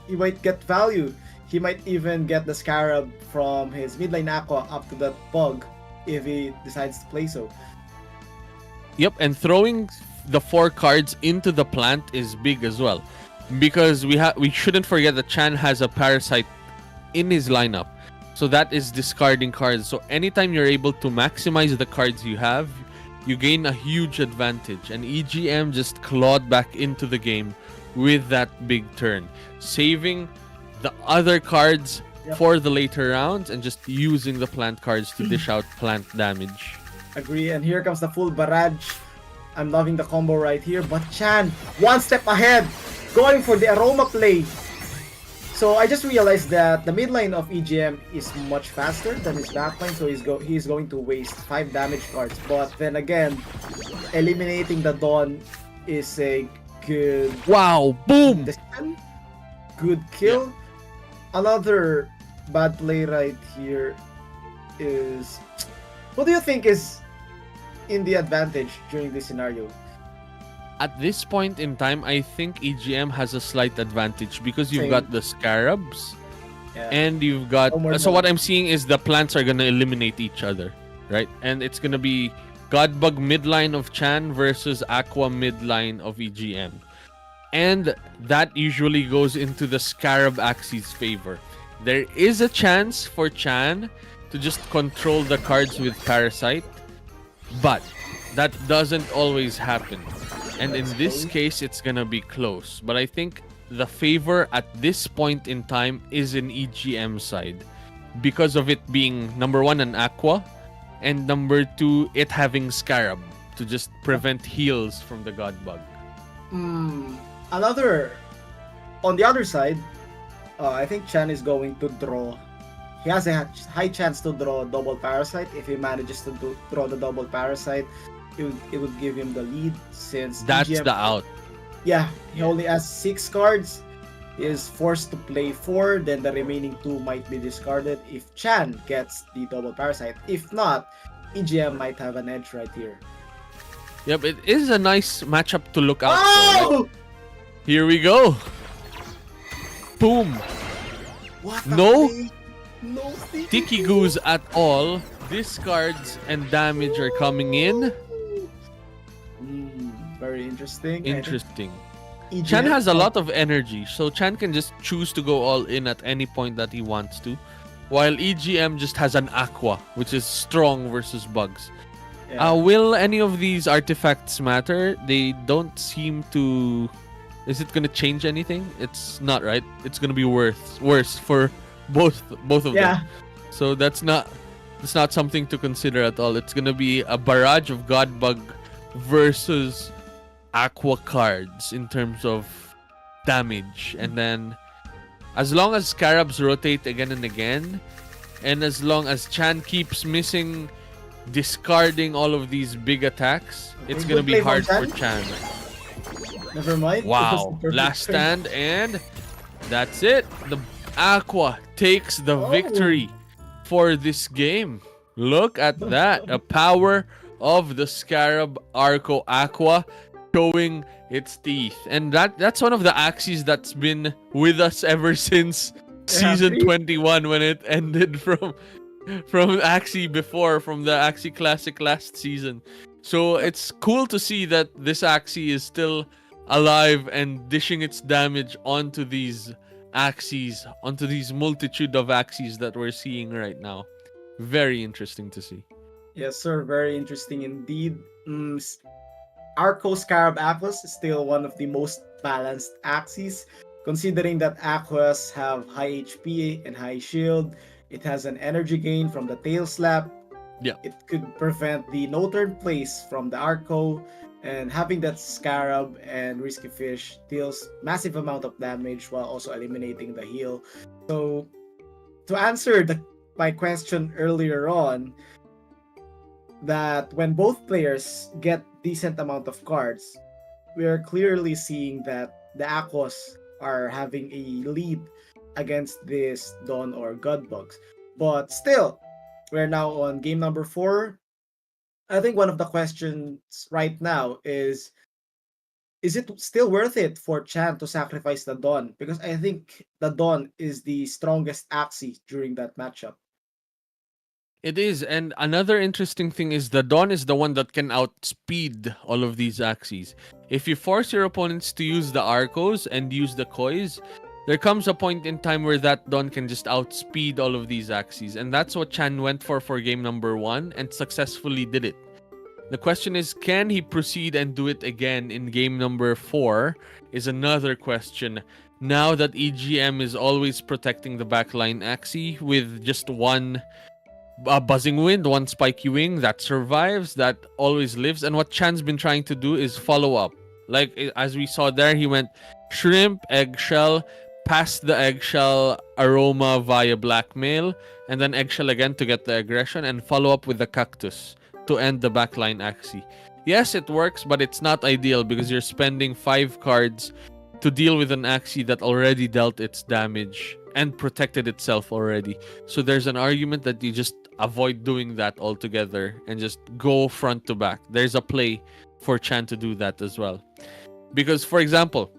he might get value. He might even get the Scarab from his midlane Aqua up to that bug if he decides to play so. Yep, and throwing the 4 cards into the plant is big as well, because we shouldn't forget that Chan has a Parasite in his lineup, so that is discarding cards. So anytime you're able to maximize the cards you have, you gain a huge advantage, and EGM just clawed back into the game with that big turn, saving the other cards for the later rounds and just using the plant cards to dish out plant damage. Agree, and here comes the full barrage. I'm loving the combo right here, but Chan, 1 step ahead, going for the Aroma play. So I just realized that the midline of EGM is much faster than his backline, so he's going to waste 5 damage cards. But then again, eliminating the Dawn is a good... Wow, boom! decision. Good kill. Another bad play right here is... What do you think is in the advantage during this scenario? At this point in time, I think EGM has a slight advantage because you've Same. got the Scarabs and you've got... So what I'm seeing is the plants are going to eliminate each other, right? And it's going to be Godbug midline of Chan versus Aqua midline of EGM. And that usually goes into the Scarab Axie's favor. There is a chance for Chan to just control the cards with Parasite, but that doesn't always happen. And in That's this true. case, it's gonna be close. But I think the favor at this point in time is in EGM side because of it being number one an aqua, and number two it having scarab to just prevent heals from the god bug. Another, on the other side, I think Chan is going to draw. He has a high chance to draw double parasite. If he manages to draw the double parasite, it would give him the lead since That's EGM, the out. yeah, he only has 6 cards. He is forced to play 4, then the remaining 2 might be discarded if Chan gets the double parasite. If not, EGM might have an edge right here. Yep, it is a nice matchup to look out for. Like, Oh! here we go. Boom. What the No. play? No Tiki goos at all. Discards and damage are coming in. Very interesting. Interesting. EGM Chan has a lot of energy, so Chan can just choose to go all in at any point that he wants to. While EGM just has an aqua, which is strong versus bugs. Yeah. Will any of these artifacts matter? They don't seem to. Is it gonna change anything? It's not, right? It's gonna be worse for both of Yeah. them. So that's not something to consider at all. It's gonna be a barrage of god bug versus aqua cards in terms of damage, and then as long as scarabs rotate again and again, and as long as Chan keeps missing discarding all of these big attacks, it's Okay, gonna good be play from hard for Chan. Chan. Never mind. It was Wow, the perfect last play. stand, and that's it. The aqua takes the Oh. victory for this game. Look at that, the power of the Scarab Arco Aqua showing its teeth. And that's one of the Axies that's been with us ever since season see? 21, when it ended from Axie before, from the Axie Classic last season. So it's cool to see that this Axie is still alive and dishing its damage onto these Axies, onto these multitude of Axies that we're seeing right now. Very interesting to see. Yes, sir. Very interesting indeed. Arco Scarab Aquas is still one of the most balanced Axies, considering that Aquas have high HP and high shield. It has an energy gain from the tail slap. Yeah. It could prevent the no turn plays from the Arco, and having that Scarab and Risky Fish deals massive amount of damage while also eliminating the heal. So, to answer my question earlier on, that when both players get decent amount of cards, we are clearly seeing that the Aquas are having a lead against this Dawn or God Bugs. But still, we're now on game number 4. I think one of the questions right now is it still worth it for Chan to sacrifice the Dawn? Because I think the Dawn is the strongest Axie during that matchup. It is, and another interesting thing is the Dawn is the one that can outspeed all of these Axies. If you force your opponents to use the Arcos and use the Kois, there comes a point in time where that Dawn can just outspeed all of these Axies, and that's what Chan went for game number 1 and successfully did it. The question is, can he proceed and do it again in game number 4 is another question. Now that EGM is always protecting the backline Axie with just one buzzing wind, one spiky wing that survives, that always lives. And what Chan's been trying to do is follow up. Like as we saw there, he went shrimp, eggshell, past the eggshell aroma via blackmail, and then eggshell again to get the aggression, and follow up with the cactus to end the backline Axie. Yes, it works, but it's not ideal because you're spending 5 cards to deal with an Axie that already dealt its damage and protected itself already. So there's an argument that you just avoid doing that altogether and just go front to back. There's a play for Chan to do that as well. Because, for example,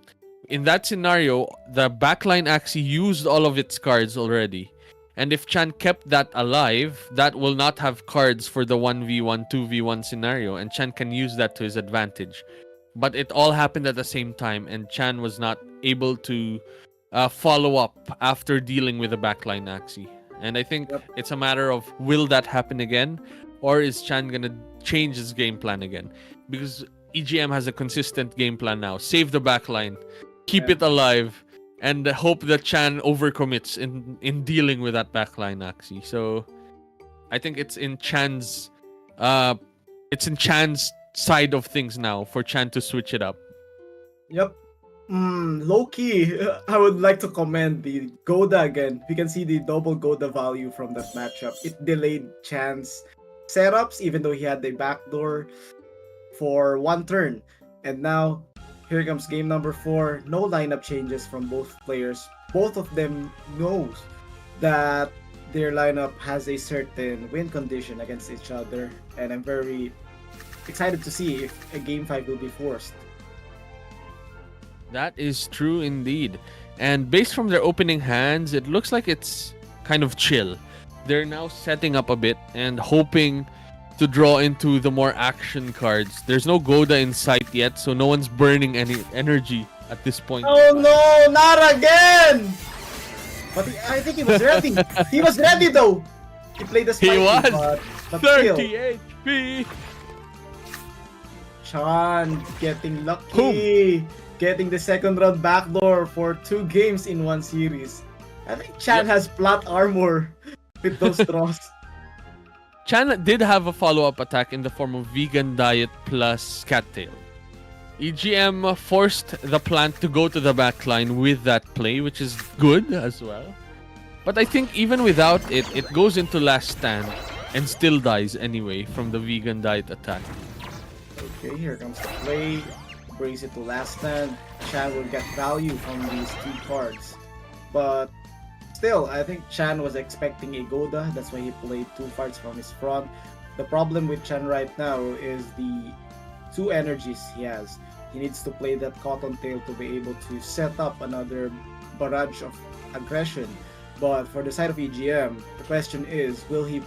in that scenario, the backline Axie used all of its cards already. And if Chan kept that alive, that will not have cards for the 1v1, 2v1 scenario. And Chan can use that to his advantage. But it all happened at the same time, and Chan was not able to follow up after dealing with the backline Axie. And I think it's a matter of, will that happen again? Or is Chan gonna change his game plan again, because EGM has a consistent game plan now. Save the backline, keep it alive, and hope that Chan overcommits in dealing with that backline, Axie. So I think it's in Chan's side of things now for Chan to switch it up. Yep. Low key, I would like to commend the Goda again. We can see the double Goda value from that matchup. It delayed Chan's setups, even though he had the backdoor for one turn. And now, here comes game number 4. No lineup changes from both players. Both of them knows that their lineup has a certain win condition against each other. And I'm very excited to see if a game 5 will be forced. That is true indeed. And based from their opening hands, it looks like it's kind of chill. They're now setting up a bit and hoping to draw into the more action cards. There's no Goda in sight yet, so no one's burning any energy at this point. Oh no, not again! But I think he was ready. He was ready though. He played the spiky, He was! but 30 still. HP! Chan getting lucky. Getting the second round backdoor for 2 games in one series. I think Chan has plot armor with those draws. Chan did have a follow-up attack in the form of vegan diet plus cattail. EGM forced the plant to go to the backline with that play, which is good as well. But I think even without it, it goes into last stand and still dies anyway from the vegan diet attack. Okay, here comes the play. Brings it to last stand. Chan will get value from these 2 cards. But still, I think Chan was expecting a Goda. That's why he played 2 cards from his front. The problem with Chan right now is the 2 energies he has. He needs to play that Cottontail to be able to set up another barrage of aggression. But for the side of EGM, the question is, will he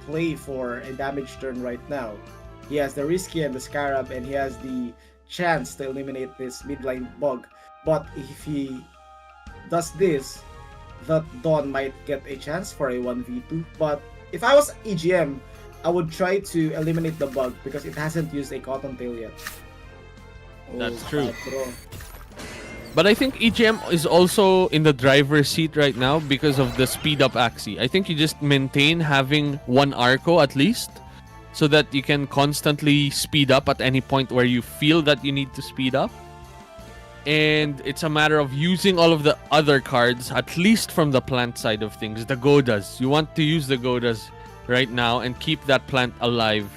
play for a damage turn right now? He has the Risky and the Scarab, and he has the chance to eliminate this midline bug. But if he does this, that Dawn might get a chance for a 1v2. But if I was EGM, I would try to eliminate the bug because it hasn't used a Cottontail yet. That's true. But I think EGM is also in the driver's seat right now because of the speed up Axie. I think you just maintain having 1 Arco at least, so that you can constantly speed up at any point where you feel that you need to speed up. And it's a matter of using all of the other cards, at least from the plant side of things, the Godas. You want to use the Godas right now and keep that plant alive,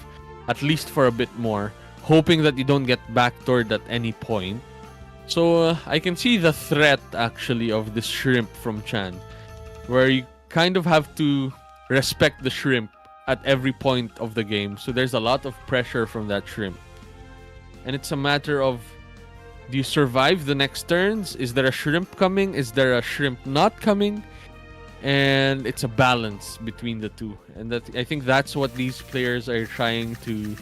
at least for a bit more, hoping that you don't get backdoored at any point. So I can see the threat, actually, of this shrimp from Chan, where you kind of have to respect the shrimp at every point of the game. So there's a lot of pressure from that shrimp. And it's a matter of, do you survive the next turns? Is there a shrimp coming? Is there a shrimp not coming? And it's a balance between the two. And that, I think that's what these players are trying to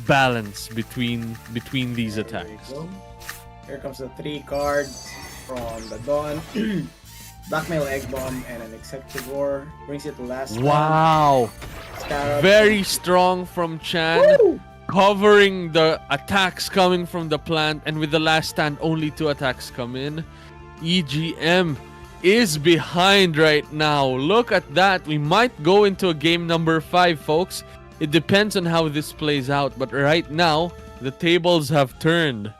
balance between these attacks. Here comes the 3 cards from the Dawn. Blackmail Egg Bomb and an Executor. Brings it to last Wow! Scarab. Very strong from Chan. Woo! Covering the attacks coming from the plant, and with the last stand only 2 attacks come in. EGM is behind right now. Look at that. We might go into a game number 5, folks. It depends on how this plays out, but right now the tables have turned.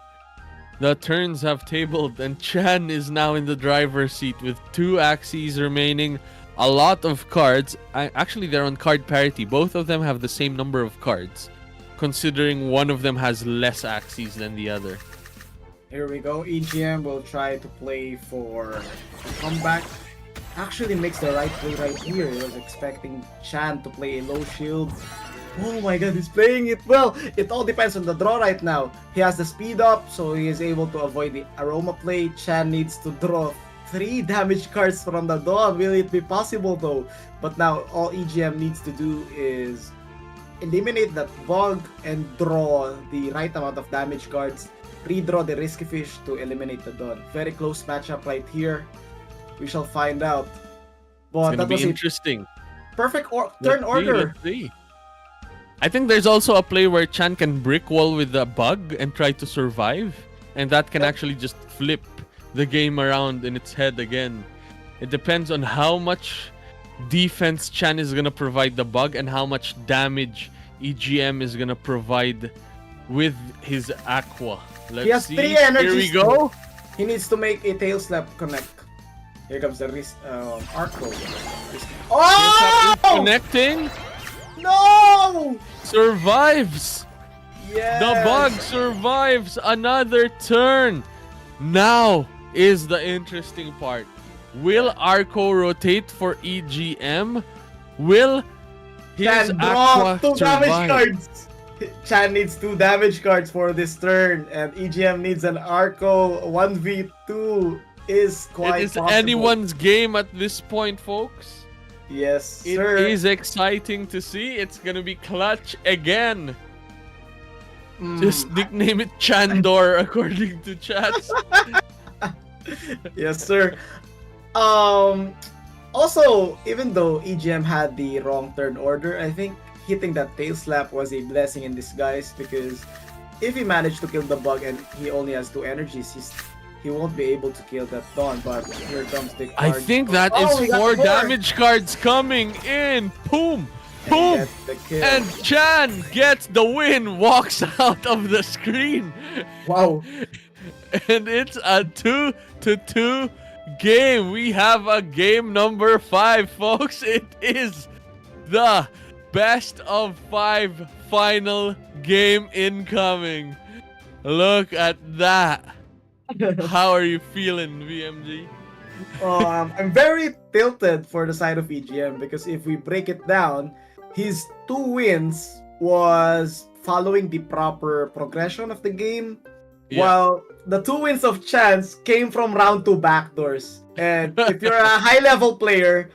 The turns have tabled, and Chan is now in the driver's seat with 2 Axies remaining. A lot of cards. Actually, they're on card parity. Both of them have the same number of cards, considering one of them has less Axies than the other. Here we go. EGM will try to play for a comeback. Actually makes the right play right here. He was expecting Chan to play a low shield. Oh my god, he's playing it well. It all depends on the draw right now. He has the speed up, so he is able to avoid the aroma play. Chan needs to draw 3 damage cards from the Dawn. Will it be possible though? But now all EGM needs to do is eliminate that bug and draw the right amount of damage cards. Redraw the Risky Fish to eliminate the Dawn. Very close matchup right here. We shall find out. But It's gonna that was be a interesting. perfect turn order. Let's see. I think there's also a play where Chan can brick wall with a bug and try to survive, and that can actually just flip the game around in its head again. It depends on how much defense Chan is gonna provide the bug and how much damage EGM is gonna provide with his Aqua. He has Let's see. 3 energies. Here we go. He needs to make a tail slap connect. Here comes the Arco. Oh! Connecting. No! Survives. Yes. The bug survives another turn. Now is the interesting part. Will Arco rotate for EGM? Will his Chan, draw Aqua 2 damage survive? cards. Chan needs 2 damage cards for this turn, and EGM needs an Arco 1v2. Is quite It is possible. anyone's game at this point, folks. Yes, It sir. is exciting to see. It's gonna be clutch again. Just nickname it Chandor according to chats. Yes, sir. Also, even though EGM had the wrong turn order, I think hitting that tail slap was a blessing in disguise, because if he managed to kill the bug and he only has 2 energies, he won't be able to kill that Dawn. But here comes the I card. think that Oh, is we got 4 more. damage cards coming in. Boom! Boom! Gets the kill. And Chan gets the win, walks out of the screen. Wow. And it's a 2-2 game. We have a game number 5, folks. It is the best of 5 final game incoming. Look at that. How are you feeling, VMG? I'm very tilted for the side of EGM, because if we break it down, his 2 wins was following the proper progression of the game, while the 2 wins of Chance came from round 2 backdoors. And if you're a high-level player,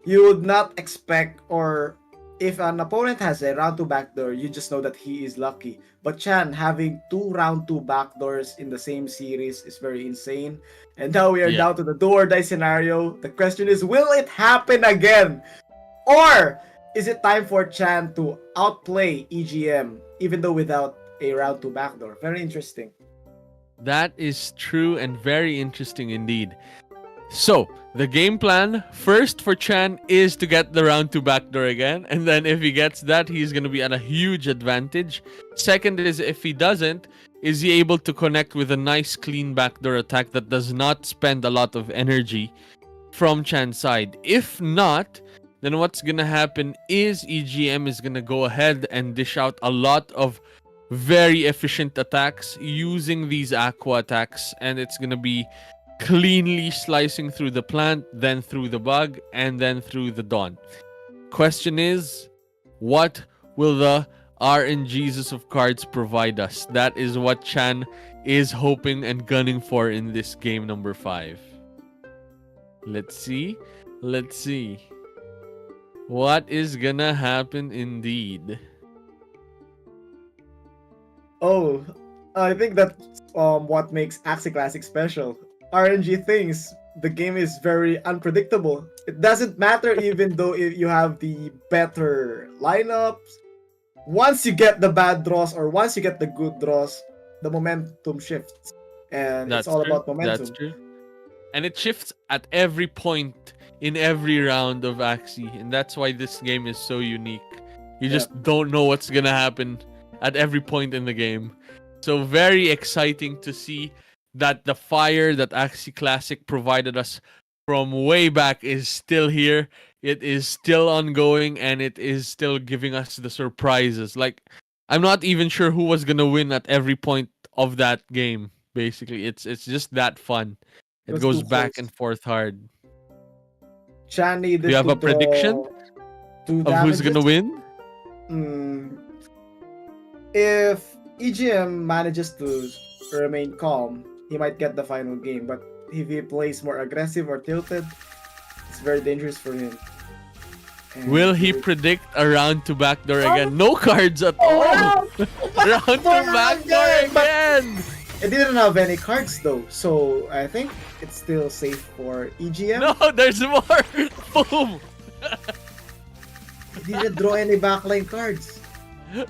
you would not expect, or if an opponent has a round 2 backdoor, you just know that he is lucky. But Chan having 2 round 2 backdoors in the same series is very insane. And now we are down to the do or die scenario. The question is, will it happen again? Or is it time for Chan to outplay EGM, even though without a round 2 backdoor? Very interesting. That is true and very interesting indeed. So, the game plan first for Chan is to get the round 2 backdoor again, and then if he gets that, he's going to be at a huge advantage. Second is, if he doesn't, is he able to connect with a nice clean backdoor attack that does not spend a lot of energy from Chan's side. If not, then what's going to happen is EGM is going to go ahead and dish out a lot of very efficient attacks using these Aqua attacks, and it's going to be cleanly slicing through the plant, then through the bug, and then through the Dawn. Question is, what will the RNGesus of cards provide us? That is what Chan is hoping and gunning for in this game number 5. Let's see. Let's see. What is gonna happen indeed? Oh, I think that's what makes Axie Classic special. RNG things, the game is very unpredictable. It doesn't matter even though if you have the better lineups. Once you get the bad draws or once you get the good draws, the momentum shifts. And That's it's all true. about momentum. That's true. And it shifts at every point in every round of Axie. And that's why this game is so unique. You just don't know what's gonna happen at every point in the game. So very exciting to see that the fire that Axie Classic provided us from way back is still here. It is still ongoing, and it is still giving us the surprises. Like, I'm not even sure who was gonna win at every point of that game. Basically, it's just that fun. It was goes too back close. and forth hard. Chan needed Do you have to a prediction draw 2 of who's gonna damages. win? If EGM manages to remain calm, he might get the final game. But if he plays more aggressive or tilted, it's very dangerous for him. And Will he predict a round to backdoor again? No cards at all. Round to backdoor again. It didn't have any cards though, so I think it's still safe for EGM. No, there's more. Boom. He didn't draw any backline cards.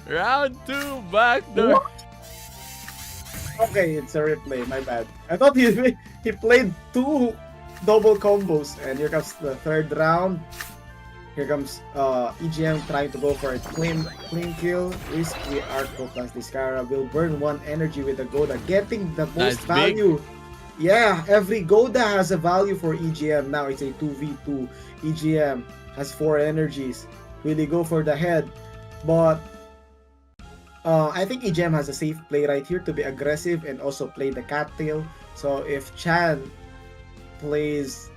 Round 2 backdoor. What? Okay, it's a replay. My bad. I thought he played 2 double combos, and here comes the third round. Here comes EGM trying to go for a clean kill. Risky Arco plus Discara will burn 1 energy with the Goda, getting the most That's value. Yeah, every Goda has a value for EGM. Now it's a 2v2. EGM has 4 energies. Will he go for the head? But I think EGM has a safe play right here to be aggressive and also play the cattail. So if Chan plays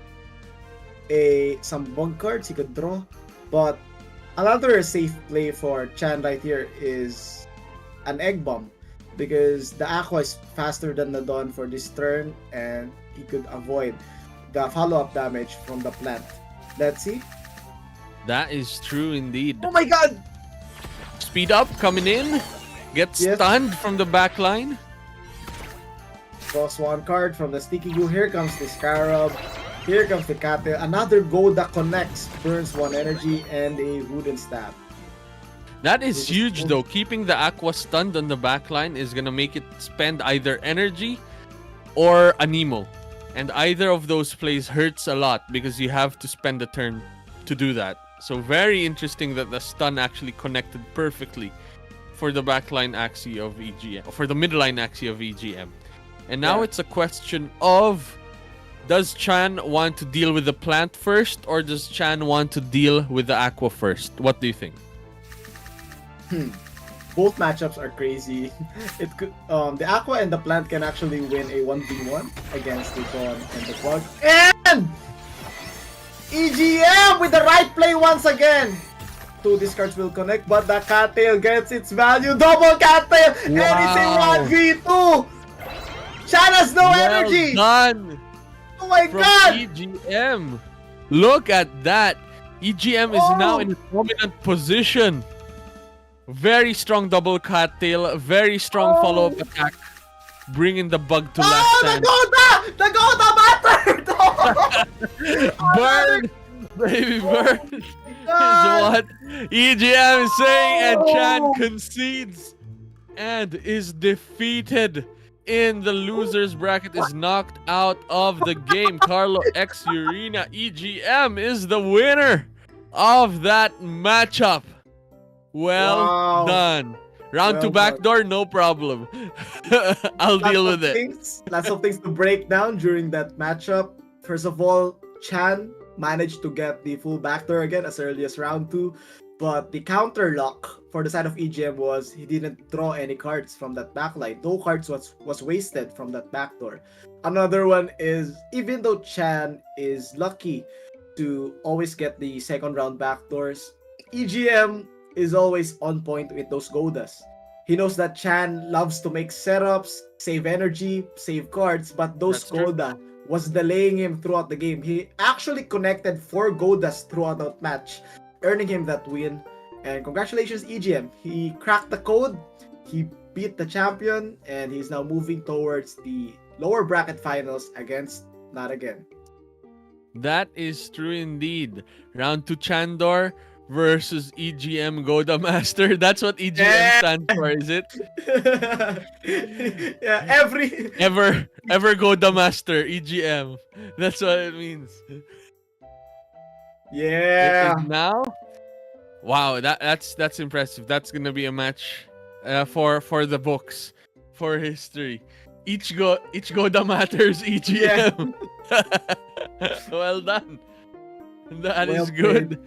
some bug cards, he could draw. But another safe play for Chan right here is an egg bomb, because the Aqua is faster than the Dawn for this turn, and he could avoid the follow-up damage from the plant. Let's see. That is true indeed. Oh my god! Speed up coming in. Gets Yes. stunned from the back line. Draws 1 card from the Sticky Goo. Here comes the Scarab. Here comes the Cattail. Another Goda connects, burns 1 energy, and a wooden stab. That is This is huge cool. though. Keeping the Aqua stunned on the back line is gonna make it spend either energy or a Nemo. And either of those plays hurts a lot because you have to spend a turn to do that. So very interesting that the stun actually connected perfectly for the backline Axie of EGM, for the midline Axie of EGM. And now Yeah. it's a question of, does Chan want to deal with the plant first, or does Chan want to deal with the Aqua first? What do you think? Both matchups are crazy. It could the Aqua and the plant can actually win a 1v1 against the Dawn and the Bug. And EGM with the right play once again. 2 discards will connect, but the Cattail gets its value. Double Cattail, and it's a Wow. 1v2. Chan has no energy. Done Oh my from god! EGM. Look at that. EGM is now Oh. in a dominant position. Very strong double cattail, very strong Oh. follow-up attack, bringing the bug to Oh, last the stand. Goda! The Goda mattered! Burn, baby, burn. Is God. what EGM is saying, and Chan Oh. concedes and is defeated in the losers bracket, is knocked out of the game. Carlo X Urena EGM is the winner of that matchup. Well Wow. done. Round Well 2 done. backdoor, no problem. I'll deal with it. Lots of things to break down during that matchup. First of all, Chan managed to get the full backdoor again as early as round 2, but the counter lock for the side of EGM was he didn't draw any cards from that backline. No cards was wasted from that backdoor. Another one is, even though Chan is lucky to always get the second round backdoors, EGM is always on point with those Godas. He knows that Chan loves to make setups, save energy, save cards, but those That's true. Goda was delaying him throughout the game. He actually connected 4 Godas throughout that match, earning him that win. And congratulations, EGM. He cracked the code, he beat the champion, and he's now moving towards the lower bracket finals against Not Again. That is true indeed. Round 2 Chandor versus EGM Goda Master. That's what EGM Yeah. stands for, is it? Yeah, every Ever Goda Master, EGM. That's what it means. yeah. And now, wow, that's impressive. That's gonna be a match for the books, for history. Each Goda matters, EGM. Well done. That is Well good. played.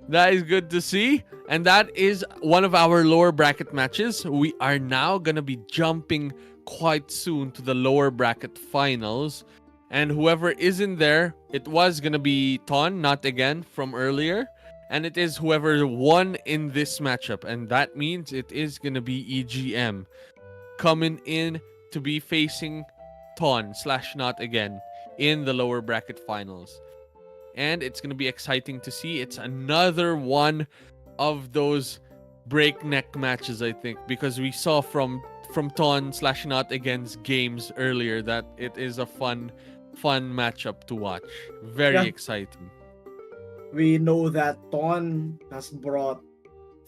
That is good to see. And that is one of our lower bracket matches. We are now gonna be jumping quite soon to the lower bracket finals. And whoever is in there, it was gonna be Ton, Not Again, from earlier. And it is whoever won in this matchup. And that means it is gonna be EGM coming in to be facing Ton / Not Again in the lower bracket finals. And it's going to be exciting to see. It's another one of those breakneck matches, I think, because we saw from Ton / Not Again's games earlier that it is a fun matchup to watch. Very Yeah. exciting. We know that Ton has brought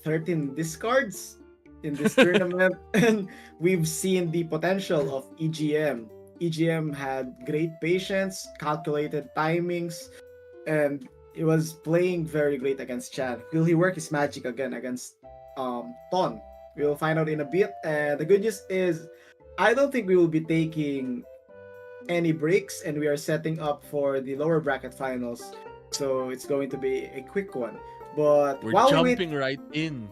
13 discards in this tournament, and we've seen the potential of EGM. EGM had great patience, calculated timings, and he was playing very great against Chan. Will he work his magic again against Ton? We'll find out in a bit. And the good news is, I don't think we will be taking any breaks, and we are setting up for the lower bracket finals. So it's going to be a quick one. But We're while we wait, jumping right in.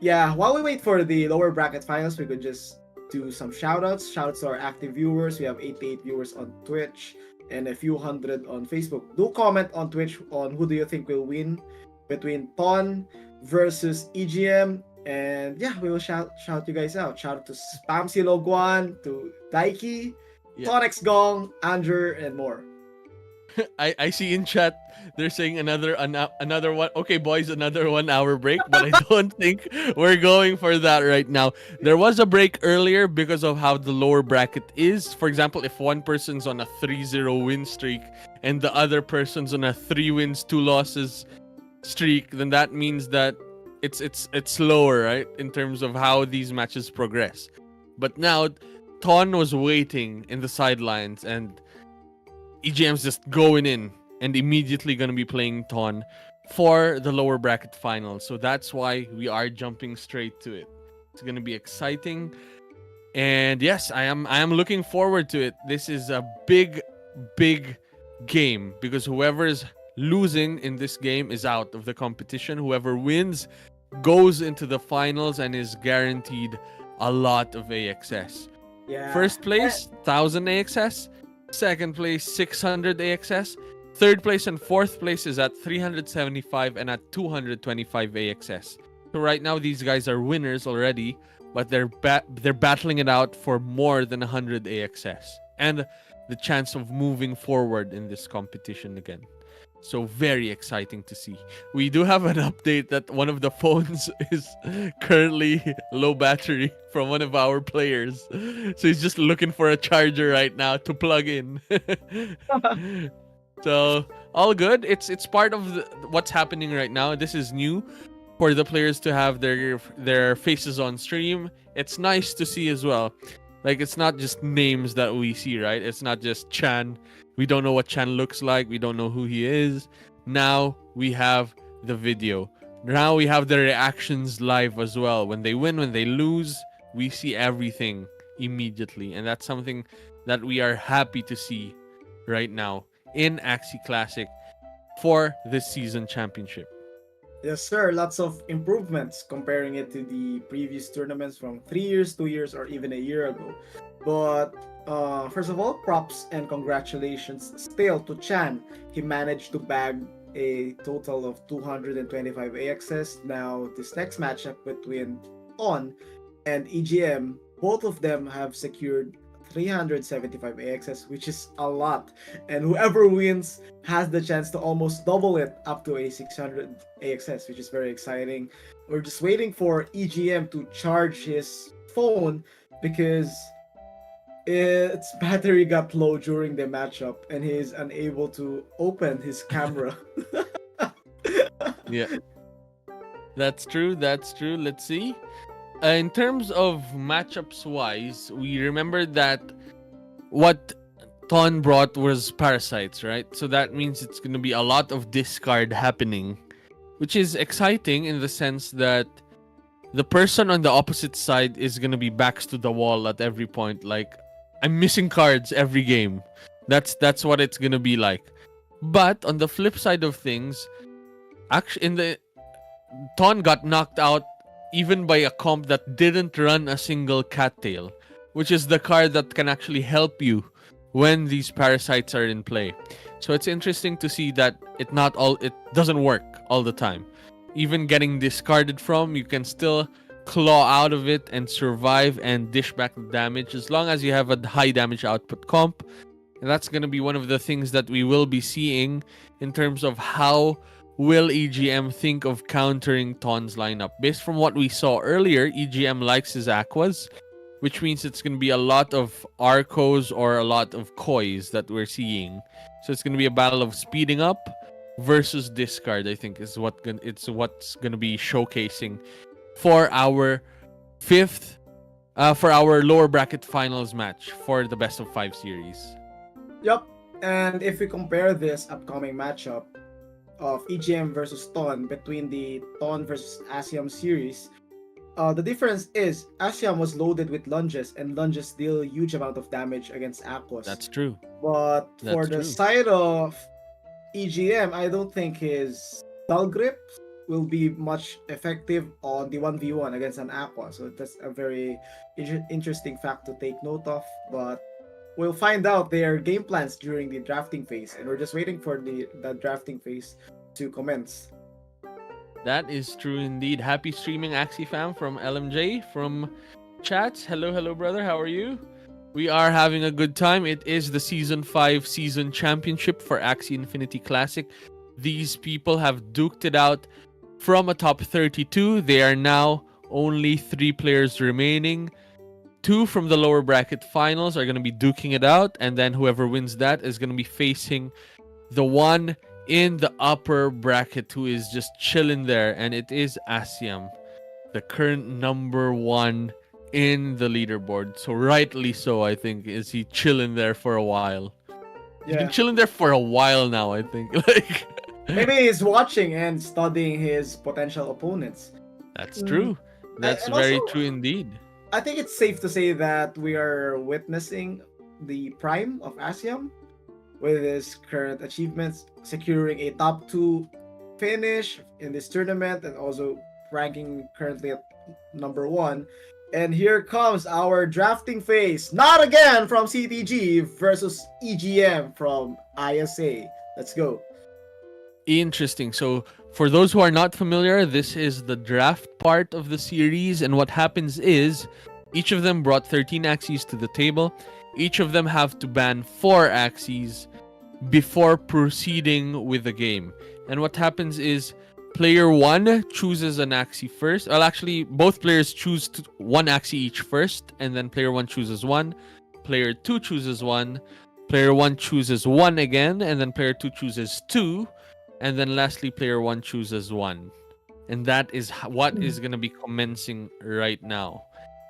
yeah, while we wait for the lower bracket finals, we could just do some shout outs. Shout outs to our active viewers. We have 88 viewers on Twitch and a few hundred on Facebook. Do comment on Twitch on who do you think will win between Ton versus EGM. And yeah, we will shout you guys out. Shout out to Spam Siloguan, to Daiki, Yeah. Tonex Gong, Andrew, and more. I see in chat they're saying another one. Okay, boys, another 1 hour break, but I don't think we're going for that right now. There was a break earlier because of how the lower bracket is. For example, if one person's on a 3-0 win streak and the other person's on a 3 wins 2 losses streak, then that means that it's lower, right, in terms of how these matches progress. But now Ton was waiting in the sidelines, and EGM's just going in and immediately going to be playing Ton for the lower bracket final. So that's why we are jumping straight to it. It's going to be exciting. And yes, I am looking forward to it. This is a big game because whoever is losing in this game is out of the competition. Whoever wins goes into the finals and is guaranteed a lot of AXS. Yeah. First place, 1000 AXS. Second place, 600 AXS. Third place and fourth place is at 375 and at 225 AXS. So right now these guys are winners already, but they're battling it out for more than 100 AXS and the chance of moving forward in this competition again. So very exciting to see. We do have an update that one of the phones is currently low battery from one of our players. So he's just looking for a charger right now to plug in. So all good. It's part of what's happening right now. This is new for the players to have their faces on stream. It's nice to see as well. Like, it's not just names that we see, right? It's not just Chan. We don't know what Chan looks like. We don't know who he is. Now we have the video. Now we have the reactions live as well. When they win, when they lose, we see everything immediately. And that's something that we are happy to see right now in Axie Classic for this season championship. Yes, sir. Lots of improvements comparing it to the previous tournaments from 3 years, 2 years, or even a year ago. But first of all, props and congratulations still to Chan. He managed to bag a total of 225 AXS. Now, this next matchup between On and EGM, both of them have secured 375 AXS, which is a lot. And whoever wins has the chance to almost double it up to a 600 AXS, which is very exciting. We're just waiting for EGM to charge his phone because its battery got low during the matchup and he is unable to open his camera. Yeah. That's true. Let's see. In terms of matchups wise, we remember that what Ton brought was parasites, right? So that means it's going to be a lot of discard happening, which is exciting in the sense that the person on the opposite side is going to be backs to the wall at every point. Like, I'm missing cards every game. That's what it's going to be like. But on the flip side of things, actually, Ton got knocked out even by a comp that didn't run a single cattail, which is the card that can actually help you when these parasites are in play. So it's interesting to see that it doesn't work all the time. Even getting discarded from, you can still claw out of it and survive and dish back the damage as long as you have a high damage output comp. And that's going to be one of the things that we will be seeing in terms of how will EGM think of countering Ton's lineup. Based from what we saw earlier, EGM likes his Aquas, which means it's going to be a lot of Arcos or a lot of Kois that we're seeing. So it's going to be a battle of speeding up versus discard, I think, is what's going to be showcasing for our fifth for our lower bracket finals match for the best of 5 series. Yup. And if we compare this upcoming matchup of EGM versus Ton between the Ton versus Asiam series, the difference is Asiam was loaded with lunges, and lunges deal a huge amount of damage against Aquos. That's true. But for That's the true. side of EGM, I don't think his dull grip will be much effective on the 1v1 against an Aqua. So that's a very interesting fact to take note of. But we'll find out their game plans during the drafting phase, and we're just waiting for the drafting phase to commence. That is true indeed. Happy streaming, Axie fam, from LMJ from chats. Hello, hello, brother. How are you? We are having a good time. It is the Season 5 Season Championship for Axie Infinity Classic. These people have duked it out from a top 32. They are now only 3 players remaining. 2 from the lower bracket finals are going to be duking it out. And then whoever wins that is going to be facing the one in the upper bracket who is just chilling there. And it is Asiam, the current number 1 in the leaderboard. So rightly so, I think, is he chilling there for a while. He's been chilling there for a while now, I think. Like maybe he's watching and studying his potential opponents. That's true. That's and very also, true indeed. I think it's safe to say that we are witnessing the prime of Asiam with his current achievements, securing a top 2 finish in this tournament and also ranking currently at number 1. And here comes our drafting phase. Not again from CTG versus EGM from ISA. Let's go. Interesting. So, for those who are not familiar, this is the draft part of the series. And what happens is each of them brought 13 Axies to the table. Each of them have to ban 4 Axies before proceeding with the game. And what happens is player 1 chooses an Axie first. Well, actually, both players choose 1 Axie each first, and then player 1 chooses 1. Player 2 chooses 1. Player 1 chooses 1 again, and then player 2 chooses 2. And then lastly, player 1 chooses 1. And that is what is going to be commencing right now.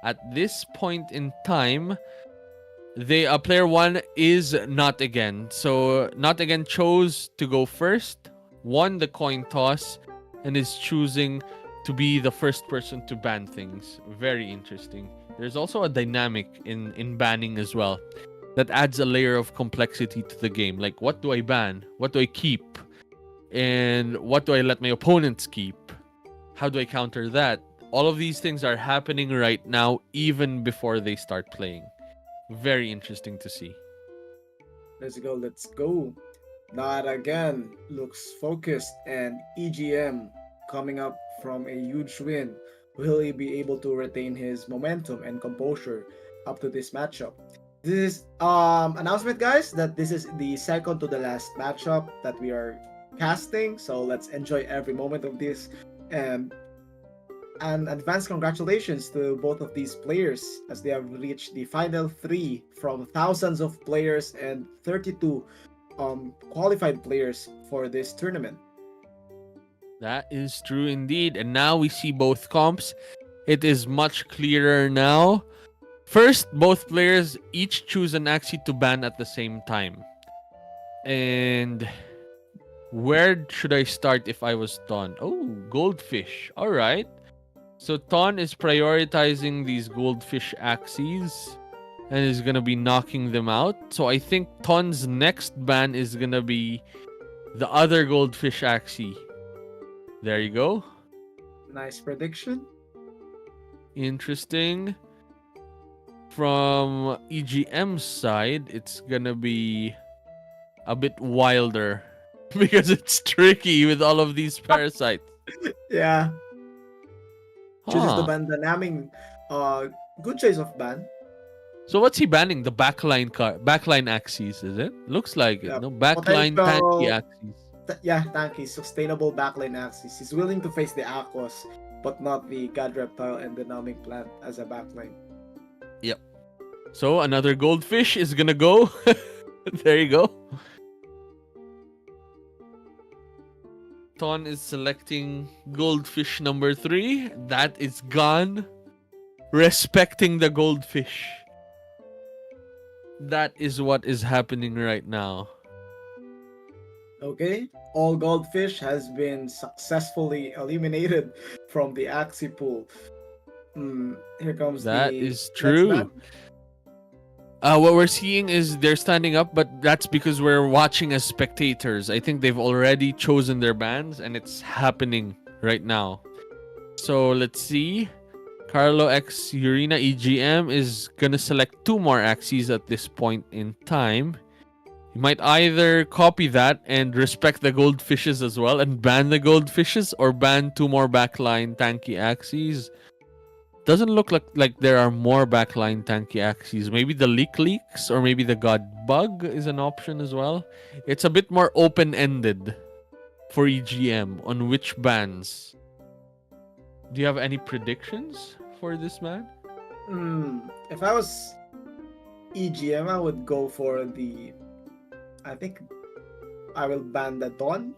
At this point in time, player 1 is Not Again. So Not Again chose to go first, won the coin toss, and is choosing to be the first person to ban things. Very interesting. There's also a dynamic in banning as well that adds a layer of complexity to the game. Like, what do I ban? What do I keep? And what do I let my opponents keep? How do I counter that? All of these things are happening right now, even before they start playing. Very interesting to see. Let's go, let's go. Not Again looks focused, and EGM coming up from a huge win. Will he be able to retain his momentum and composure up to this matchup? This is announcement, guys, that this is the second to the last matchup that we are casting, so let's enjoy every moment of this. And advance congratulations to both of these players as they have reached the final 3 from thousands of players and 32 qualified players for this tournament. That is true indeed. And now we see both comps. It is much clearer now. First, both players each choose an Axie to ban at the same time. And where should I start if I was Ton? Oh, goldfish. All right. So Ton is prioritizing these goldfish Axies and is going to be knocking them out. So I think Ton's next ban is going to be the other goldfish Axie. There you go. Nice prediction. Interesting. From EGM's side, it's going to be a bit wilder because it's tricky with all of these parasites. Yeah. Chooses to Huh. ban the Naming. Good choice of ban. So what's he banning? The backline Axies, is it? Looks like it. Yeah, No, backline potential- tanky Axies. Yeah, Tanky, sustainable backline axis. He's willing to face the Aquos, but not the God Reptile and the Naming Plant as a backline. So another goldfish is gonna go. There you go. Ton is selecting goldfish number 3. That is gone. respecting the goldfish. That is what is happening right now. Okay, all goldfish has been successfully eliminated from the Axie pool. Here comes That the is next true. ban. What we're seeing is they're standing up, but that's because we're watching as spectators. I think they've already chosen their bands, and it's happening right now. So let's see. Carlo X Urina EGM is gonna select 2 more Axies at this point in time. You might either copy that and respect the goldfishes as well and ban the goldfishes, or ban 2 more backline tanky Axies. Doesn't look like there are more backline tanky Axies. Maybe the leaks, or maybe the God Bug is an option as well. It's a bit more open-ended for EGM on which bans. Do you have any predictions for this man? If I was EGM, I would go for the. I think I will ban the Dawn,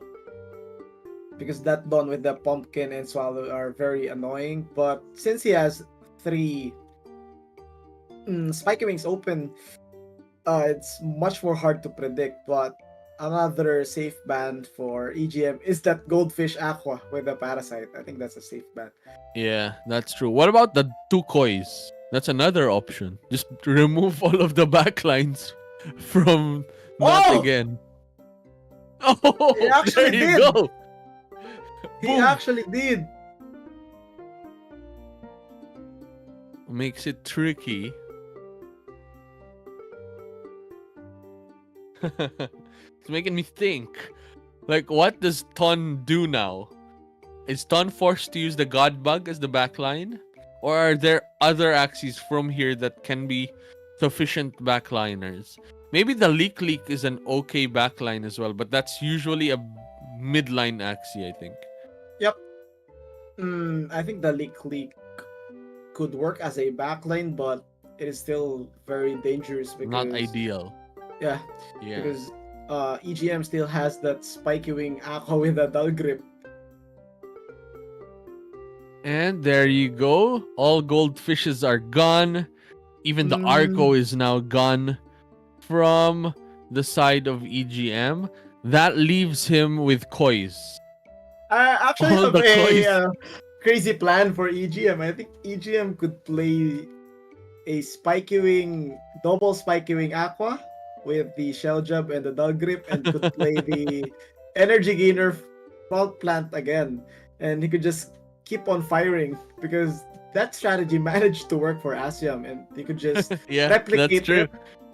because that Dawn with the pumpkin and swallow are very annoying. But since he has 3 spiky wings open, it's much more hard to predict. But another safe ban for EGM is that Goldfish Aqua with the Parasite. I think that's a safe ban. Yeah, that's true. What about the 2 kois? That's another option. Just remove all of the backlines from not Oh! again. He Oh, actually there you did! go. He Boom. actually did! Makes it tricky. It's making me think. Like, what does Ton do now? Is Ton forced to use the God Bug as the backline? Or are there other Axies from here that can be sufficient backliners? Maybe the Leak is an okay backline as well, but that's usually a midline Axie, I think. Yep. I think the leak could work as a backline, but it is still very dangerous because Not ideal. yeah, Yeah. because EGM still has that spiky wing Aqua with a dull grip. And there you go. All goldfishes are gone. Even the Arco is now gone from the side of EGM. That leaves him with kois. I actually All have the a kois. crazy plan for EGM. I think EGM could play a spiky wing, double spiky wing Aqua with the shell jump and the dull grip, and could play the energy gainer fault plant again, and he could just keep on firing because that strategy managed to work for Asiam, and he could just Yeah, that's replicate true. it.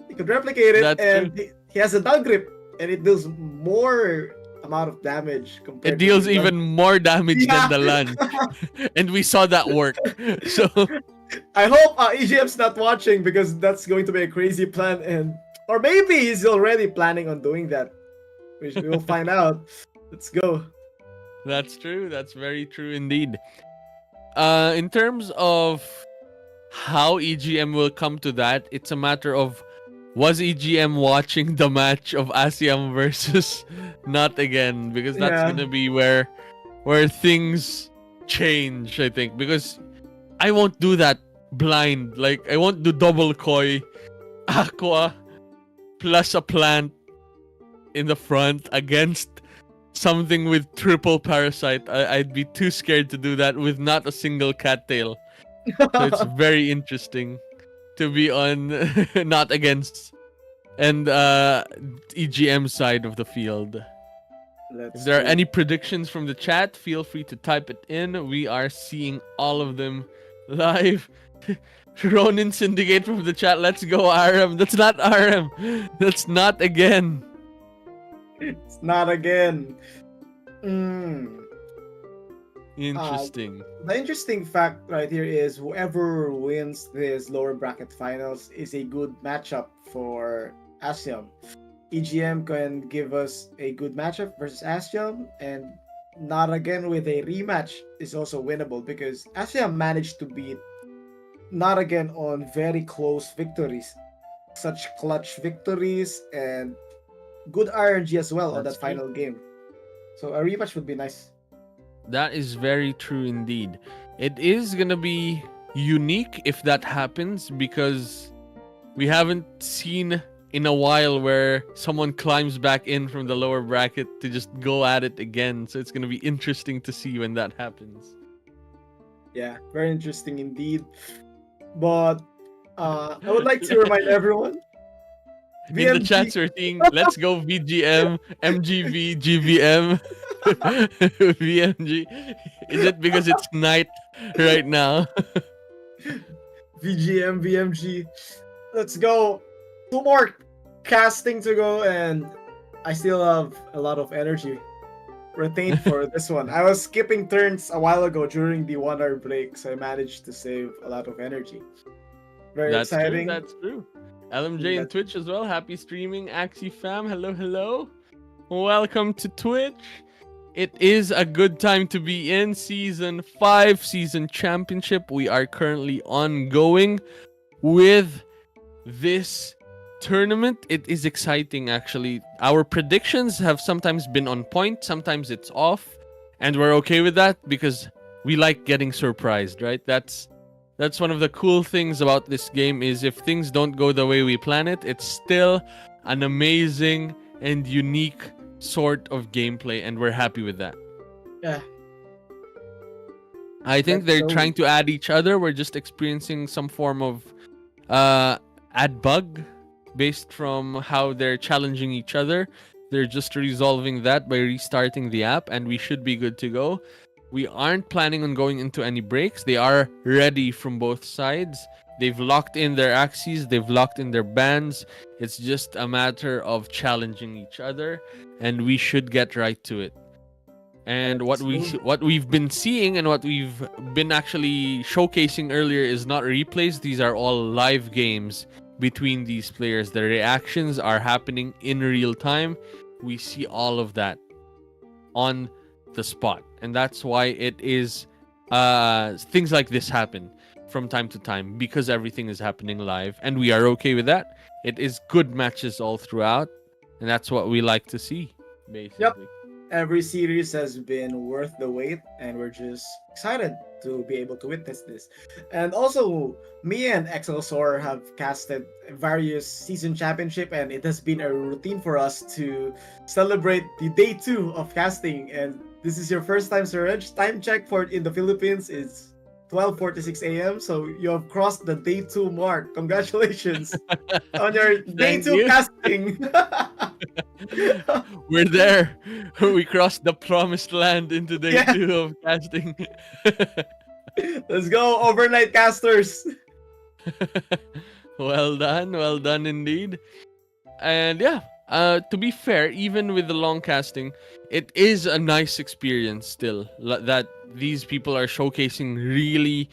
He could replicate it, That's and true. he has a dull grip, and it does more amount of damage It compared to deals the even more damage yeah. than the land. And we saw that work. So I hope EGM's not watching, because that's going to be a crazy plan, and or maybe he's already planning on doing that. We will find out. Let's go. that's true. That's very true indeed. In terms of how EGM will come to that, it's a matter of, was EGM watching the match of ASEAN versus not again, because that's Yeah. gonna be where things change, I think. Because I won't do that blind. Like, I won't do double koi, aqua, plus a plant in the front against something with triple parasite. I'd be too scared to do that with not a single cattail. So it's very interesting to be on not against and EGM side of the field. Let's If there are go. any predictions from the chat, feel free to type it in. We are seeing all of them live. Ronin Syndicate from the chat. Let's go, RM. That's not RM. That's not again. It's not again. Interesting. The interesting fact right here is whoever wins this lower bracket finals is a good matchup for Asiam. EGM can give us a good matchup versus Asiam, and not again with a rematch is also winnable because Asiam managed to beat not again on very close victories, such clutch victories and good RNG as well on That's that true. final game. So a rematch would be nice. That is very true indeed. It is gonna be unique if that happens, because we haven't seen in a while where someone climbs back in from the lower bracket to just go at it again. So it's going to be interesting to see when that happens. Yeah, very interesting indeed. But I would like to remind everyone, In the VMG. chats, we're seeing let's go VGM, MGV, GVM, VMG. Is it because it's night right now? VGM, VMG. Let's go. Two more casting to go, and I still have a lot of energy retained for this one. I was skipping turns a while ago during the 1 hour break, so I managed to save a lot of energy. Very That's true. exciting. That's true. LMJ and That- Twitch as well. Happy streaming, Axie fam. Hello, hello. Welcome to Twitch. It is a good time to be in Season 5, Season Championship. We are currently ongoing with this tournament. It is exciting, actually. Our predictions have sometimes been on point, sometimes it's off, and we're okay with that because we like getting surprised, right? That's one of the cool things about this game, is if things don't go the way we plan it, it's still an amazing and unique sort of gameplay, and we're happy with that. Yeah. I think That's they're so- trying to add each other. We're just experiencing some form of add bug based from how they're challenging each other. They're just resolving that by restarting the app, and we should be good to go. We aren't planning on going into any breaks. They are ready from both sides. They've locked in their axes, they've locked in their bands. It's just a matter of challenging each other, and we should get right to it. And what we've been seeing and what we've been actually showcasing earlier is not replays. These are all live games between these players. The reactions are happening in real time. We see all of that on the spot, and that's why it is things like this happen from time to time, because everything is happening live, and we are okay with that. It is good matches all throughout, and that's what we like to see, basically. Every series has been worth the wait, and we're just excited to be able to witness this. And also, me and Excelsaur have casted various season championship, and it has been a routine for us to celebrate the day 2 of casting. And this is your first time, Suraj. Time check for it in the Philippines is 12:46 a.m. So you have crossed the day 2 mark. Congratulations on your day Thank 2 you. casting. We're there. We crossed the promised land into day Yeah. 2 of casting. Let's go, overnight casters. Well done indeed. And yeah, to be fair, even with the long casting, it is a nice experience still that these people are showcasing really,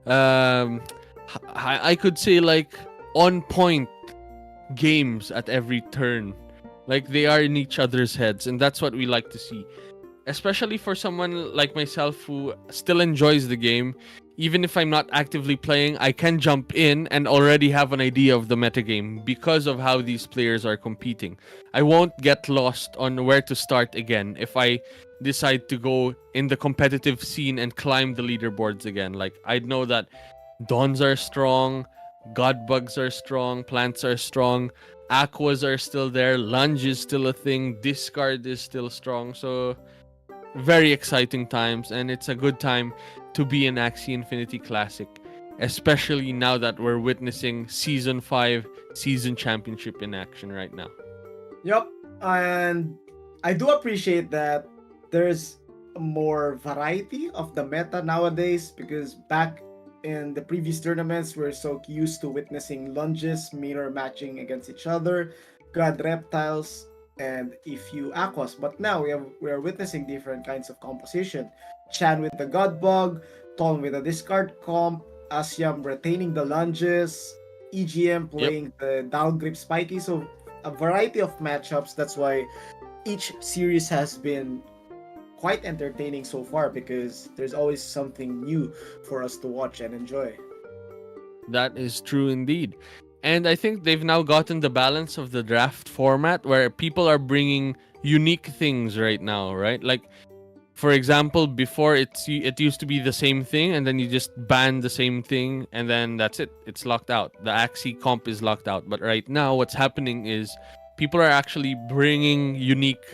I could say, like, on point games at every turn. Like, they are in each other's heads, and that's what we like to see. Especially for someone like myself who still enjoys the game. Even if I'm not actively playing, I can jump in and already have an idea of the metagame because of how these players are competing. I won't get lost on where to start again if I decide to go in the competitive scene and climb the leaderboards again. Like, I'd know that Dawns are strong, God Bugs are strong, Plants are strong, Aquas are still there, Lunge is still a thing, Discard is still strong. So, very exciting times, and it's a good time to be in Axie Infinity Classic, especially now that we're witnessing Season 5 Season Championship in action right now. Yep, and I do appreciate that there's more variety of the meta nowadays, because back in the previous tournaments, we're so used to witnessing lunges, mirror matching against each other, god reptiles, and a few aquas. But now we are witnessing different kinds of composition. Chan with the god bug, Ton with a discard comp, Asyam retaining the lunges, EGM playing the down grip spiky. So a variety of matchups. That's why each series has been quite entertaining so far, because there's always something new for us to watch and enjoy. That is true indeed. And I think they've now gotten the balance of the draft format where people are bringing unique things right now, right? Like, For example, before it used to be the same thing, and then you just ban the same thing, and then that's it. It's locked out. The Axie comp is locked out. But right now, what's happening is people are actually bringing unique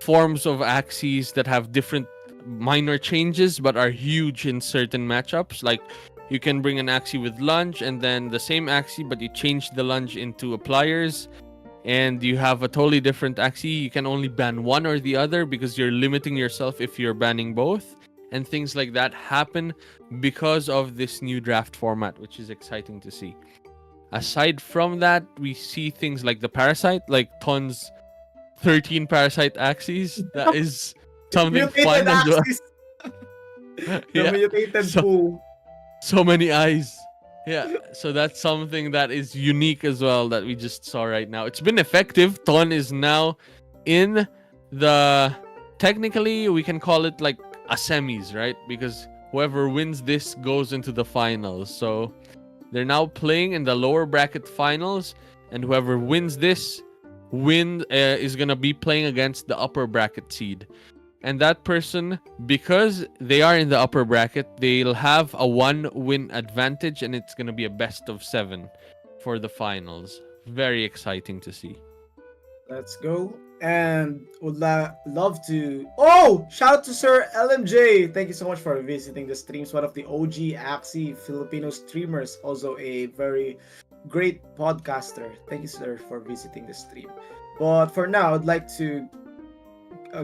forms of Axies that have different minor changes, but are huge in certain matchups. Like you can bring an Axie with lunge, and then the same Axie, but you change the lunge into a pliers, and you have a totally different Axie. You can only ban one or the other because you're limiting yourself if you're banning both. And things like that happen because of this new draft format, which is exciting to see. Aside from that, we see things like the Parasite, like Ton's 13 Parasite Axies. That is something fun Mutated as well. Axis. The Yeah. mutated So- pool. So many eyes. Yeah, so that's something that is unique as well that we just saw right now. It's been effective. Ton is now in the, technically we can call it like a semis, right? Because whoever wins this goes into the finals. So they're now playing in the lower bracket finals, and whoever wins this is gonna be playing against the upper bracket seed. And that person, because they are in the upper bracket, they'll have a 1-win advantage, and it's going to be a best of 7 for the finals. Very exciting to see. Let's go. And would love to. Oh, shout out to Sir LMJ. Thank you so much for visiting the streams. One of the OG Axie Filipino streamers, also a very great podcaster. Thank you, sir, for visiting the stream. But for now, I'd like to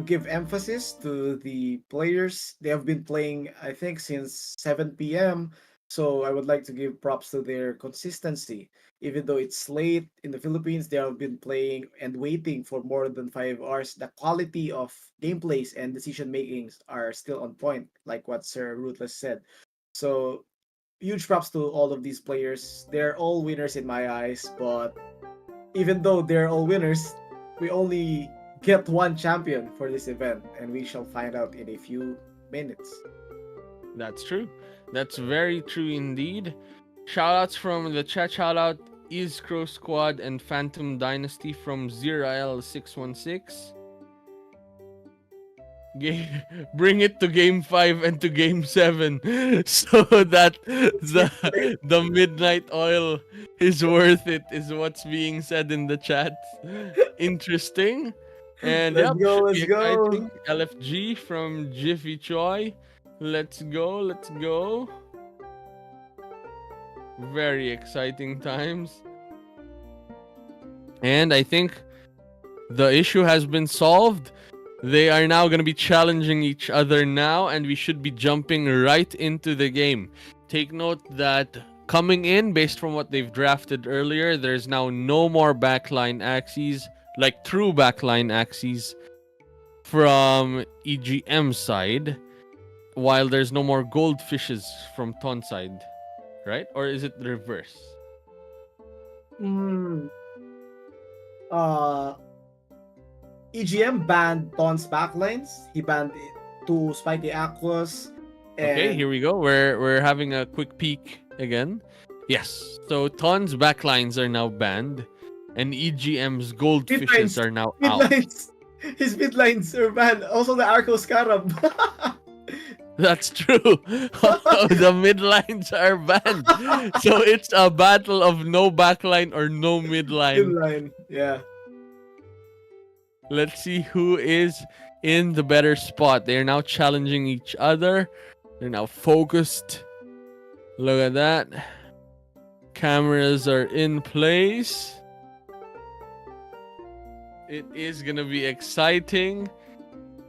give emphasis to the players. They have been playing, I think, since 7 p.m. So I would like to give props to their consistency. Even though it's late in the Philippines, they have been playing and waiting for more than 5 hours. The quality of gameplays and decision makings are still on point, like what Sir Ruthless said. So huge props to all of these players. They're all winners in my eyes, but even though they're all winners, we only get one champion for this event, and we shall find out in a few minutes. That's true. That's very true indeed. Shoutouts from the chat. Shoutout Is Crow Squad and Phantom Dynasty from ZeroL616. Bring it to game 5 and to game 7 so that the midnight oil is worth it, is what's being said in the chat. Interesting. And Let's go, should let's be go. exciting. LFG from Jiffy Choi. Let's go. Very exciting times. And I think the issue has been solved. They are now going to be challenging each other now, and we should be jumping right into the game. Take note that coming in, based from what they've drafted earlier, there's now no more backline Axies, like true backline Axies from EGM side, while there's no more goldfishes from Ton side, right? Or is it the reverse? EGM banned Ton's backlines. He banned 2 Spiky Aquas. Okay, here we go. We're having a quick peek again. Yes, so Ton's backlines are now banned, and EGM's goldfishes are now out. Midlines. His midlines are banned. Also the Arco Scarab. That's true. The midlines are banned. So it's a battle of no backline or no midline. Midline, yeah. Let's see who is in the better spot. They're now challenging each other. They're now focused. Look at that. Cameras are in place. It is going to be exciting.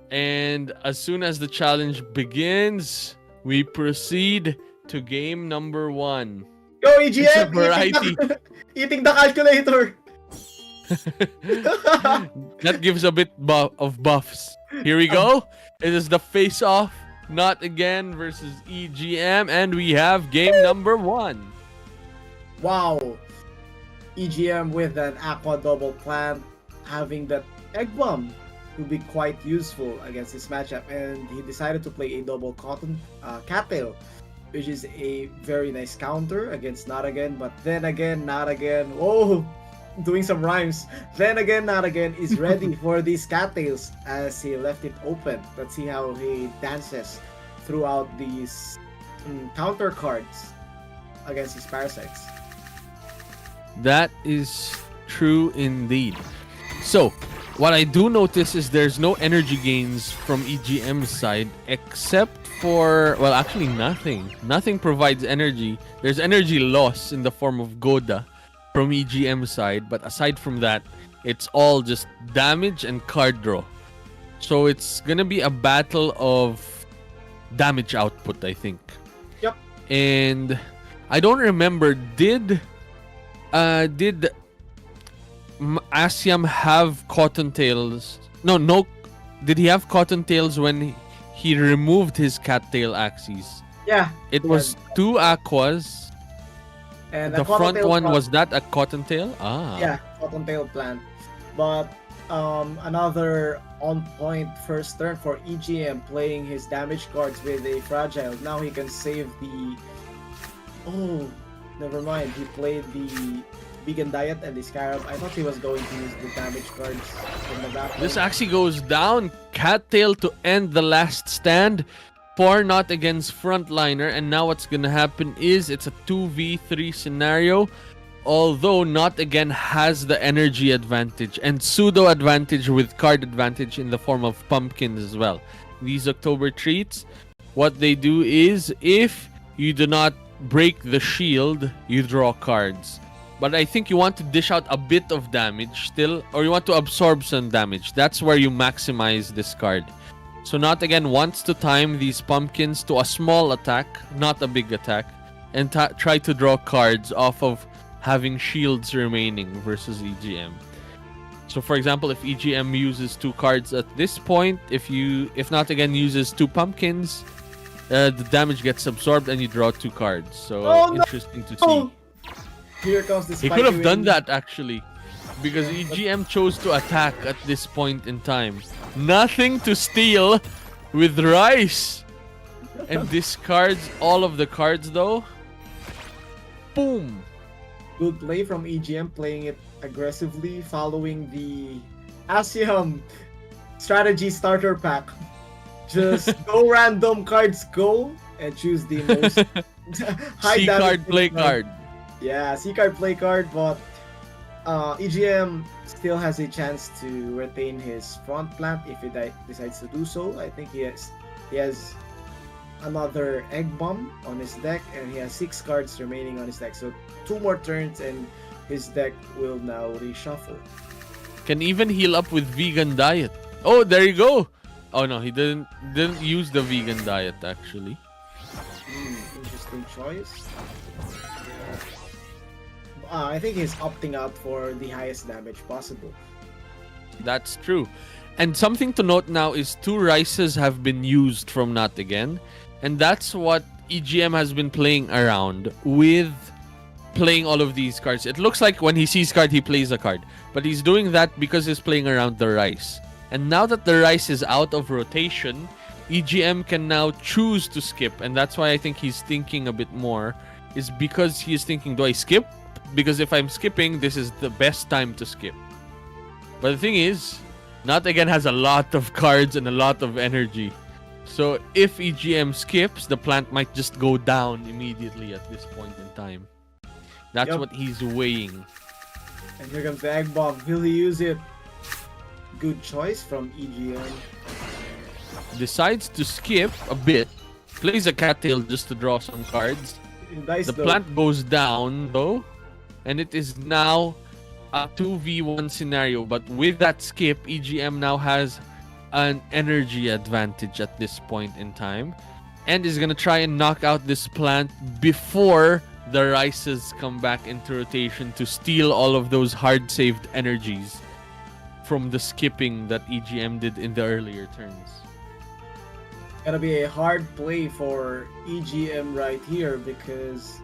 And as soon as the challenge begins, we proceed to game number 1. Go It's a EGM! variety. Eating the calculator! That gives a bit of buffs. Here we go. It is the face-off, not again versus EGM, and we have game number 1. Wow. EGM with an Aqua double plant, having that egg bomb would be quite useful against this matchup, and he decided to play a double cotton cattail, which is a very nice counter against not again, but then again, not again. Whoa! doing some rhymes. Then again, not again is ready for these cattails as he left it open. Let's see how he dances throughout these counter cards against his parasites. That is true indeed. So, what I do notice is there's no energy gains from EGM's side except for, well, actually nothing. Nothing provides energy. There's energy loss in the form of Goda from EGM side, but aside from that, it's all just damage and card draw. So it's gonna be a battle of damage output, I think. Yep. And I don't remember, did Asiam have Cottontails? No. Did he have Cottontails when he removed his cattail Axies? Yeah. It was two Aquas. And The a front cottontail one plant. was that a Cottontail? Ah. Yeah, cottontail plant. But another on point first turn for EGM, playing his damage cards with a fragile. Now he can save the. Oh, never mind. He played the vegan diet and the scarab. I thought he was going to use the damage cards from the back. This actually goes down. Cattail to end the last stand for Not Against Frontliner. And now what's going to happen is it's a 2v3 scenario. Although Not Again has the energy advantage and pseudo advantage with card advantage in the form of pumpkins as well. These October treats, what they do is if you do not break the shield, you draw cards. But I think you want to dish out a bit of damage still, or you want to absorb some damage. That's where you maximize this card. So Not Again wants to time these pumpkins to a small attack, not a big attack, and try to draw cards off of having shields remaining versus EGM. So for example, if EGM uses 2 cards at this point, if Not Again uses 2 pumpkins, the damage gets absorbed and you draw 2 cards. So interesting to see. Here comes the He spiky could have done wing. that actually, because EGM chose to attack at this point in time. Nothing to steal with Rice, and discards all of the cards though. Boom. Good play from EGM, playing it aggressively, following the Asiam strategy starter pack. Just go random cards, go, and choose the most high C damage card, play card. Yeah, C card, play card, but EGM still has a chance to retain his front plant if he decides to do so. I think he has another egg bomb on his deck, and he has 6 cards remaining on his deck. So 2 more turns, and his deck will now reshuffle. Can even heal up with vegan diet. Oh, there you go. Oh no, he didn't use the vegan diet actually. Interesting choice. I think he's opting out for the highest damage possible. That's true. And something to note now is 2 Rices have been used from Not Again. And that's what EGM has been playing around with playing all of these cards. It looks like when he sees card, he plays a card. But he's doing that because he's playing around the Rice. And now that the Rice is out of rotation, EGM can now choose to skip. And that's why I think he's thinking a bit more. Is because he's thinking, do I skip? Because if I'm skipping, this is the best time to skip. But the thing is, Not Again has a lot of cards and a lot of energy. So if EGM skips, the plant might just go down immediately at this point in time. That's what he's weighing. And here comes the egg bomb. Will he use it? Good choice from EGM. Decides to skip a bit. Plays a cattail just to draw some cards. Nice, The though. plant goes down though. And it is now a 2v1 scenario. But with that skip, EGM now has an energy advantage at this point in time. And is going to try and knock out this plant before the Rices come back into rotation to steal all of those hard-saved energies from the skipping that EGM did in the earlier turns. Gonna be a hard play for EGM right here because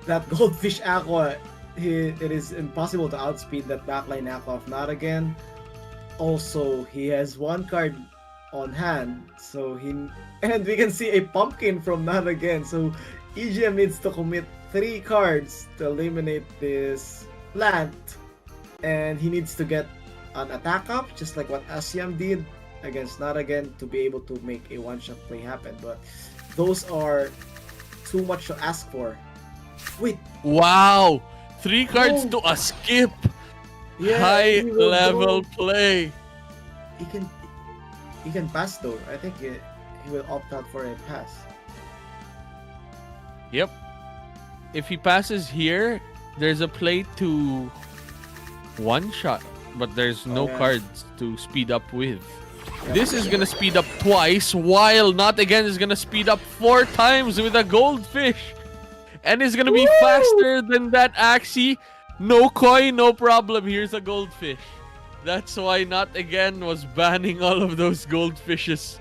that Goldfish Aqua, it is impossible to outspeed that backline Aqua of Not Again. Also, he has 1 card on hand, and we can see a pumpkin from Not Again. So EGM needs to commit 3 cards to eliminate this plant and he needs to get an attack up, just like what Asiam did against Not Again, to be able to make a one-shot play happen. But those are too much to ask for. Wait, Wow! 3 cards Oh. to a skip! yeah, High he will level go- play! He can pass though. I think he will opt out for a pass. Yep. If he passes here, there's a play to one shot, but there's no yeah. cards to speed up with. Yep. This is gonna speed up twice, while Not Again is gonna speed up 4 times with a goldfish. And it's gonna be Woo! faster than that Axie. No coin, no problem. Here's a goldfish. That's why Not Again was banning all of those goldfishes.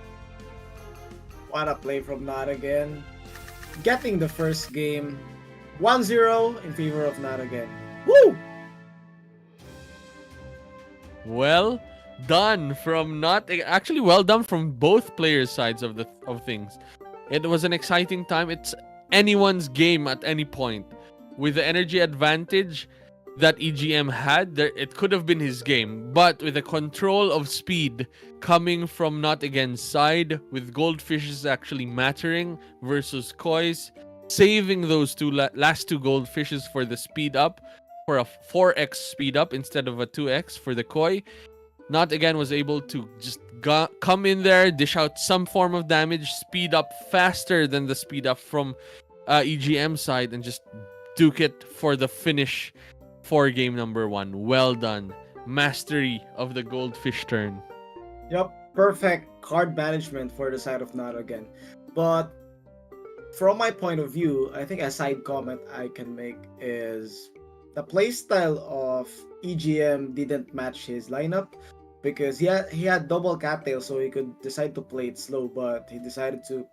What a play from Not Again. Getting the first game 1-0 in favor of Not Again. Woo! Well done from actually well done from both players' sides of things. It was an exciting time. It's anyone's game at any point. With the energy advantage that EGM had, it could have been his game. But with the control of speed coming from Not Again's side, with goldfishes actually mattering versus kois, saving those last two goldfishes for the speed up, for a 4x speed up instead of a 2x for the koi, Not Again was able to just come in there, dish out some form of damage, speed up faster than the speed up from EGM side, and just duke it for the finish for game number 1. Well done. Mastery of the goldfish turn. Yup, perfect card management for the side of Not Again. But from my point of view, I think a side comment I can make is the playstyle of EGM didn't match his lineup, because he had double cattail, so he could decide to play it slow, but he decided to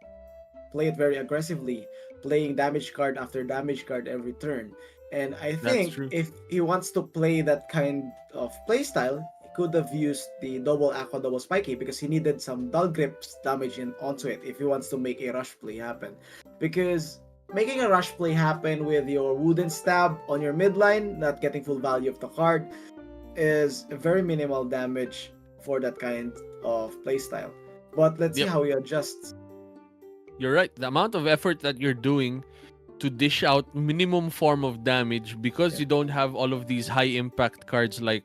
play it very aggressively, playing damage card after damage card every turn. And I think true. if he wants to play that kind of playstyle, he could have used the double aqua, double spiky, because he needed some dull grips damage onto it if he wants to make a rush play happen. Because making a rush play happen with your wooden stab on your midline, not getting full value of the card, is very minimal damage for that kind of playstyle. But let's see Yep. how he adjusts. You're right. The amount of effort that you're doing to dish out minimum form of damage, because you don't have all of these high impact cards like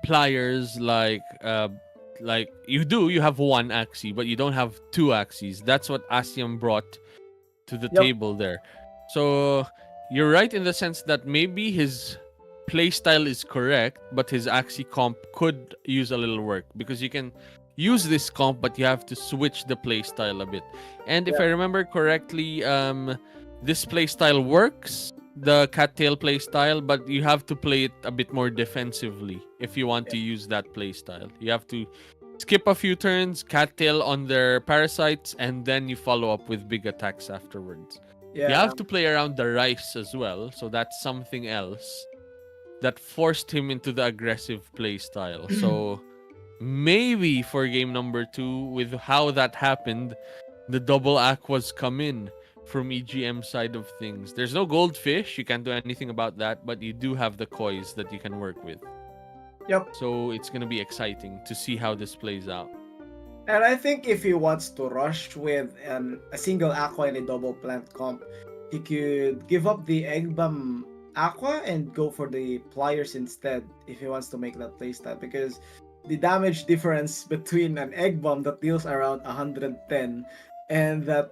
pliers, like you have one Axie, but you don't have two Axies. That's what Asiam brought to the Yep. table there. So you're right in the sense that maybe his playstyle is correct, but his Axie comp could use a little work, because you can use this comp, but you have to switch the playstyle a bit. And if I remember correctly, this playstyle works, the cattail playstyle, but you have to play it a bit more defensively if you want to use that playstyle. You have to skip a few turns, cattail on their parasites, and then you follow up with big attacks afterwards. Yeah. You have to play around the rice as well, so that's something else that forced him into the aggressive playstyle. So maybe for game number 2, with how that happened, the double aquas come in from EGM side of things. There's no goldfish, you can't do anything about that, but you do have the kois that you can work with. Yep. So it's gonna be exciting to see how this plays out. And I think if he wants to rush with a single aqua and a double plant comp, he could give up the egg bomb aqua and go for the pliers instead if he wants to make that playstyle, because the damage difference between an egg bomb that deals around 110 and that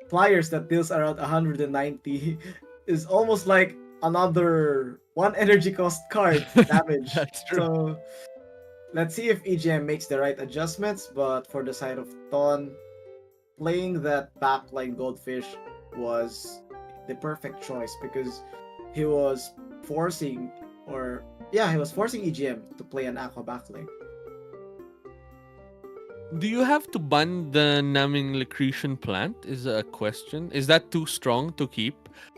pliers that deals around 190 is almost like another 1 energy cost card damage. That's true. So let's see if EGM makes the right adjustments, but for the side of Ton, playing that backline goldfish was the perfect choice, because he was forcing EGM to play an aqua backline. Do you have to ban the Naming Licretian plant? Is a question. Is that too strong to keep?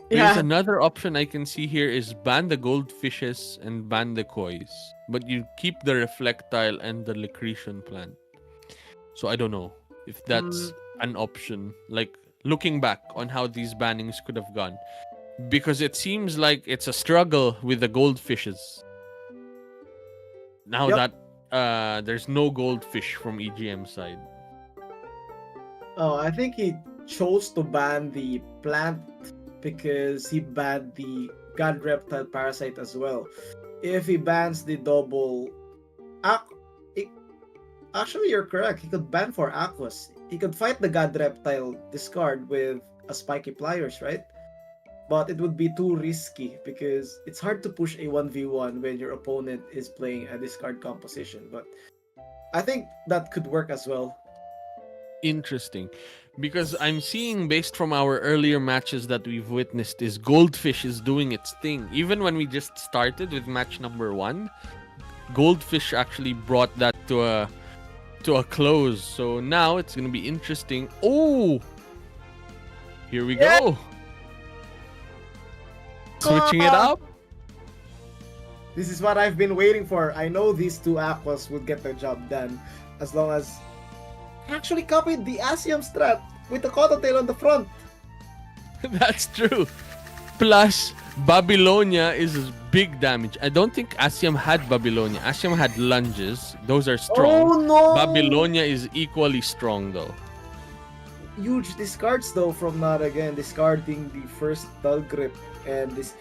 There's another option I can see here is ban the goldfishes and ban the kois, but you keep the reflectile and the Licretian plant. So I don't know if that's an option. Like, looking back on how these bannings could have gone, because it seems like it's a struggle with the goldfishes. Now Yep. that there's no goldfish from EGM side. Oh, I think he chose to ban the plant because he banned the God Reptile Parasite as well. If he bans the double. Aqu- i- Actually, you're correct. He could ban for Aquas. He could fight the God Reptile discard with a Spiky Pliers, right? But it would be too risky because it's hard to push a 1v1 when your opponent is playing a discard composition. But I think that could work as well. Interesting. Because I'm seeing, based from our earlier matches that we've witnessed, is Goldfish is doing its thing. Even when we just started with match number 1, Goldfish actually brought that to a close. So now it's gonna be interesting. Oh, here we Yeah. go. Switching it up. This is what I've been waiting for. I know these two Aquas would get the job done as long as actually copied the Asium strat with the Cottontail on the front. That's true. Plus, Babylonia is big damage. I don't think Asiam had Babylonia. Asiam had lunges. Those are strong. Oh no! Babylonia is equally strong though. Huge discards though from Not Again, discarding the first Dull Grip and this.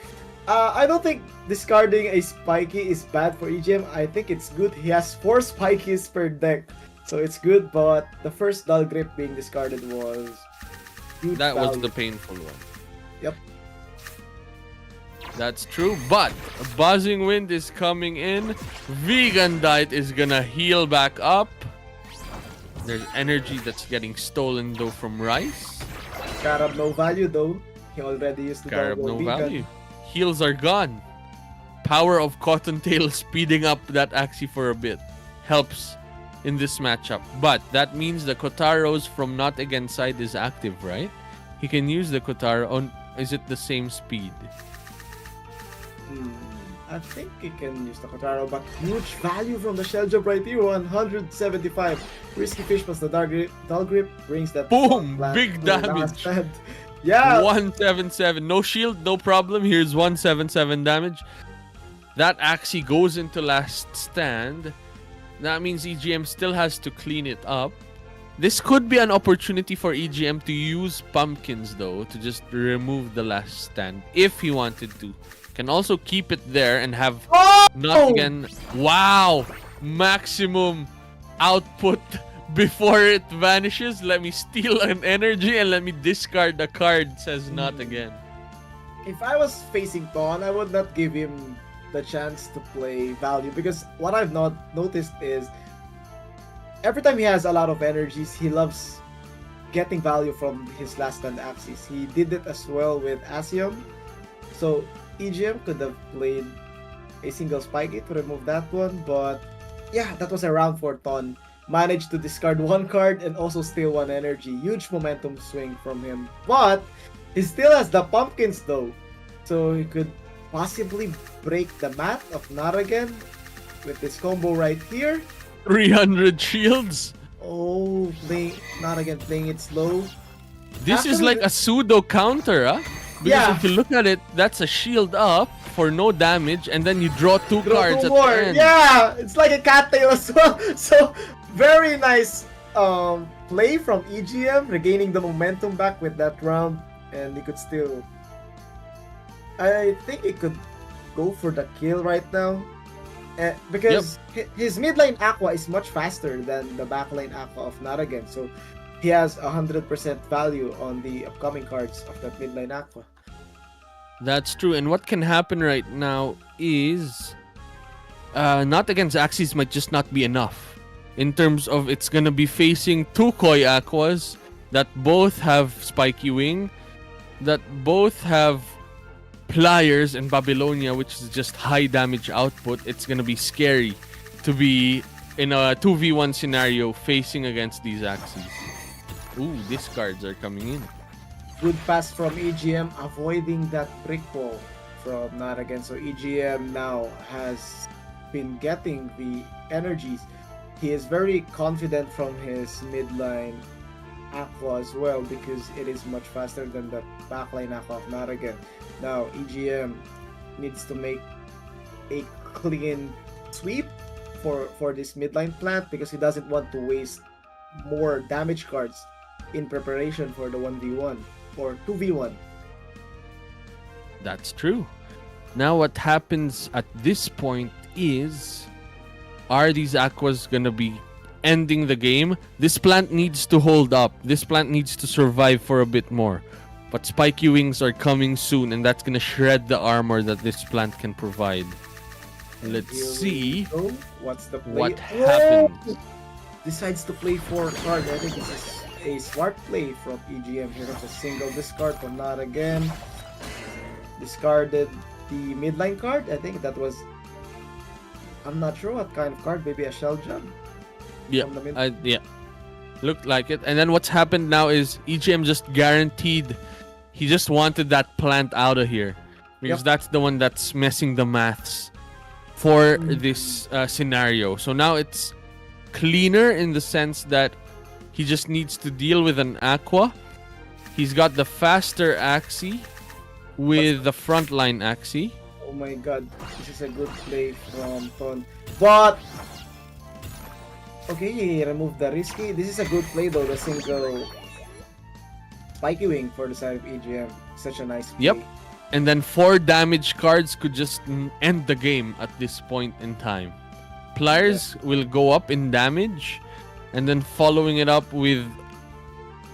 I don't think discarding a Spiky is bad for EGM. I think it's good. He has 4 Spikies per deck, so it's good. But the first Dull Grip being discarded was huge That was value. the painful one. Yep. That's true, but Buzzing Wind is coming in. Vegan Diet is gonna heal back up. There's energy that's getting stolen though from Rice. Carab no value though. He already used the Carab double no beacon. value. Heals are gone. Power of Cottontail speeding up that Axie for a bit helps in this matchup. But that means the Kotaro's from Not Again side is active, right? He can use the Kotaro on. Is it the same speed? I think he can use the Kotaro, but huge value from the Shell Job right here, 175. Risky Fish plus the Dull Grip brings that Boom! flat Big to the last damage. stand. Yeah! 177. No shield, no problem. Here's 177 damage. That Axie goes into last stand. That means EGM still has to clean it up. This could be an opportunity for EGM to use pumpkins though to just remove the last stand if he wanted to. Can also keep it there and have Not Again. Wow! Maximum output before it vanishes. Let me steal an energy and let me discard the card, says Not Again. If I was facing Ton, I would not give him the chance to play value because what I've not noticed is every time he has a lot of energies, he loves getting value from his last stand axis. He did it as well with Asium. So EGM could have played a single Spiky to remove that one, but yeah, that was a round for Ton. Managed to discard 1 card and also steal 1 energy. Huge momentum swing from him. But he still has the pumpkins though. So he could possibly break the math of Not Again with this combo right here. 300 shields. Oh, Not Again playing it slow. This is Actually, like a pseudo counter, huh? Because Yeah. if you look at it, that's a shield up for no damage, and then you draw 2 Draw cards 2 at more. the end. Yeah, it's like a cattail as well. So very nice play from EGM, regaining the momentum back with that round, and he could still. I think he could go for the kill right now, because his midline Aqua is much faster than the backline Aqua of Not Again. So he has 100% value on the upcoming cards of that midline Aqua. That's true. And what can happen right now is Not Against Axis might just not be enough. In terms of it's gonna be facing 2 Koi Aquas that both have Spiky Wing, that both have Pliers and Babylonia, which is just high damage output. It's gonna be scary to be in a 2v1 scenario facing against these Axes. Ooh, discards are coming in. Good pass from EGM, avoiding that brick wall from Not Again. So EGM now has been getting the energies. He is very confident from his midline Aqua as well because it is much faster than the backline Aqua of Not Again. Now EGM needs to make a clean sweep for this midline plant because he doesn't want to waste more damage cards in preparation for the 1v1 or 2v1. That's true. Now what happens at this point is, are these aquas gonna be ending the game? This plant needs to hold up. This plant needs to survive for a bit more. But spiky wings are coming soon, and that's gonna shred the armor that this plant can provide. Let's Here we see go. What's the play? what happens. Decides to play 4 card. I think this is a smart play from EGM. Here comes a single discard from Not Again. Discarded the midline card. I think that was, I'm not sure what kind of card. Maybe a shell jump. Yeah, From the mid- yeah, looked like it. And then what's happened now is EGM just guaranteed. He just wanted that plant out of here because Yep. that's the one that's messing the maths for this scenario. So now it's cleaner in the sense that he just needs to deal with an aqua. He's got the faster Axie with the frontline Axie. Oh my god, this is a good play from Ton. But okay, he removed the risky. This is a good play though, the single spiky wing for the side of EGM. Such a nice play. Yep. And then 4 damage cards could just end the game at this point in time. Pliers will go up in damage, and then following it up with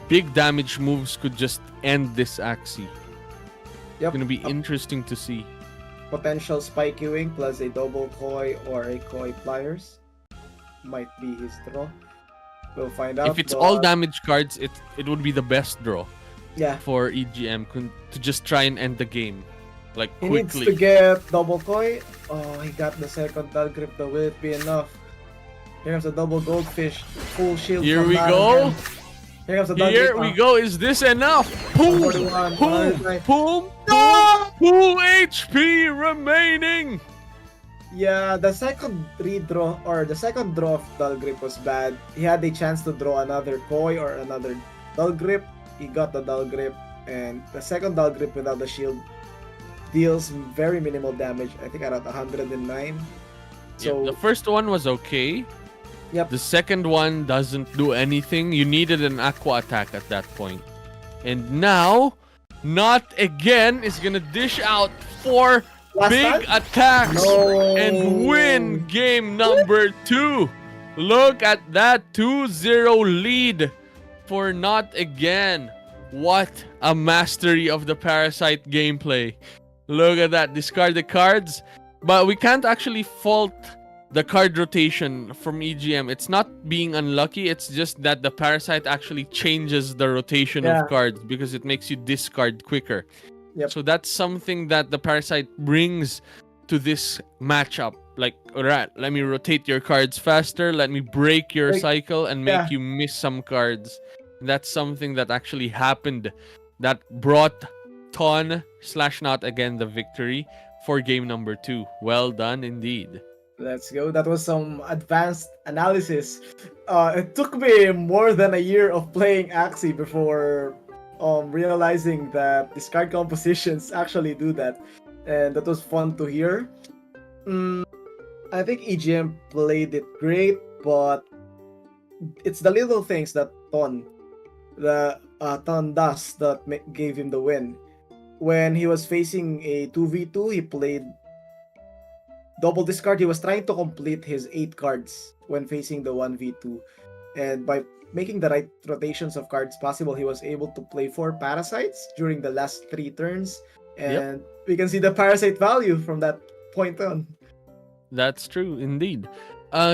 big damage moves could just end this Axie. Yep. Gonna be interesting to see. Potential spiky wing plus a double koi or a koi pliers might be his draw. We'll find out. If it's all but- damage cards, it would be the best draw yeah, for EGM to just try and end the game, like he needs to quickly. get double koi. Oh, he got the second dog grip. Though will it be enough? Here comes a double goldfish, full shield. Here from we Not go. Again. Here comes a dog Here grip. we go. Is this enough? Boom! 141, Boom! 109. Boom! No! 2 HP remaining. Yeah, the second redraw or the second draw of Dull Grip was bad. He had a chance to draw another Koi or another Dull Grip. He got the Dull Grip, and the second Dull Grip without the shield deals very minimal damage. I think around 109. So The first one was okay. Yep. The second one doesn't do anything. You needed an aqua attack at that point. And now, Not Again is gonna dish out 4 last big time? attacks No. and win game number 2. Look at that 2-0 lead for Not Again. What a mastery of the Parasite gameplay. Look at that. Discard the cards. But we can't actually fault the card rotation from EGM. It's not being unlucky. It's just that the Parasite actually changes the rotation Yeah. of cards because it makes you discard quicker. Yep. So that's something that the Parasite brings to this matchup. Like, alright, let me rotate your cards faster. Let me break your Like, cycle and make yeah. you miss some cards. That's something that actually happened that brought Ton/Not Again the victory for game number 2. Well done indeed. Let's go. That was some advanced analysis. It took me more than a year of playing Axie before realizing that discard compositions actually do that, and that was fun to hear. I think EGM played it great, but it's the little things that Ton does that gave him the win. When he was facing a 2v2, he played double discard. He was trying to complete his 8 cards when facing the 1v2. And by making the right rotations of cards possible, he was able to play 4 parasites during the last 3 turns. And we can see the parasite value from that point on. That's true indeed.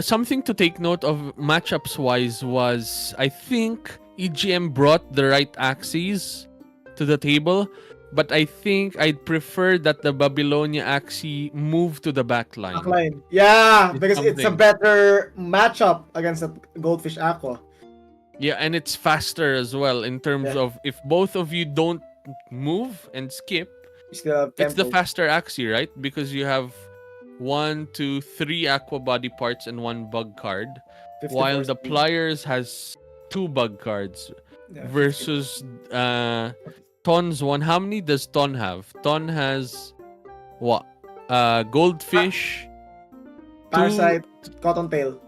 Something to take note of matchups wise was, I think EGM brought the right Axies to the table, but I think I'd prefer that the Babylonia Axie move to the backline. Backline. Yeah, It's because it's a something. better matchup against the Goldfish Aqua. Yeah, and it's faster as well in terms Yeah. of if both of you don't move and skip, You still have it's the tempo. faster Axie, right? Because you have 1, 2, 3 aqua body parts and 1 bug card, 54 while the speed. Pliers has 2 bug cards Yeah, versus Ton's one. How many does Ton have? Ton has what? Goldfish, Parasite, Cottontail.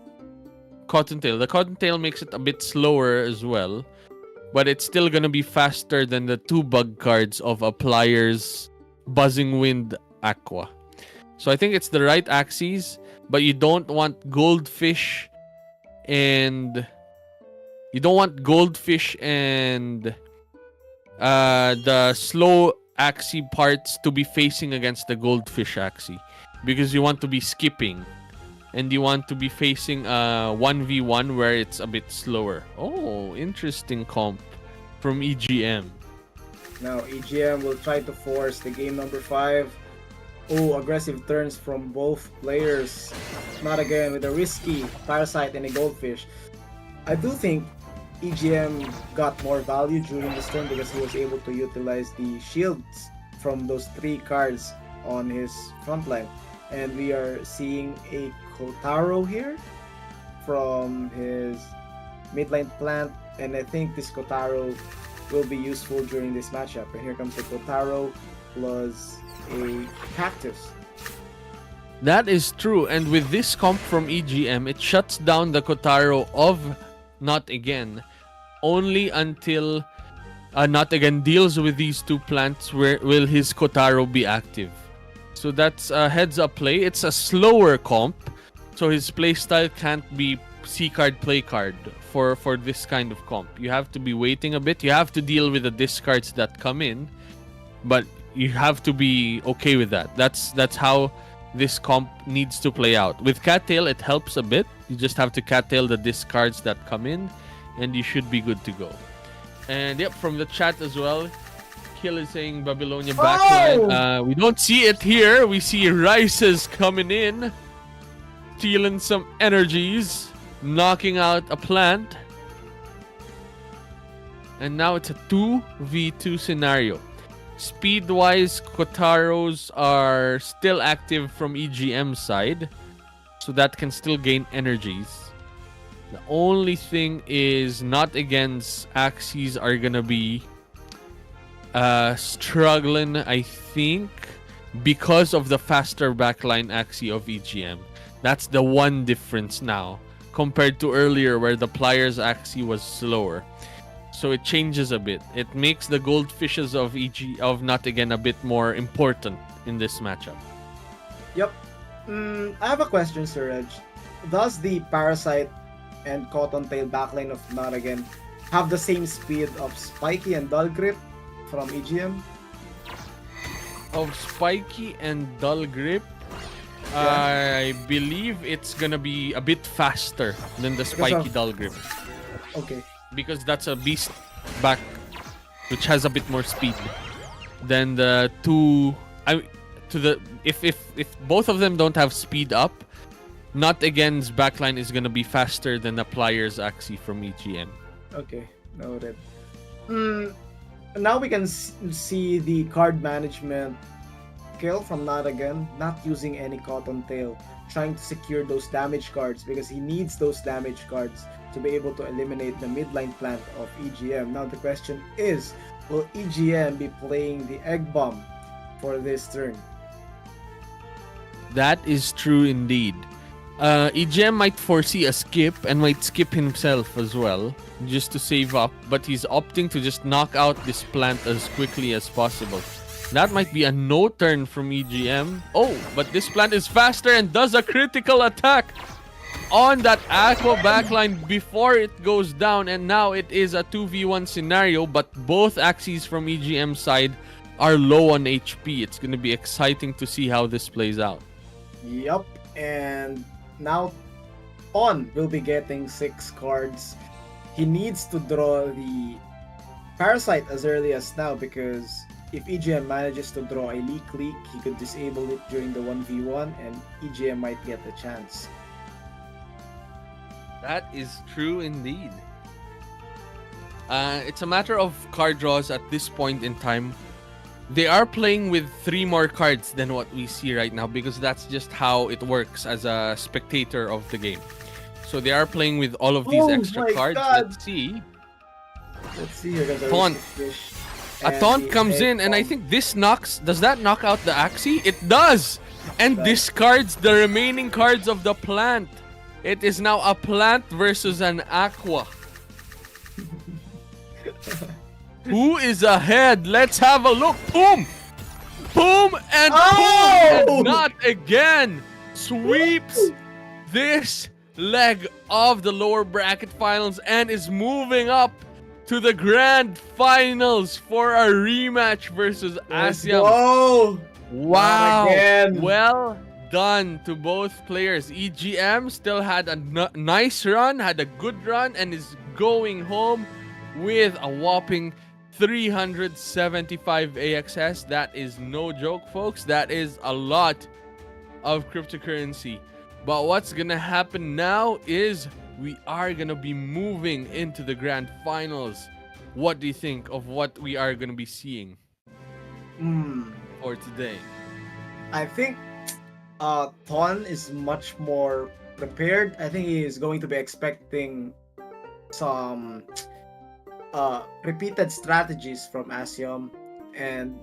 Cottontail. The Cottontail makes it a bit slower as well, but it's still gonna be faster than the 2 bug cards of a Pliers Buzzing Wind Aqua. So I think it's the right Axies, but you don't want Goldfish and the slow Axie parts to be facing against the Goldfish Axie, because you want to be skipping and you want to be facing 1v1 where it's a bit slower. Oh, interesting comp from EGM. Now EGM will try to force the game number 5. Oh, aggressive turns from both players. Not again with a risky Parasite and a Goldfish. I do think EGM got more value during this turn because he was able to utilize the shields from those 3 cards on his front line. And we are seeing a Kotaro here from his midline plant, and I think this Kotaro will be useful during this matchup. And here comes the Kotaro plus a Cactus. That is true, and with this comp from EGM, it shuts down the Kotaro of Not Again only until Not Again deals with these 2 plants where will his Kotaro be active. So that's a heads up play. It's a slower comp, so his playstyle can't be C card play card for this kind of comp. You have to be waiting a bit. You have to deal with the discards that come in, but you have to be okay with that. That's how this comp needs to play out. With Cattail, it helps a bit. You just have to Cattail the discards that come in, and you should be good to go. And yep, from the chat as well, Kill is saying Babylonia backline. We don't see it here. We see Rices coming in, stealing some energies, knocking out a plant. And now it's a 2v2 scenario. Speed-wise, Kotaros are still active from EGM side, so that can still gain energies. The only thing is Not Against Axies are gonna be struggling, I think, because of the faster backline Axie of EGM. That's the one difference now compared to earlier where the Pliers Axie was slower. So it changes a bit. It makes the Goldfishes of Not Again a bit more important in this matchup. Yep. I have a question, Sir Reg. Does the Parasite and Cottontail backline of Not Again have the same speed of Spiky and Dull Grip from EGM? Of Spiky and Dull Grip, Yeah. I believe it's gonna be a bit faster than the Spiky Dull Grip, Okay. because that's a beast back which has a bit more speed than the two. If both of them don't have speed up, Not Again's backline is gonna be faster than the Pliers Axie from EGM. Okay. Noted. Now we can see the card management skill from Not Again, not using any Cottontail, trying to secure those damage cards because he needs those damage cards to be able to eliminate the midline plant of EGM. Now the question is, will EGM be playing the Egg Bomb for this turn? That is true indeed. EGM might foresee a skip and might skip himself as well, just to save up, but he's opting to just knock out this plant as quickly as possible. That might be a no turn from EGM. Oh, but this plant is faster and does a critical attack on that Aqua backline before it goes down, and now it is a 2v1 scenario, but both Axies from EGM side are low on HP. It's going to be exciting to see how this plays out. Yup, and now On will be getting 6 cards. He needs to draw the Parasite as early as now, because if EGM manages to draw a Leak, he could disable it during the 1v1 and EGM might get the chance. That is true indeed. It's a matter of card draws at this point in time. They are playing with 3 more cards than what we see right now, because that's just how it works as a spectator of the game. So they are playing with all of these extra cards. God. Let's see. Here goes Taunt. A taunt comes in, and I think this does that knock out the Axie? It does! and Right. discards the remaining cards of the plant. It is now a plant versus an aqua. Who is ahead? Let's have a look. Boom! Boom and boom! And not again! Sweeps this leg of the lower bracket finals and is moving up to the grand finals for a rematch versus Let's Asiam. go! Wow! Not again. Well done to both players. EGM still had a nice run, had a good run, and is going home with a whopping 375 AXS. That is no joke, folks. That is a lot of cryptocurrency. But what's gonna happen now is we are gonna be moving into the grand finals. What do you think of what we are gonna be seeing for today? I think Ton is much more prepared. I think he is going to be expecting some repeated strategies from Asium, and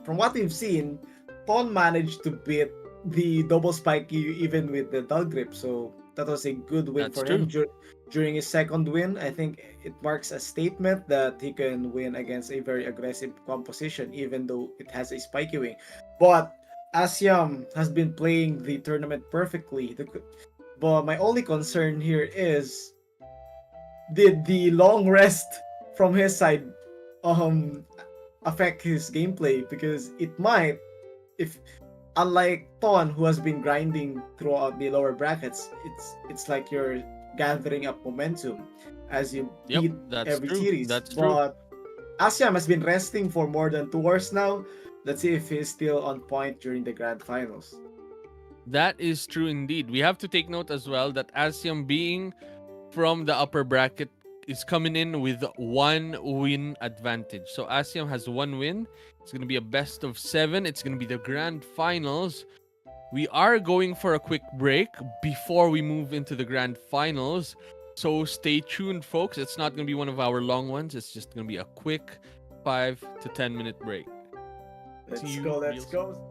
from what we've seen, Ton managed to beat the double spike even with the dull grip, so that was a good win That's for true. him during his second win. I think it marks a statement that he can win against a very aggressive composition, even though it has a spiky wing. But Asiam has been playing the tournament perfectly. But my only concern here is, did the long rest from his side um affect his gameplay? Because it might, if unlike Ton, who has been grinding throughout the lower brackets, it's like you're gathering up momentum as you Yep, beat that's every true. series. That's true. But Asiam has been resting for more than 2 hours now. Let's see if he's still on point during the grand finals. That is true indeed. We have to take note as well that Asiam being from the upper bracket is coming in with 1 win advantage. So Asiam has 1 win. It's going to be a best of 7. It's going to be the grand finals. We are going for a quick break before we move into the grand finals. So stay tuned, folks. It's not going to be one of our long ones. It's just going to be a quick 5 to 10 minute break. See Let's you go, real let's soon. go.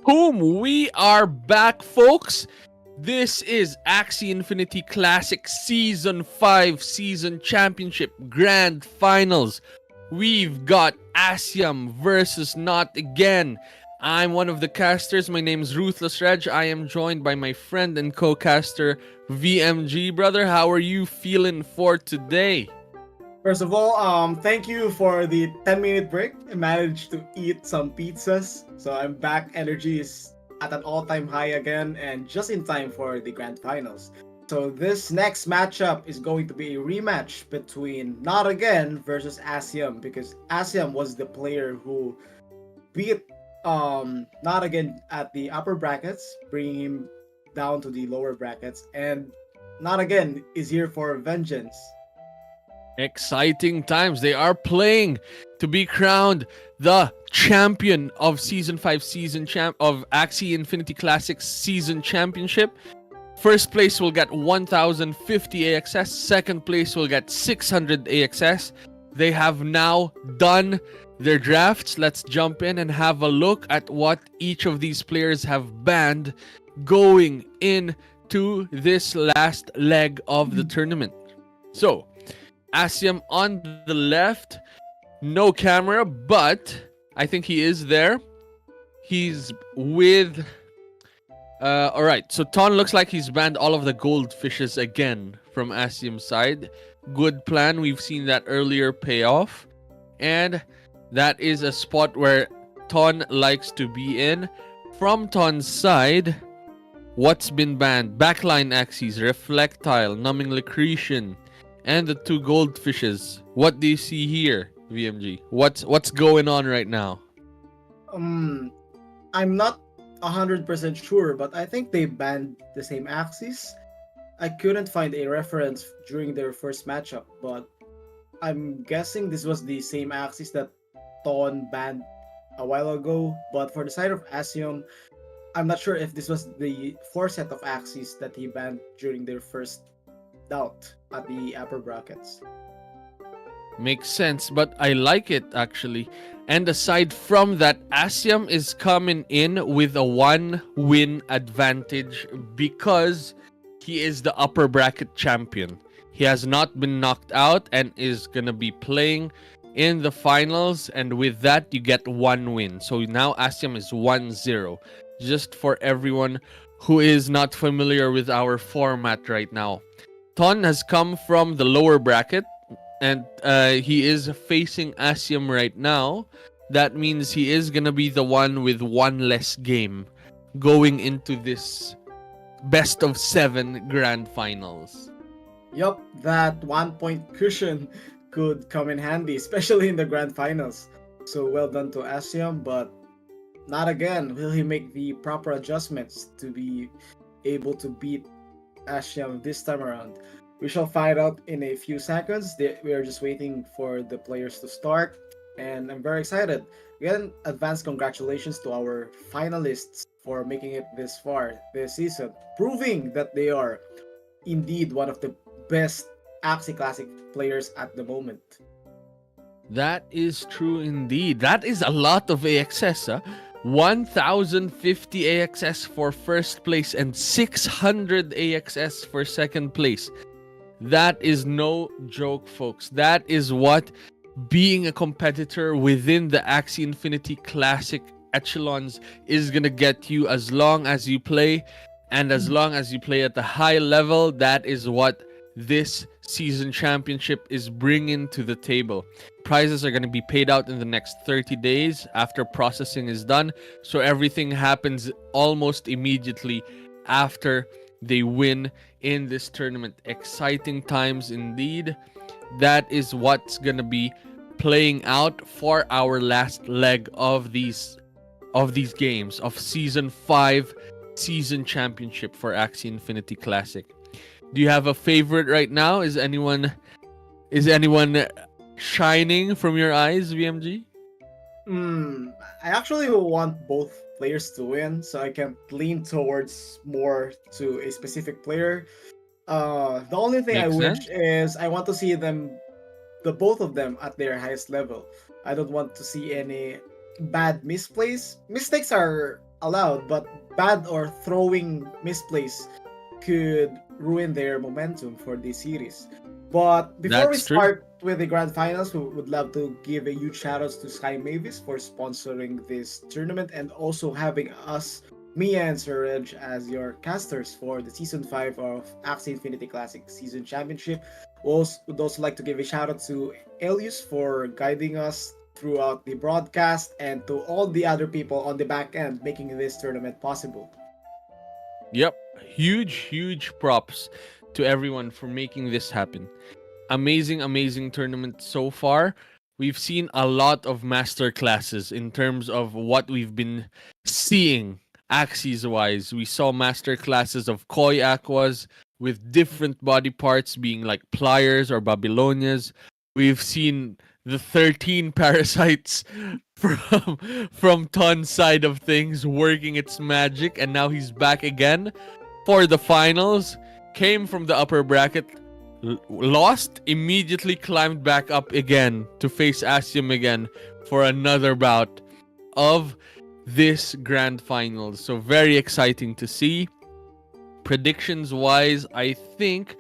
Boom! We are back, folks. This is Axie Infinity Classic Season 5 Season Championship Grand Finals. We've got Asiam versus Not Again. I'm one of the casters. My name is Ruthless Reg. I am joined by my friend and co-caster VMG. Brother, how are you feeling for today? First of all, thank you for the 10-minute break. I managed to eat some pizzas, so I'm back. Energy is at an all-time high again, and just in time for the grand finals. So this next matchup is going to be a rematch between Not Again versus Asiam, because Asiam was the player who beat Not Again at the upper brackets, bringing him down to the lower brackets, and Not Again is here for vengeance. Exciting times. They are playing to be crowned the champion of Season 5 of Axie Infinity Classic Season Championship. First place will get 1050 AXS. Second place will get 600 AXS. They have now done their drafts. Let's jump in and have a look at what each of these players have banned going into this last leg of the tournament. So, Asiam on the left, no camera, but I think he is there. He's with... Alright, so Ton looks like he's banned all of the goldfishes again from Asiam's side. Good plan, we've seen that earlier pay off. And that is a spot where Ton likes to be in. From Ton's side, what's been banned? Backline Axies, Reflectile, Numbing Licretian, and the two goldfishes. What do you see here, VMG? What's going on right now? I'm not 100% sure, but I think they banned the same axis. I couldn't find a reference during their first matchup, but I'm guessing this was the same axis that Ton banned a while ago. But for the side of Asium, I'm not sure if this was the 4 set of axes that he banned during their first out at the upper brackets. Makes sense, but I like it actually. And aside from that, Asiam is coming in with a 1-win advantage because he is the upper bracket champion. He has not been knocked out and is gonna be playing in the finals, and with that you get 1 win. So now Asiam is 1-0. Just for everyone who is not familiar with our format right now. Ton has come from the lower bracket, and he is facing Asiam right now. That means he is gonna be the one with 1 less game going into this best of 7 grand finals. Yup, that 1-point cushion could come in handy, especially in the grand finals. So well done to Asiam, but Not Again. Will he make the proper adjustments to be able to beat Asiam this time around? We shall find out in a few seconds. We are just waiting for the players to start, and I'm very excited. Again, advance congratulations to our finalists for making it this far this season, proving that they are indeed one of the best Axie Classic players at the moment. That is true indeed. That is a lot of AXS, huh? 1050 AXS for first place and 600 AXS for second place. That is no joke, folks. That is what being a competitor within the Axie Infinity Classic echelons is gonna get you, as long as you play, and as long as you play at the high level. That is what this season championship is bringing to the table. Prizes are going to be paid out in the next 30 days after processing is done, so everything happens almost immediately after they win in this tournament. Exciting times indeed. That is what's going to be playing out for our last leg of these games of season 5 season championship for Axie Infinity Classic. Do you have a favorite right now? Is anyone shining from your eyes, VMG? I actually want both players to win, so I can lean towards more to a specific player. The only thing Makes I wish sense. is I want to see the both of them at their highest level. I don't want to see any bad misplays. Mistakes are allowed, but bad or throwing misplays could ruin their momentum for this series. But before we That's true. start with the grand finals, we would love to give a huge shout outs to Sky Mavis for sponsoring this tournament and also having us, Mia and Sir Reg, as your casters for the season 5 of Axie Infinity Classic Season Championship. Would also like to give a shout out to Elius for guiding us throughout the broadcast and to all the other people on the back end making this tournament possible. Yep. Huge props to everyone for making this happen. Amazing tournament so far. We've seen a lot of master classes in terms of what we've been seeing Axies wise. We saw master classes of Koi Aquas with different body parts being like pliers or Babylonias. We've seen the 13 parasites from Ton's side of things working its magic, and now he's back again for the finals. Came from the upper bracket, lost, immediately climbed back up again to face Asium again for another bout of this grand finals. So very exciting to see. Predictions wise, I think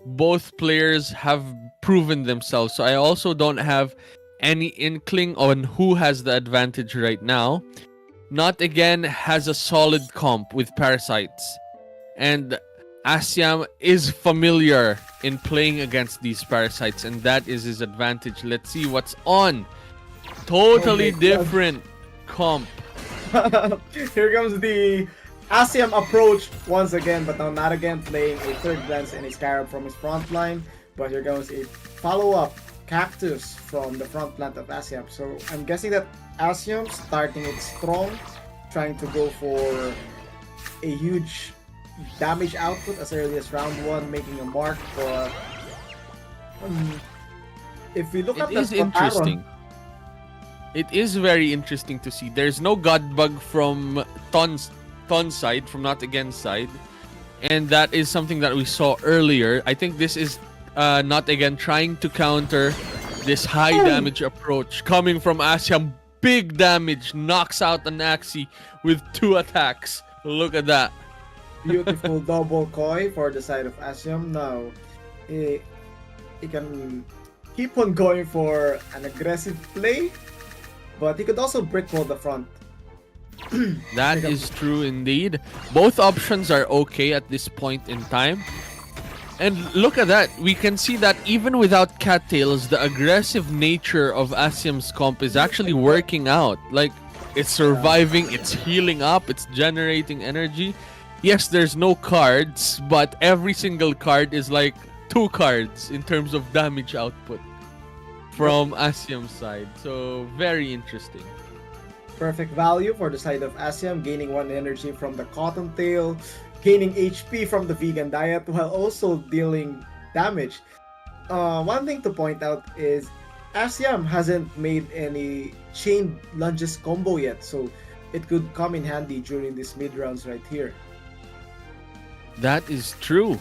both players have proven themselves. So I also don't have any inkling on who has the advantage right now. Not Again has a solid comp with Parasites, and Asiam is familiar in playing against these Parasites, and that is his advantage. Let's see what's on. Totally different comp. Here comes the Asiam approach once again, but now Not Again playing a third glance and a Scarab from his front line. But here comes a follow-up Cactus from the front plant of Asiam. So I'm guessing that Asiam starting it strong, trying to go for a huge damage output as early as round 1, making a mark. But if we look at It is the interesting. It is very interesting to see. There's no God Bug from Ton's side, from Not Again's side. And that is something that we saw earlier. I think this is Not Again trying to counter this high damage approach coming from Asiam. Big damage, knocks out an Axie with 2 attacks. Look at that. Beautiful double koi for the side of Asiam. Now, he can keep on going for an aggressive play, but he could also brick wall the front. That is true indeed. Both options are okay at this point in time. And look at that. We can see that even without cattails, the aggressive nature of Asiam's comp is actually working out. Like, it's surviving, it's healing up, it's generating energy. Yes, there's no cards, but every single card is like 2 cards in terms of damage output from Asiam's side. So, very interesting. Perfect value for the side of Asiam, gaining 1 energy from the Cottontail, gaining HP from the vegan diet while also dealing damage. One thing to point out is Asiam hasn't made any chain lunges combo yet, so it could come in handy during these mid rounds right here. That is true.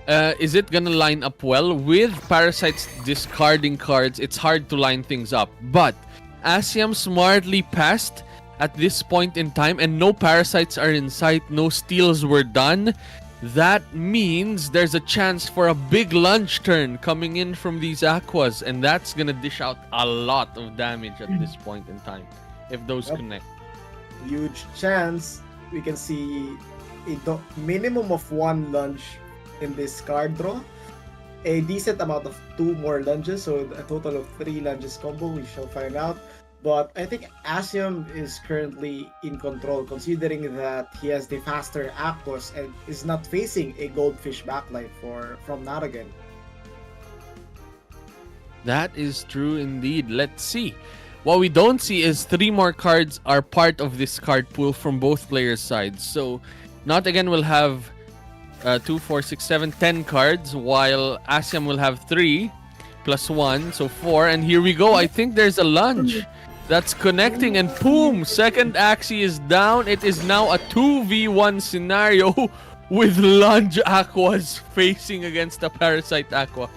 Is it gonna line up well with Parasites discarding cards? It's hard to line things up, but Asiam smartly passed at this point in time, and no Parasites are in sight, no steals were done. That means there's a chance for a big lunge turn coming in from these Aquas, and that's gonna dish out a lot of damage at this point in time if those connect. Huge chance. We can see a minimum of 1 lunge in this card draw. A decent amount of 2 more lunges, so a total of 3 lunges combo. We shall find out. But I think Asiam is currently in control, considering that he has the faster Aquas and is not facing a Goldfish backline from Not Again. That is true indeed. Let's see. What we don't see is 3 more cards are part of this card pool from both players' sides. So, Not Again will have 2, 4, 6, 7, 10 cards, while Asiam will have 3 plus 1, so 4. And here we go. I think there's a lunge that's connecting, and boom! Second Axie is down. It is now a 2v1 scenario with lunge Aquas facing against a Parasite Aqua.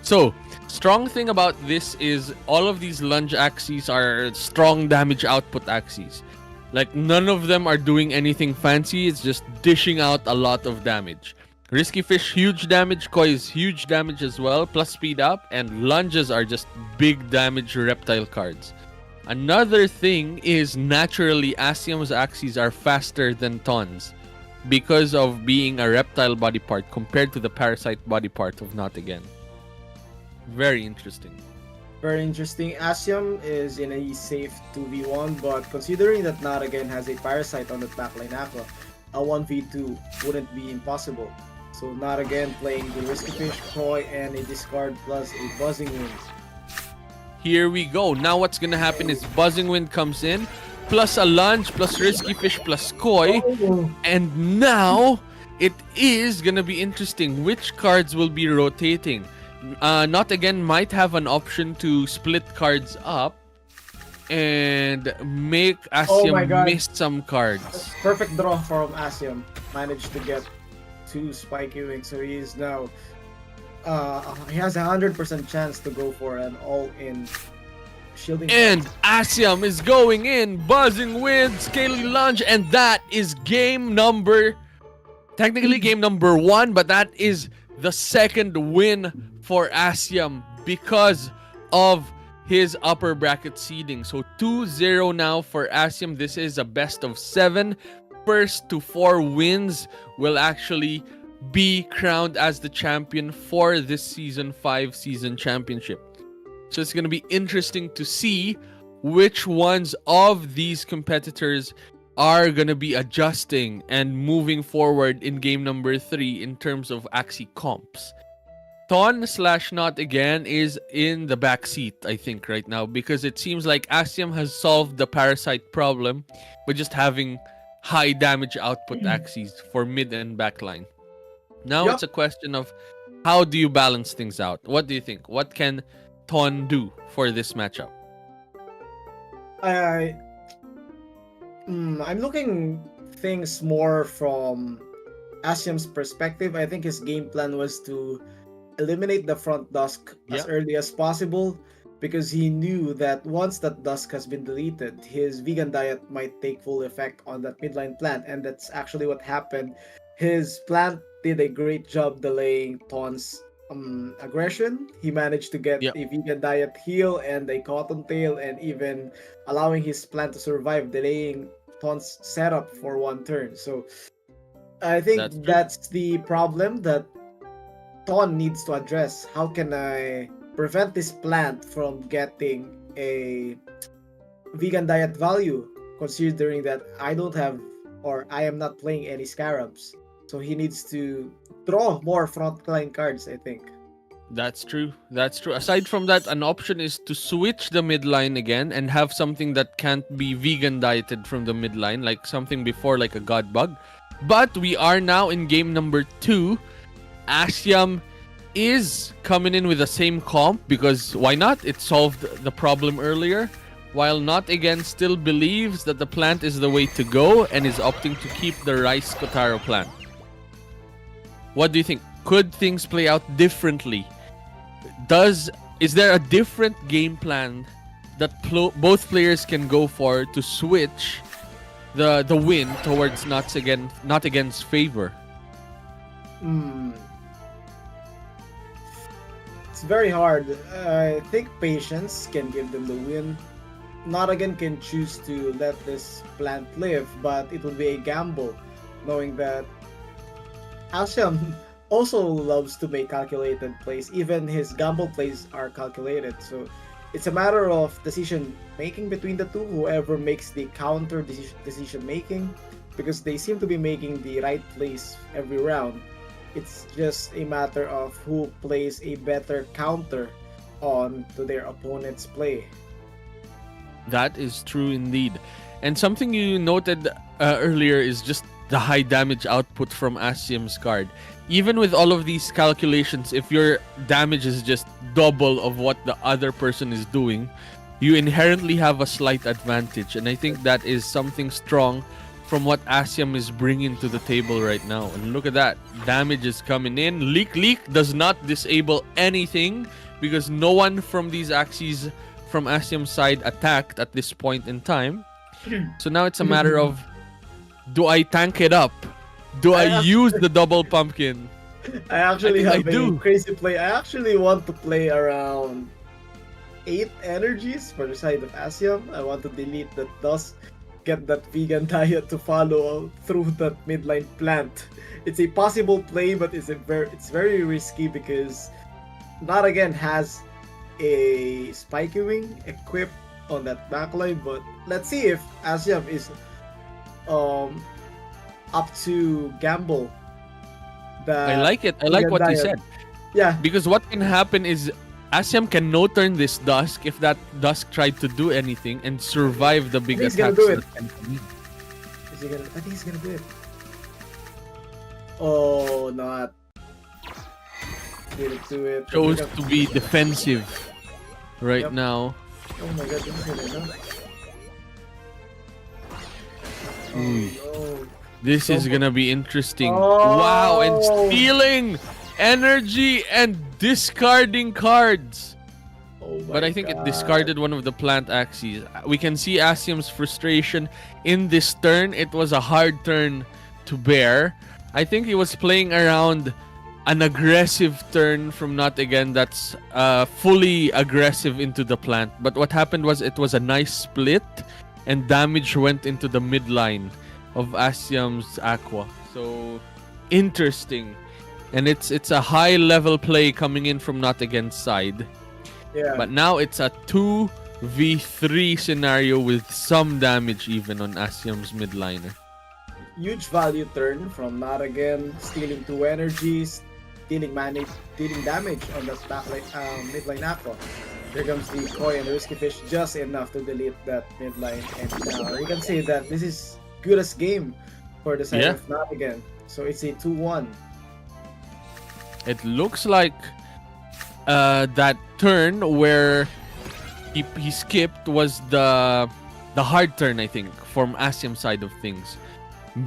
So, strong thing about this is all of these lunge Axies are strong damage output Axies. Like, none of them are doing anything fancy. It's just dishing out a lot of damage. Risky Fish, huge damage. Koi is huge damage as well, plus speed up. And Lunges are just big damage reptile cards. Another thing is, naturally, Asiam's Axies are faster than Ton's because of being a reptile body part compared to the parasite body part of Not Again. Very interesting. Very interesting. Asium is in a safe 2v1, but considering that Not Again has a Parasite on the backline Aqua, a 1v2 wouldn't be impossible. So Not Again playing the Risky Fish, Koi, and a discard plus a Buzzing Wind. Here we go. Now what's gonna happen is Buzzing Wind comes in, plus a Lunge, plus Risky Fish, plus Koi, and now it is gonna be interesting which cards will be rotating. Not Again might have an option to split cards up and make Asiam miss some cards. Perfect draw from Asiam. Managed to get 2 Spiky Wings, so he is now he has 100% chance to go for an all-in shielding. And Asiam is going in, Buzzing Wind, Scaly Lunge, and that is technically game number 1, but that is the second win for Asiam because of his upper bracket seeding. So 2-0 now for Asiam. This is a best of 7. First to 4 wins will actually be crowned as the champion for this season 5 season championship. So it's going to be interesting to see which ones of these competitors are going to be adjusting and moving forward in game number 3 in terms of Axie comps. Ton/Not Again is in the back seat, I think, right now, because it seems like Asiam has solved the parasite problem by just having high damage output Axies for mid and back line. Now it's a question of how do you balance things out? What do you think? What can Ton do for this matchup? I'm looking things more from Asiam's perspective. I think his game plan was to eliminate the front dusk as early as possible, because he knew that once that dusk has been deleted, his vegan diet might take full effect on that midline plant, and that's actually what happened. His plant did a great job delaying Ton's aggression. He managed to get a vegan diet heal and a cottontail, and even allowing his plant to survive, delaying Ton's setup for 1 turn. So I think that's the problem that Ton needs to address. How can I prevent this plant from getting a vegan diet value, considering that I don't have, or I am not playing any Scarabs? So he needs to draw more frontline cards, I think. That's true. That's true. Aside from that, an option is to switch the midline again and have something that can't be vegan dieted from the midline, like something before, like a God Bug. But we are now in game number 2. Asiam is coming in with the same comp because why not? It solved the problem earlier. While Not Again still believes that the plant is the way to go and is opting to keep the Rice Kotaro plant. What do you think? Could things play out differently? Is there a different game plan that both players can go for to switch the win towards Not Again's favor? It's very hard. I think patience can give them the win. Not Again can choose to let this plant live, but it will be a gamble, knowing that Asiam also loves to make calculated plays. Even his gamble plays are calculated. So it's a matter of decision making between the two, whoever makes the counter decision making, because they seem to be making the right plays every round. It's just a matter of who plays a better counter on to their opponent's play. That is true indeed. And something you noted earlier is just the high damage output from Asiam's card. Even with all of these calculations, if your damage is just double of what the other person is doing, you inherently have a slight advantage. And I think that is something strong from what Asiam is bringing to the table right now. And look at that. Damage is coming in. Leak does not disable anything because no one from these Axies from Asiam's side attacked at this point in time. So now it's a matter of, do I tank it up? Do I I use the double pumpkin? I actually I have a do. crazy play. I actually want to play around 8 energies for the side of Asium. I want to delete that dust, get that vegan diet to follow through that midline plant. It's a possible play, but it's very risky because not again has a spiky wing equipped on that backline. But let's see if Asium is um up to gamble I that like it. I like vegan what you diet. said. Yeah, Because what can happen is Asiam can no-turn this Dusk if that Dusk tried to do anything and survive the big think he's gonna attacks do it. that can come in. is he gonna? I think he's gonna do it. Oh, not. Didn't do it. Chose to be defensive right Yep. now. Oh my god, this is gonna go. Oh Mm. no. This is So- gonna be interesting. Oh. Wow, and stealing energy and discarding cards. Oh my But I think it god. discarded one of the plant axes. We can see Asium's frustration in this turn. It was a hard turn to bear. I think he was playing around an aggressive turn from Not Again that's fully aggressive into the plant. But what happened was it was a nice split and damage went into the midline of Asium's Aqua. So interesting. And it's a high level play coming in from Not Again's side. Yeah. But now it's a 2v3 scenario with some damage even on Asium's midliner. Huge value turn from Not Again, stealing 2 energies, dealing damage on the backline, midline Aqua. Here comes the Koi and the Risky Fish, just enough to delete that midline. And now you can say that this is goodest game for the side Yeah. of Not Again. So it's a 2-1. It looks like that turn where he skipped was the hard turn, I think, from Asium's side of things.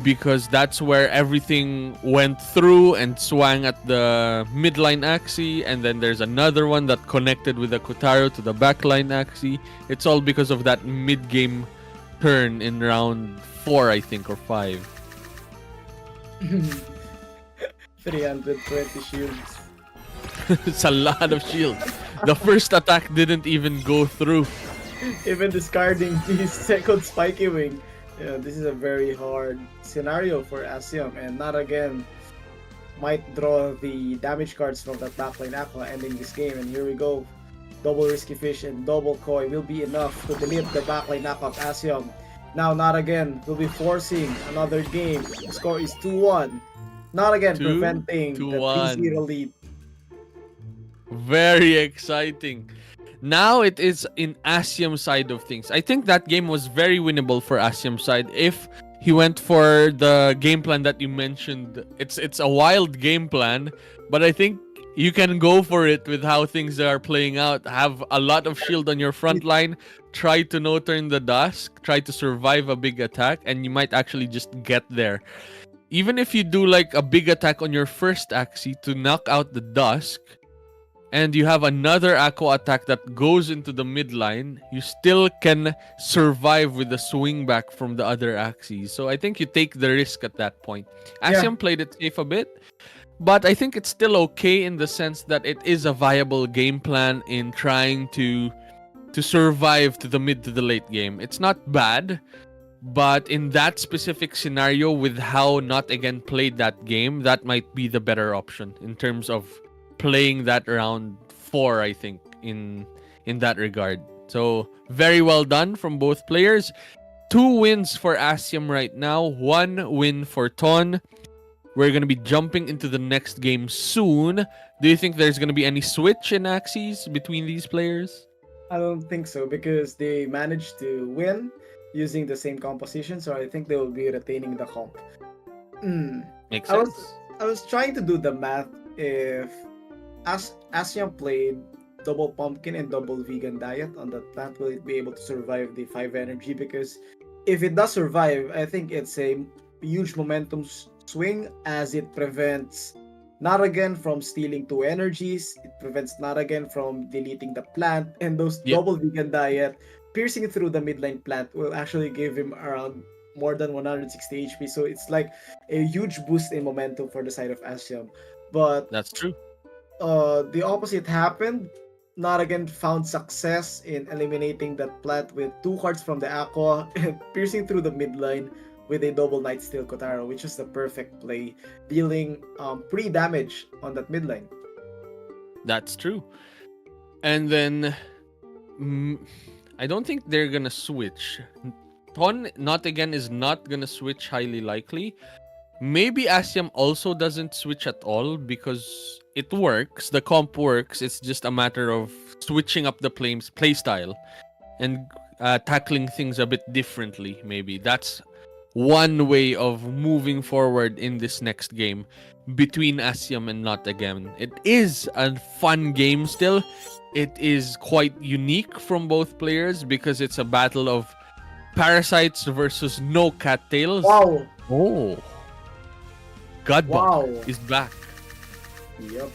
Because that's where everything went through and swung at the midline Axie, and then there's another one that connected with the Kotaro to the backline Axie. It's all because of that mid-game turn in round 4, I think, or 5. 320 shields. It's a lot of shield. The first attack didn't even go through. Even discarding the second spiky wing. Yeah, this is a very hard scenario for Asium, and Not Again might draw the damage cards from that backline Aqua ending this game. And here we go. Double Risky Fish and double Koi will be enough to delete the backline Aqua of Asium. Now Not Again will be forcing another game. The score is 2-1. Not Again preventing the 2-1. 3-0 lead. Very exciting. Now it is in Asium's side of things. I think that game was very winnable for Asium's side if he went for the game plan that you mentioned. It's a wild game plan, but I think you can go for it with how things are playing out. Have a lot of shield on your front line, try to no-turn the Dusk, try to survive a big attack, and you might actually just get there. Even if you do like a big attack on your first Axie to knock out the Dusk, and you have another Aqua attack that goes into the midline, you still can survive with the swing back from the other Axies. So I think you take the risk at that point. Asium played it safe a bit, but I think it's still okay in the sense that it is a viable game plan in trying to survive to the mid to the late game. It's not bad, but in that specific scenario with how Not Again played that game, that might be the better option in terms of playing that round 4, I think, in that regard. So very well done from both players. 2 wins for Asium right now, 1 win for Ton. We're going to be jumping into the next game soon. Do you think there's going to be any switch in Axies between these players? I don't think so because they managed to win using the same composition, so I think they will be retaining the comp. Makes I sense. was trying to do the math if Asium played double pumpkin and double vegan diet on that plant, will it be able to survive the 5 energy? Because if it does survive, I think it's a huge momentum swing as it prevents Not Again from stealing 2 energies, it prevents Not Again from deleting the plant, and those Yep. double vegan diet piercing through the mid lane plant will actually give him around more than 160 HP. So it's like a huge boost in momentum for the side of Asium. But That's true. the opposite happened. Not again found success in eliminating that plant with two cards from the Aqua and piercing through the mid line with a double Night Steel Kotaro, which is the perfect play, dealing pre-damage on that mid lane. That's true. And then I don't think they're gonna switch. Ton not again is not gonna switch, highly likely. Maybe Asiam also doesn't switch at all because it works. The comp works. It's just a matter of switching up the play style and tackling things a bit differently. Maybe that's one way of moving forward in this next game between Asiam and Not Again. It is a fun game still. It is quite unique from both players because it's a battle of parasites versus no cattails. Wow! Oh. Godbug Wow. is back. Yep.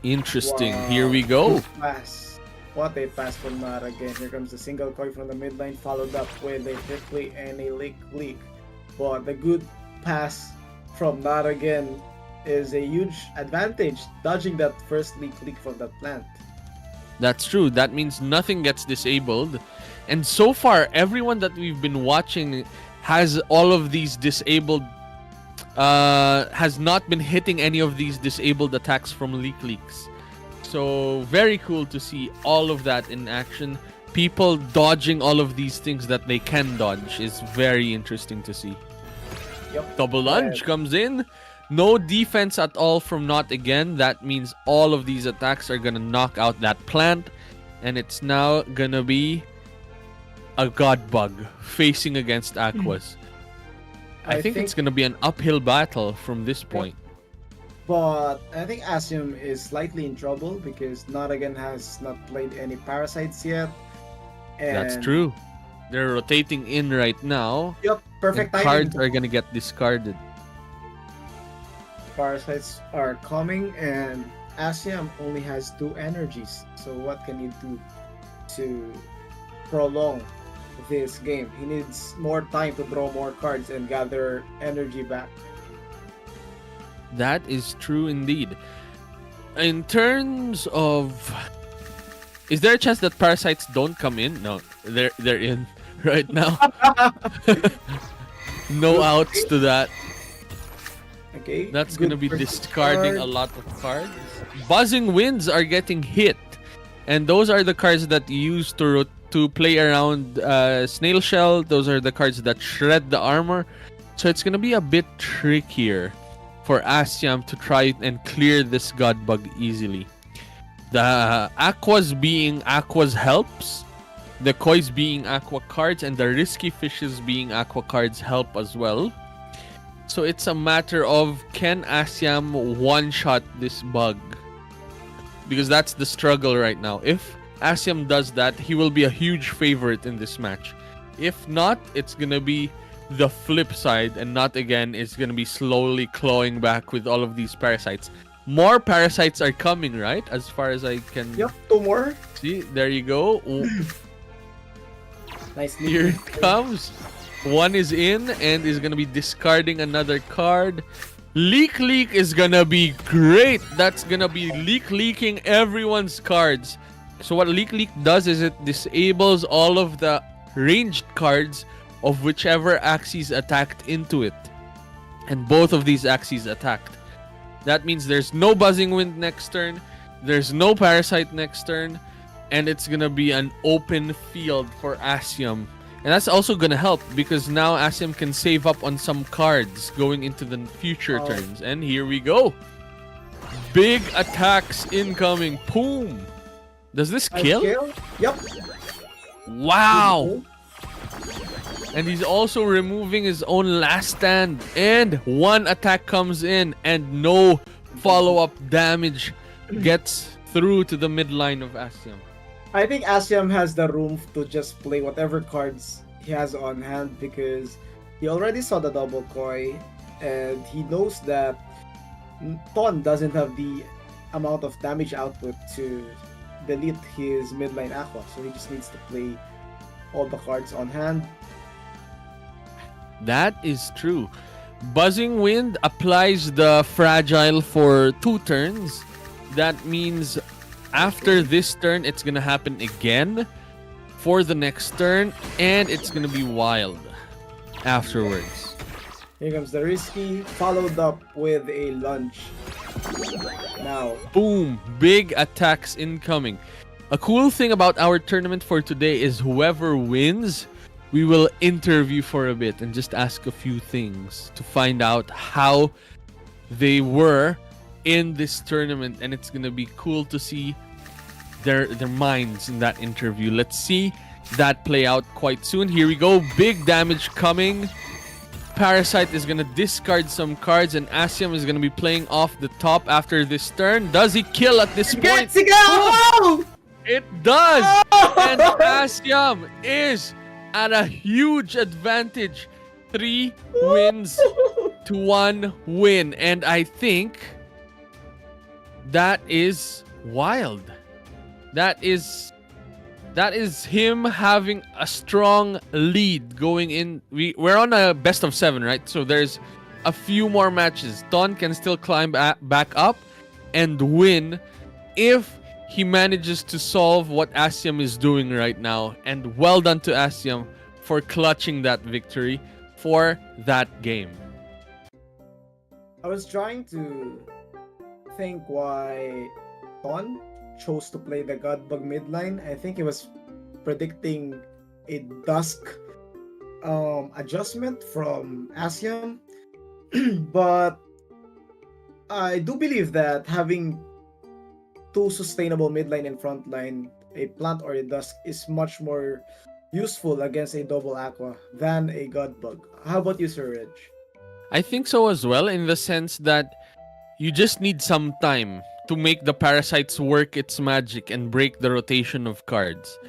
Interesting. Wow. Here we go. Good pass. What a pass from Nara again. Here comes the single koi from the mid lane, followed up with a quickly and a leak. But the good pass from Nara again is a huge advantage, dodging that first leak from that plant. That's true. That means nothing gets disabled. And so far, everyone that we've been watching has all of these disabled, has not been hitting any of these disabled attacks from leaks. So very cool to see all of that in action. People dodging all of these things that they can dodge is very interesting to see. Yep. Double lunge comes in. No defense at all from Not Again. That means all of these attacks are gonna knock out that plant. And it's now gonna be a Godbug facing against Aquas. I think it's gonna be an uphill battle from this point. But I think Asium is slightly in trouble because Not Again has not played any parasites yet. And That's true. They're rotating in right now. Yep, perfect and timing. cards are gonna get discarded. Parasites are coming, and Asiam only has 2 energies. So what can he do to prolong this game? He needs more time to draw more cards and gather energy back. That is true indeed. In terms of, is there a chance that parasites don't come in? No, they're in right now. No outs to that. Okay. That's good gonna be first discarding card. a lot of cards. Buzzing Winds are getting hit, and those are the cards that you use to play around Snail Shell. Those are the cards that shred the armor. So it's gonna be a bit trickier for Asiam to try and clear this Godbug easily. The Aquas being Aquas helps, the Kois being Aqua cards, and the Risky Fishes being Aqua cards help as well. So it's a matter of, can Asiam one-shot this bug? Because that's the struggle right now. If Asiam does that, he will be a huge favorite in this match. If not, it's gonna be the flip side, and Not Again is gonna be slowly clawing back with all of these parasites. More parasites are coming, right? As far as I can Yep, 2 more. see. There you go. Nice. Here it comes. One is in and is gonna be discarding another card. Leak is gonna be great. That's gonna be leaking everyone's cards. So what leak does is it disables all of the ranged cards of whichever Axies attacked into it. And both of these Axies attacked. That means there's no Buzzing Wind next turn, there's no Parasite next turn, and it's gonna be an open field for Asiam. And that's also gonna help because now Asiam can save up on some cards going into the future turns. And here we go. Big attacks incoming. Boom. Does this kill? Yep. Wow. And he's also removing his own last stand. And one attack comes in and no follow-up damage gets through to the midline of Asiam. I think Asiam has the room to just play whatever cards he has on hand because he already saw the double koi and he knows that Ton doesn't have the amount of damage output to delete his midline aqua, so he just needs to play all the cards on hand. That is true. Buzzing Wind applies the fragile for 2 turns. That means after this turn, it's gonna happen again for the next turn, and it's gonna be wild afterwards. Here comes the risky, followed up with a lunge. Now, Boom! Big attacks incoming. A cool thing about our tournament for today is whoever wins, we will interview for a bit and just ask a few things to find out how they were in this tournament, and it's gonna be cool to see their minds in that interview. Let's see that play out quite soon. Here we go. Big damage coming. Parasite is gonna discard some cards, and Asiam is gonna be playing off the top after this turn. Does he kill at this point? gets it go! It does! And Asiam is at a huge advantage. 3 wins to 1 win. And I think that is wild. That is him having a strong lead going in. We're on a best of 7, right? So there's a few more matches. Ton can still climb back up and win if he manages to solve what Asiam is doing right now. And well done to Asiam for clutching that victory for that game. I was trying to think why Ton chose to play the Godbug midline. I think he was predicting a Dusk adjustment from Asiam. But I do believe that having 2 sustainable midline and front line, a plant or a Dusk, is much more useful against a double aqua than a Godbug. How about you, Sir Reg? I think so as well, in the sense that you just need some time to make the parasites work its magic and break the rotation of cards.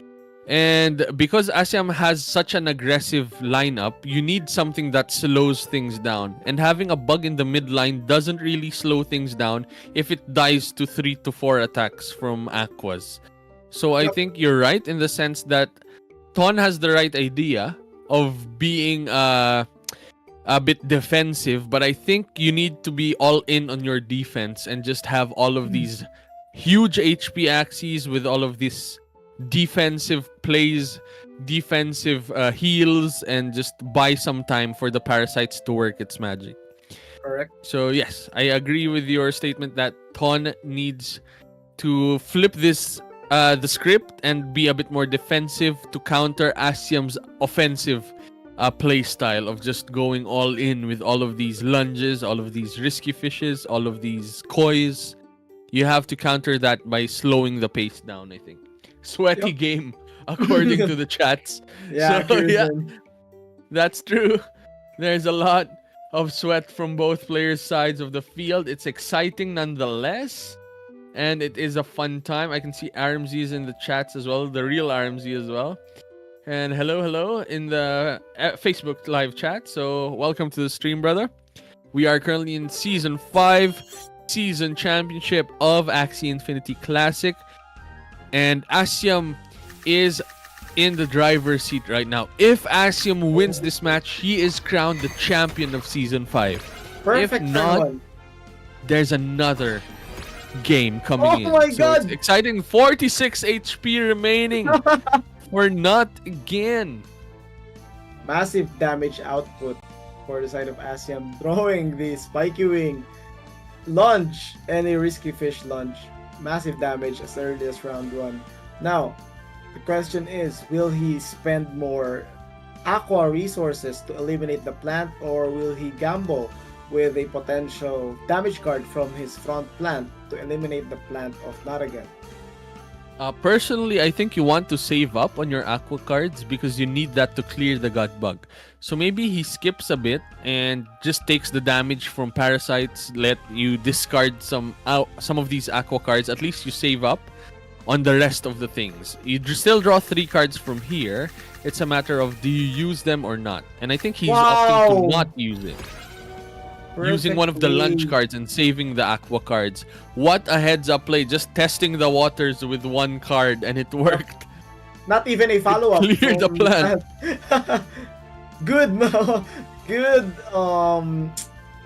And because Asiam has such an aggressive lineup, you need something that slows things down. And having a bug in the mid line doesn't really slow things down if it dies to 3 to 4 attacks from Aquas. So I think you're right in the sense that Ton has the right idea of being a bit defensive, but I think you need to be all in on your defense and just have all of these huge HP Axies with all of these defensive plays, defensive heals, and just buy some time for the parasites to work its magic. Correct. So yes, I agree with your statement that Ton needs to flip this the script and be a bit more defensive to counter Asiam's offensive play style of just going all in with all of these lunges, all of these risky fishes, all of these kois. You have to counter that by slowing the pace down, I think. Sweaty game, according to the chats. Yeah, So, yeah, that's true. There's a lot of sweat from both players' sides of the field. It's exciting nonetheless, and it is a fun time. I can see RMZ is in the chats as well, the real RMZ as well. And hello in the Facebook live chat. So welcome to the stream, brother. We are currently in Season 5, Season Championship of Axie Infinity Classic. And Asiam is in the driver's seat right now. If Asiam wins this match, he is crowned the champion of Season 5. Perfect. If not, one. there's another game coming in. Oh my So god! it's exciting. 46 HP remaining. Or not again. Massive damage output for the side of Asiam, throwing the spiky wing lunge and a risky fish lunge. Massive damage as early as round 1. Now, the question is, will he spend more aqua resources to eliminate the plant, or will he gamble with a potential damage card from his front plant to eliminate the plant of Naragan? Personally, I think you want to save up on your aqua cards because you need that to clear the gut bug. So maybe he skips a bit and just takes the damage from parasites. Let you discard some of these aqua cards. At least you save up on the rest of the things. You still draw 3 cards from here. It's a matter of do you use them or not. And I think he's opting to not use it. using one of the lunch Perfectly. cards and saving the aqua cards. What a heads up play. Just testing the waters with one card and it worked. Not even a It follow-up cleared the from plan. good no good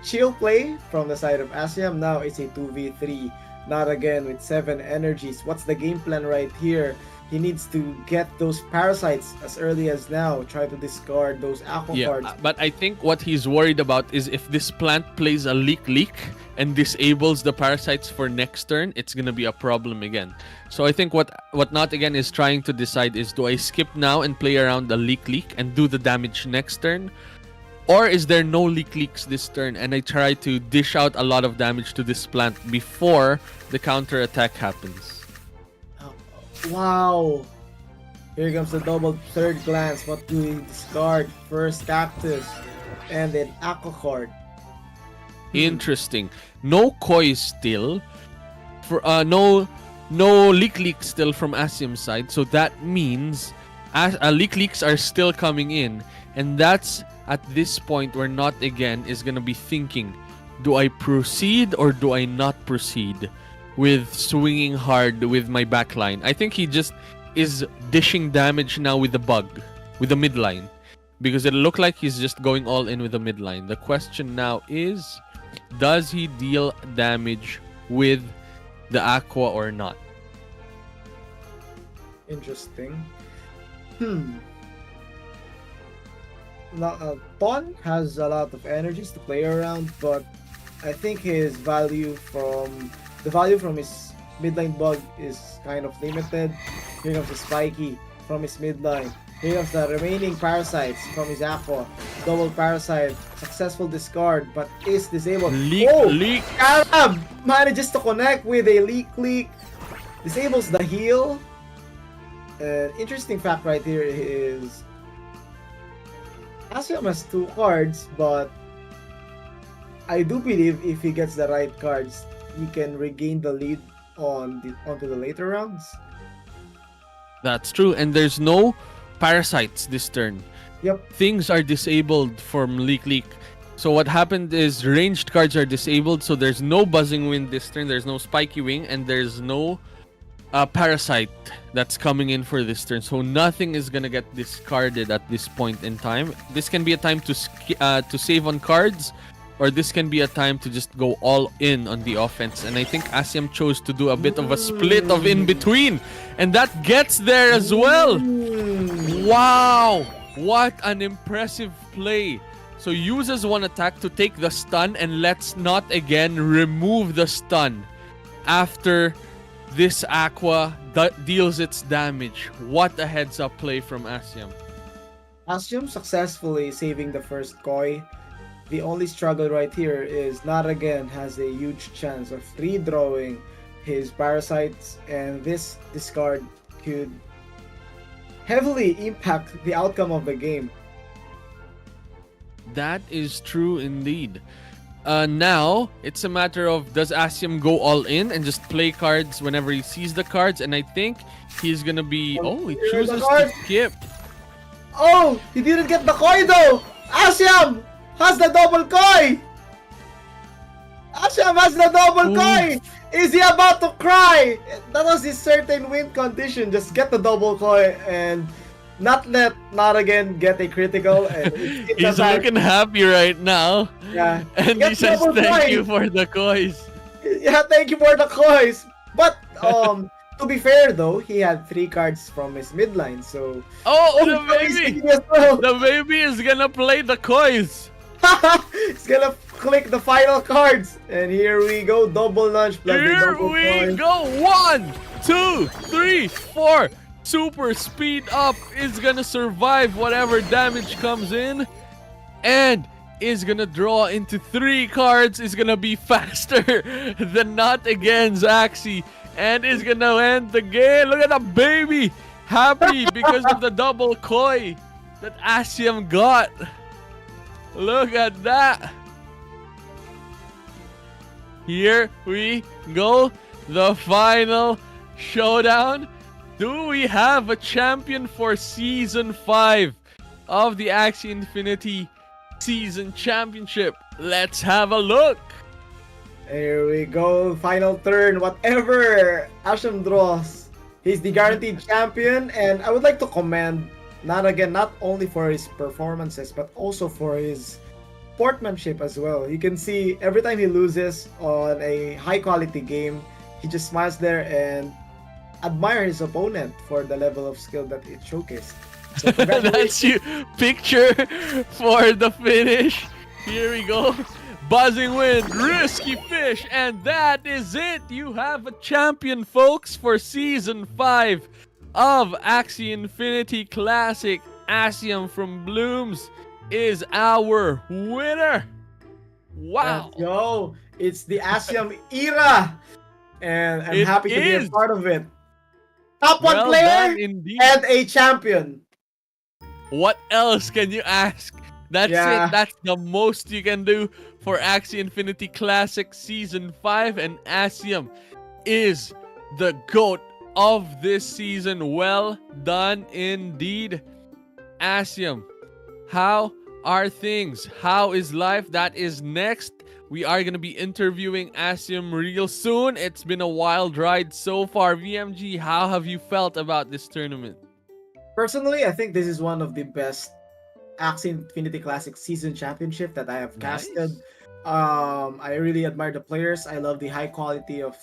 chill play from the side of Asiam. Now it's a 2v3. Not again with 7 energies. What's the game plan right here? He needs to get those parasites as early as now. Try to discard those aqua Yeah, cards. but I think what he's worried about is if this plant plays a leak and disables the parasites for next turn, it's gonna be a problem again. So I think what Not again is trying to decide is, do I skip now and play around the leak and do the damage next turn? Or is there no leaks this turn and I try to dish out a lot of damage to this plant before the counter attack happens? Wow. Here comes the double third glance. What do we discard? First cactus and then aqua card. Interesting. No koi still. For no leak still from Asium's side. So that means leaks are still coming in, and that's at this point where Not Again is gonna be thinking, do I proceed or do I not proceed with swinging hard with my backline? I think he just is dishing damage now with the bug, with the midline, because it looked like he's just going all in with the midline. The question now is, does he deal damage with the aqua or not? Interesting. Ton has a lot of energies to play around, but I think his value from his midline bug is kind of limited. Here comes the spiky from his midline. Here comes the remaining parasites from his aqua. Double parasite, successful discard, but is disabled. Leak. Carab manages to connect with a leak. Disables the heal. Interesting fact right here is Asiam has 2 cards, but I do believe if he gets the right cards, he can regain the lead onto the later rounds. That's true, and there's no parasites this turn. Yep. Things are disabled from leak. So what happened is ranged cards are disabled, so there's no buzzing wind this turn, there's no spiky wing, and there's no parasite that's coming in for this turn. So nothing is gonna get discarded at this point in time. This can be a time to save on cards, or this can be a time to just go all in on the offense. And I think Asiam chose to do a bit of a split of in between, and that gets there as well. Wow, what an impressive play. So uses one attack to take the stun and let's Not Again remove the stun after this aqua deals its damage. What a heads up play from Asiam. Asiam successfully saving the first koi. The only struggle right here is Not Again has a huge chance of redrawing his parasites, and this discard could heavily impact the outcome of the game. That is true indeed. Now, it's a matter of, does Asiam go all in and just play cards whenever he sees the cards? And I think he's gonna be... Oh, he chooses to skip. Oh, he didn't get the koi though! Asiam has the double koi! Asiam has the double koi! Is he about to cry? That was his certain win condition. Just get the double koi and not let Not Again get a critical. And he's looking happy right now. Yeah. And he says thank you for the kois. Yeah, thank you for the kois. But to be fair though, he had 3 cards from his midline, so the baby! The baby is gonna play the kois. He's gonna click the final cards, and here we go, double lunge plus Here double we coin. go. 1, 2, 3, 4. Super speed up is gonna survive whatever damage comes in, and is gonna draw into 3 cards. Is gonna be faster than Not Again's Axie, and is gonna end the game. Look at the baby, happy because of the double koi that Asiam got. Look at that. Here we go, the final showdown. Do we have a champion for Season 5 of the Axie Infinity season championship. Let's have a look. Here we go, final turn. Whatever Asham draws, he's the guaranteed champion, and I would like to commend not only for his performances but also for his sportsmanship as well. You can see every time he loses on a high quality game, he just smiles there and admire his opponent for the level of skill that it showcased. So That's you. Picture for the finish. Here we go. Buzzing wind, risky fish, and that is it. You have a champion, folks, for season 5 of Axie Infinity Classic. Asium from Blooms is our winner. Wow. Let's go. It's the Asiam era, and I'm happy to be a part of it. Top one Well player done indeed. and a champion. What else can you ask? That's Yeah. it. That's the most you can do for Axie Infinity Classic Season 5. And Asium is the GOAT of this season. Well done indeed. Asium, how are things? How is life? That is next. We are going to be interviewing Asium real soon. It's been a wild ride so far. VMG, how have you felt about this tournament? Personally, I think this is one of the best Axie Infinity Classic season championship that I have Nice. casted. I really admire the players. I love the high quality of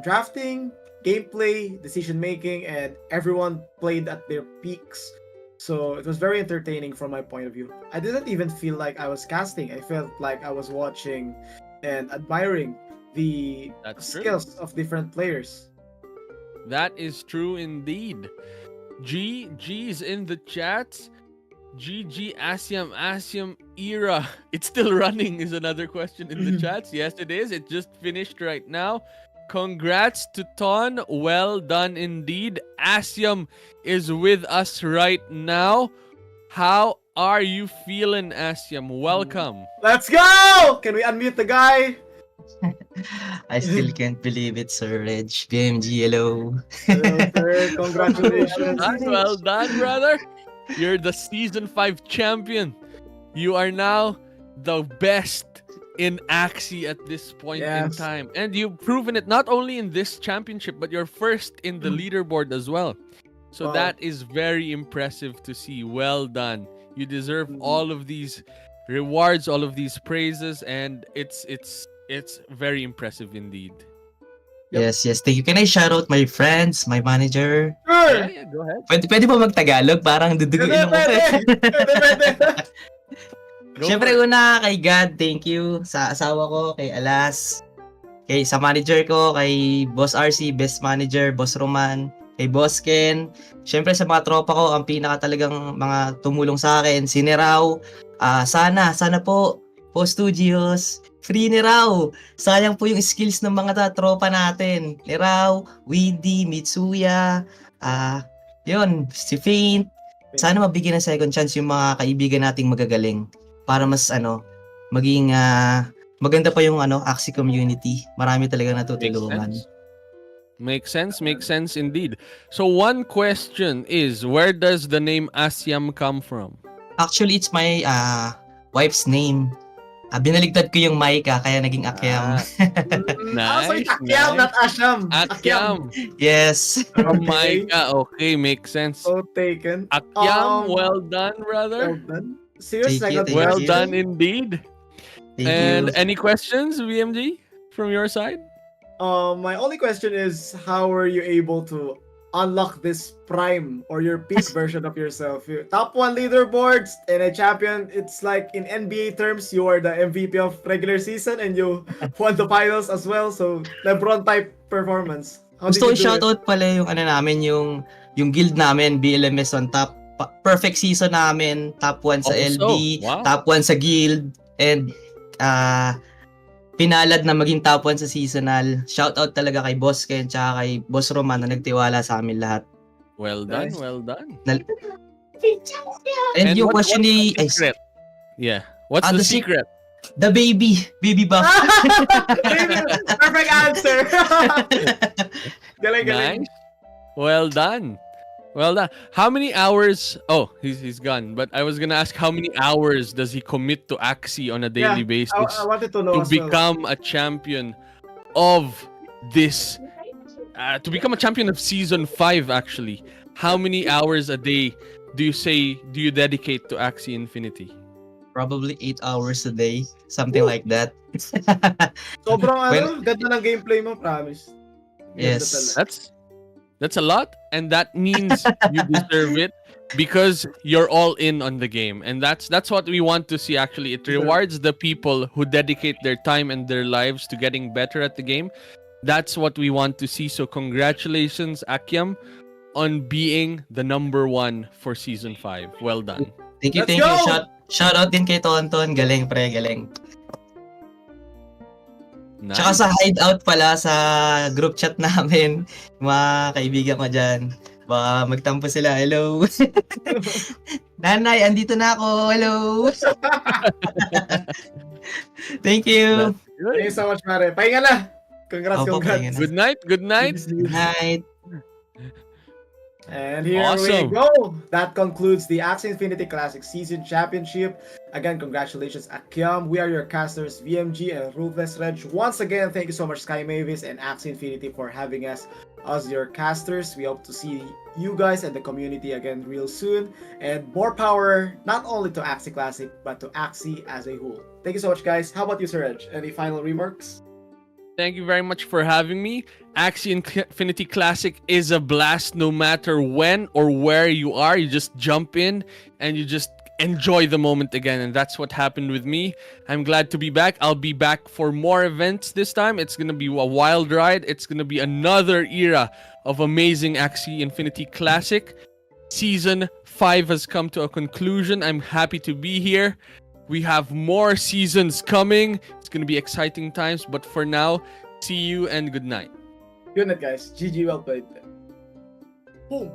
drafting, gameplay, decision making, and everyone played at their peaks. So it was very entertaining from my point of view. I didn't even feel like I was casting. I felt like I was watching and admiring the That's true. skills of different players. That is true indeed. G's in the chats. GG Asium era. It's still running is another question in the chats. Yes, it is. It just finished right now. Congrats to Ton. Well done indeed. Asium is with us right now. How are you feeling, Asium? Welcome. Let's go! Can we unmute the guy? I still can't believe it, Sir Reg. BMG, hello. Hello, sir. Congratulations. Well done, brother. You're the season 5 champion. You are now the best in Axie at this point in Yes. time. And you've proven it not only in this championship, but you're first in the leaderboard as well. So Wow. that is very impressive to see. Well done. You deserve all of these rewards, all of these praises, and it's very impressive indeed. Yep. Yes. Thank you. Can I shout out my friends, my manager? Sure! Yeah, go ahead. Pwede ba mag-Tagalog? Parang duduguin ako. Pwede. Go Siyempre for it. una kay God, thank you. Sa asawa ko, kay Alas. Sa manager ko, kay Boss RC, Best Manager, Boss Roman. Kay Boss Ken. Siyempre sa mga tropa ko, ang pinaka talagang mga tumulong sa akin. Si Nerao. Sana po, Studios. Free ni Rao. Sayang po yung skills ng mga tropa natin. Ni Rao, Windy, Mitsuya, yun, si Faint. Sana mabigyan ng second chance yung mga kaibigan nating magagaling para mas maging maganda pa yung Axie community. Marami talaga natutulungan. Makes sense indeed. So one question is, where does the name Asiam come from? Actually, it's my wife's name. Binaligtad ko yung Maika, kaya naging Akyam. Nice. Akyam, not Asham. Akyam. Yes. From Maika. Okay, makes sense. So taken. Akyam, well done, brother. Well done. Serious Thank you, second thank Well you. done indeed. Thank And you. any questions, VMG, from your side? My only question is, how were you able to unlock this prime or your peak version of yourself? Top 1 leaderboards and a champion. It's like in NBA terms, you are the MVP of regular season and you won the finals as well. So LeBron type performance. How Gusto ko did you do it? shoutout pala yung namin, yung guild namin, BLMS on top. Perfect season namin, top 1 sa Also, LB, wow. top 1 sa guild, and pinalad na maging top 1 sa seasonal. Shoutout talaga kay Boss Ken tsaka kay Boss Roman na nagtiwala sa amin lahat. Well done, Nice. well done. And yung what's question ni the secret? Yeah. What's the the secret? the baby buff. Perfect answer. Galing. Nice. Well done. Well done. How many hours? Oh, he's gone. But I was gonna ask, how many hours does he commit to Axie on a daily Yeah, I basis wanted to know to as well. become a champion of this? To become a champion of season 5, actually. How many hours a day do you dedicate to Axie Infinity? Probably 8 hours a day, something like that. Sobrang When, ganda ng gameplay mo, promise. Ganda yes. talaga. That's a lot, and that means you deserve it because you're all in on the game, and that's what we want to see. Actually, it Deserve. rewards the people who dedicate their time and their lives to getting better at the game. That's what we want to see. So congratulations, Akyam, on being the number 1 for season 5. Well done. Thank you, Let's thank you. go! Shout out din kay Tonton. Galing, pre, galing. Tsaka Nice. sa hideout pala sa group chat namin, mga kaibigan ko dyan. Baka magtampo sila. Hello. Nanay, andito na ako. Hello. Thank you. That's good. Thank you so much, pare. Pahinga na! Congrats, Opo, congrats. pahinga na. Good night. Good night. Good night. And here Awesome. we go. That concludes the Axie Infinity Classic Season Championship. Again, congratulations, Akyam. We are your casters, VMG and Ruthless Reg. Once again, thank you so much, Sky Mavis and Axie Infinity, for having us as your casters. We hope to see you guys and the community again real soon. And more power, not only to Axie Classic, but to Axie as a whole. Thank you so much, guys. How about you, Sir Reg? Any final remarks? Thank you very much for having me. Axie Infinity Classic is a blast no matter when or where you are. You just jump in and you just enjoy the moment again. And that's what happened with me. I'm glad to be back. I'll be back for more events this time. It's going to be a wild ride. It's going to be another era of amazing Axie Infinity Classic. Season 5 has come to a conclusion. I'm happy to be here. We have more seasons coming. It's going to be exciting times. But for now, see you and good night. Good night, guys. GG, well played. Boom.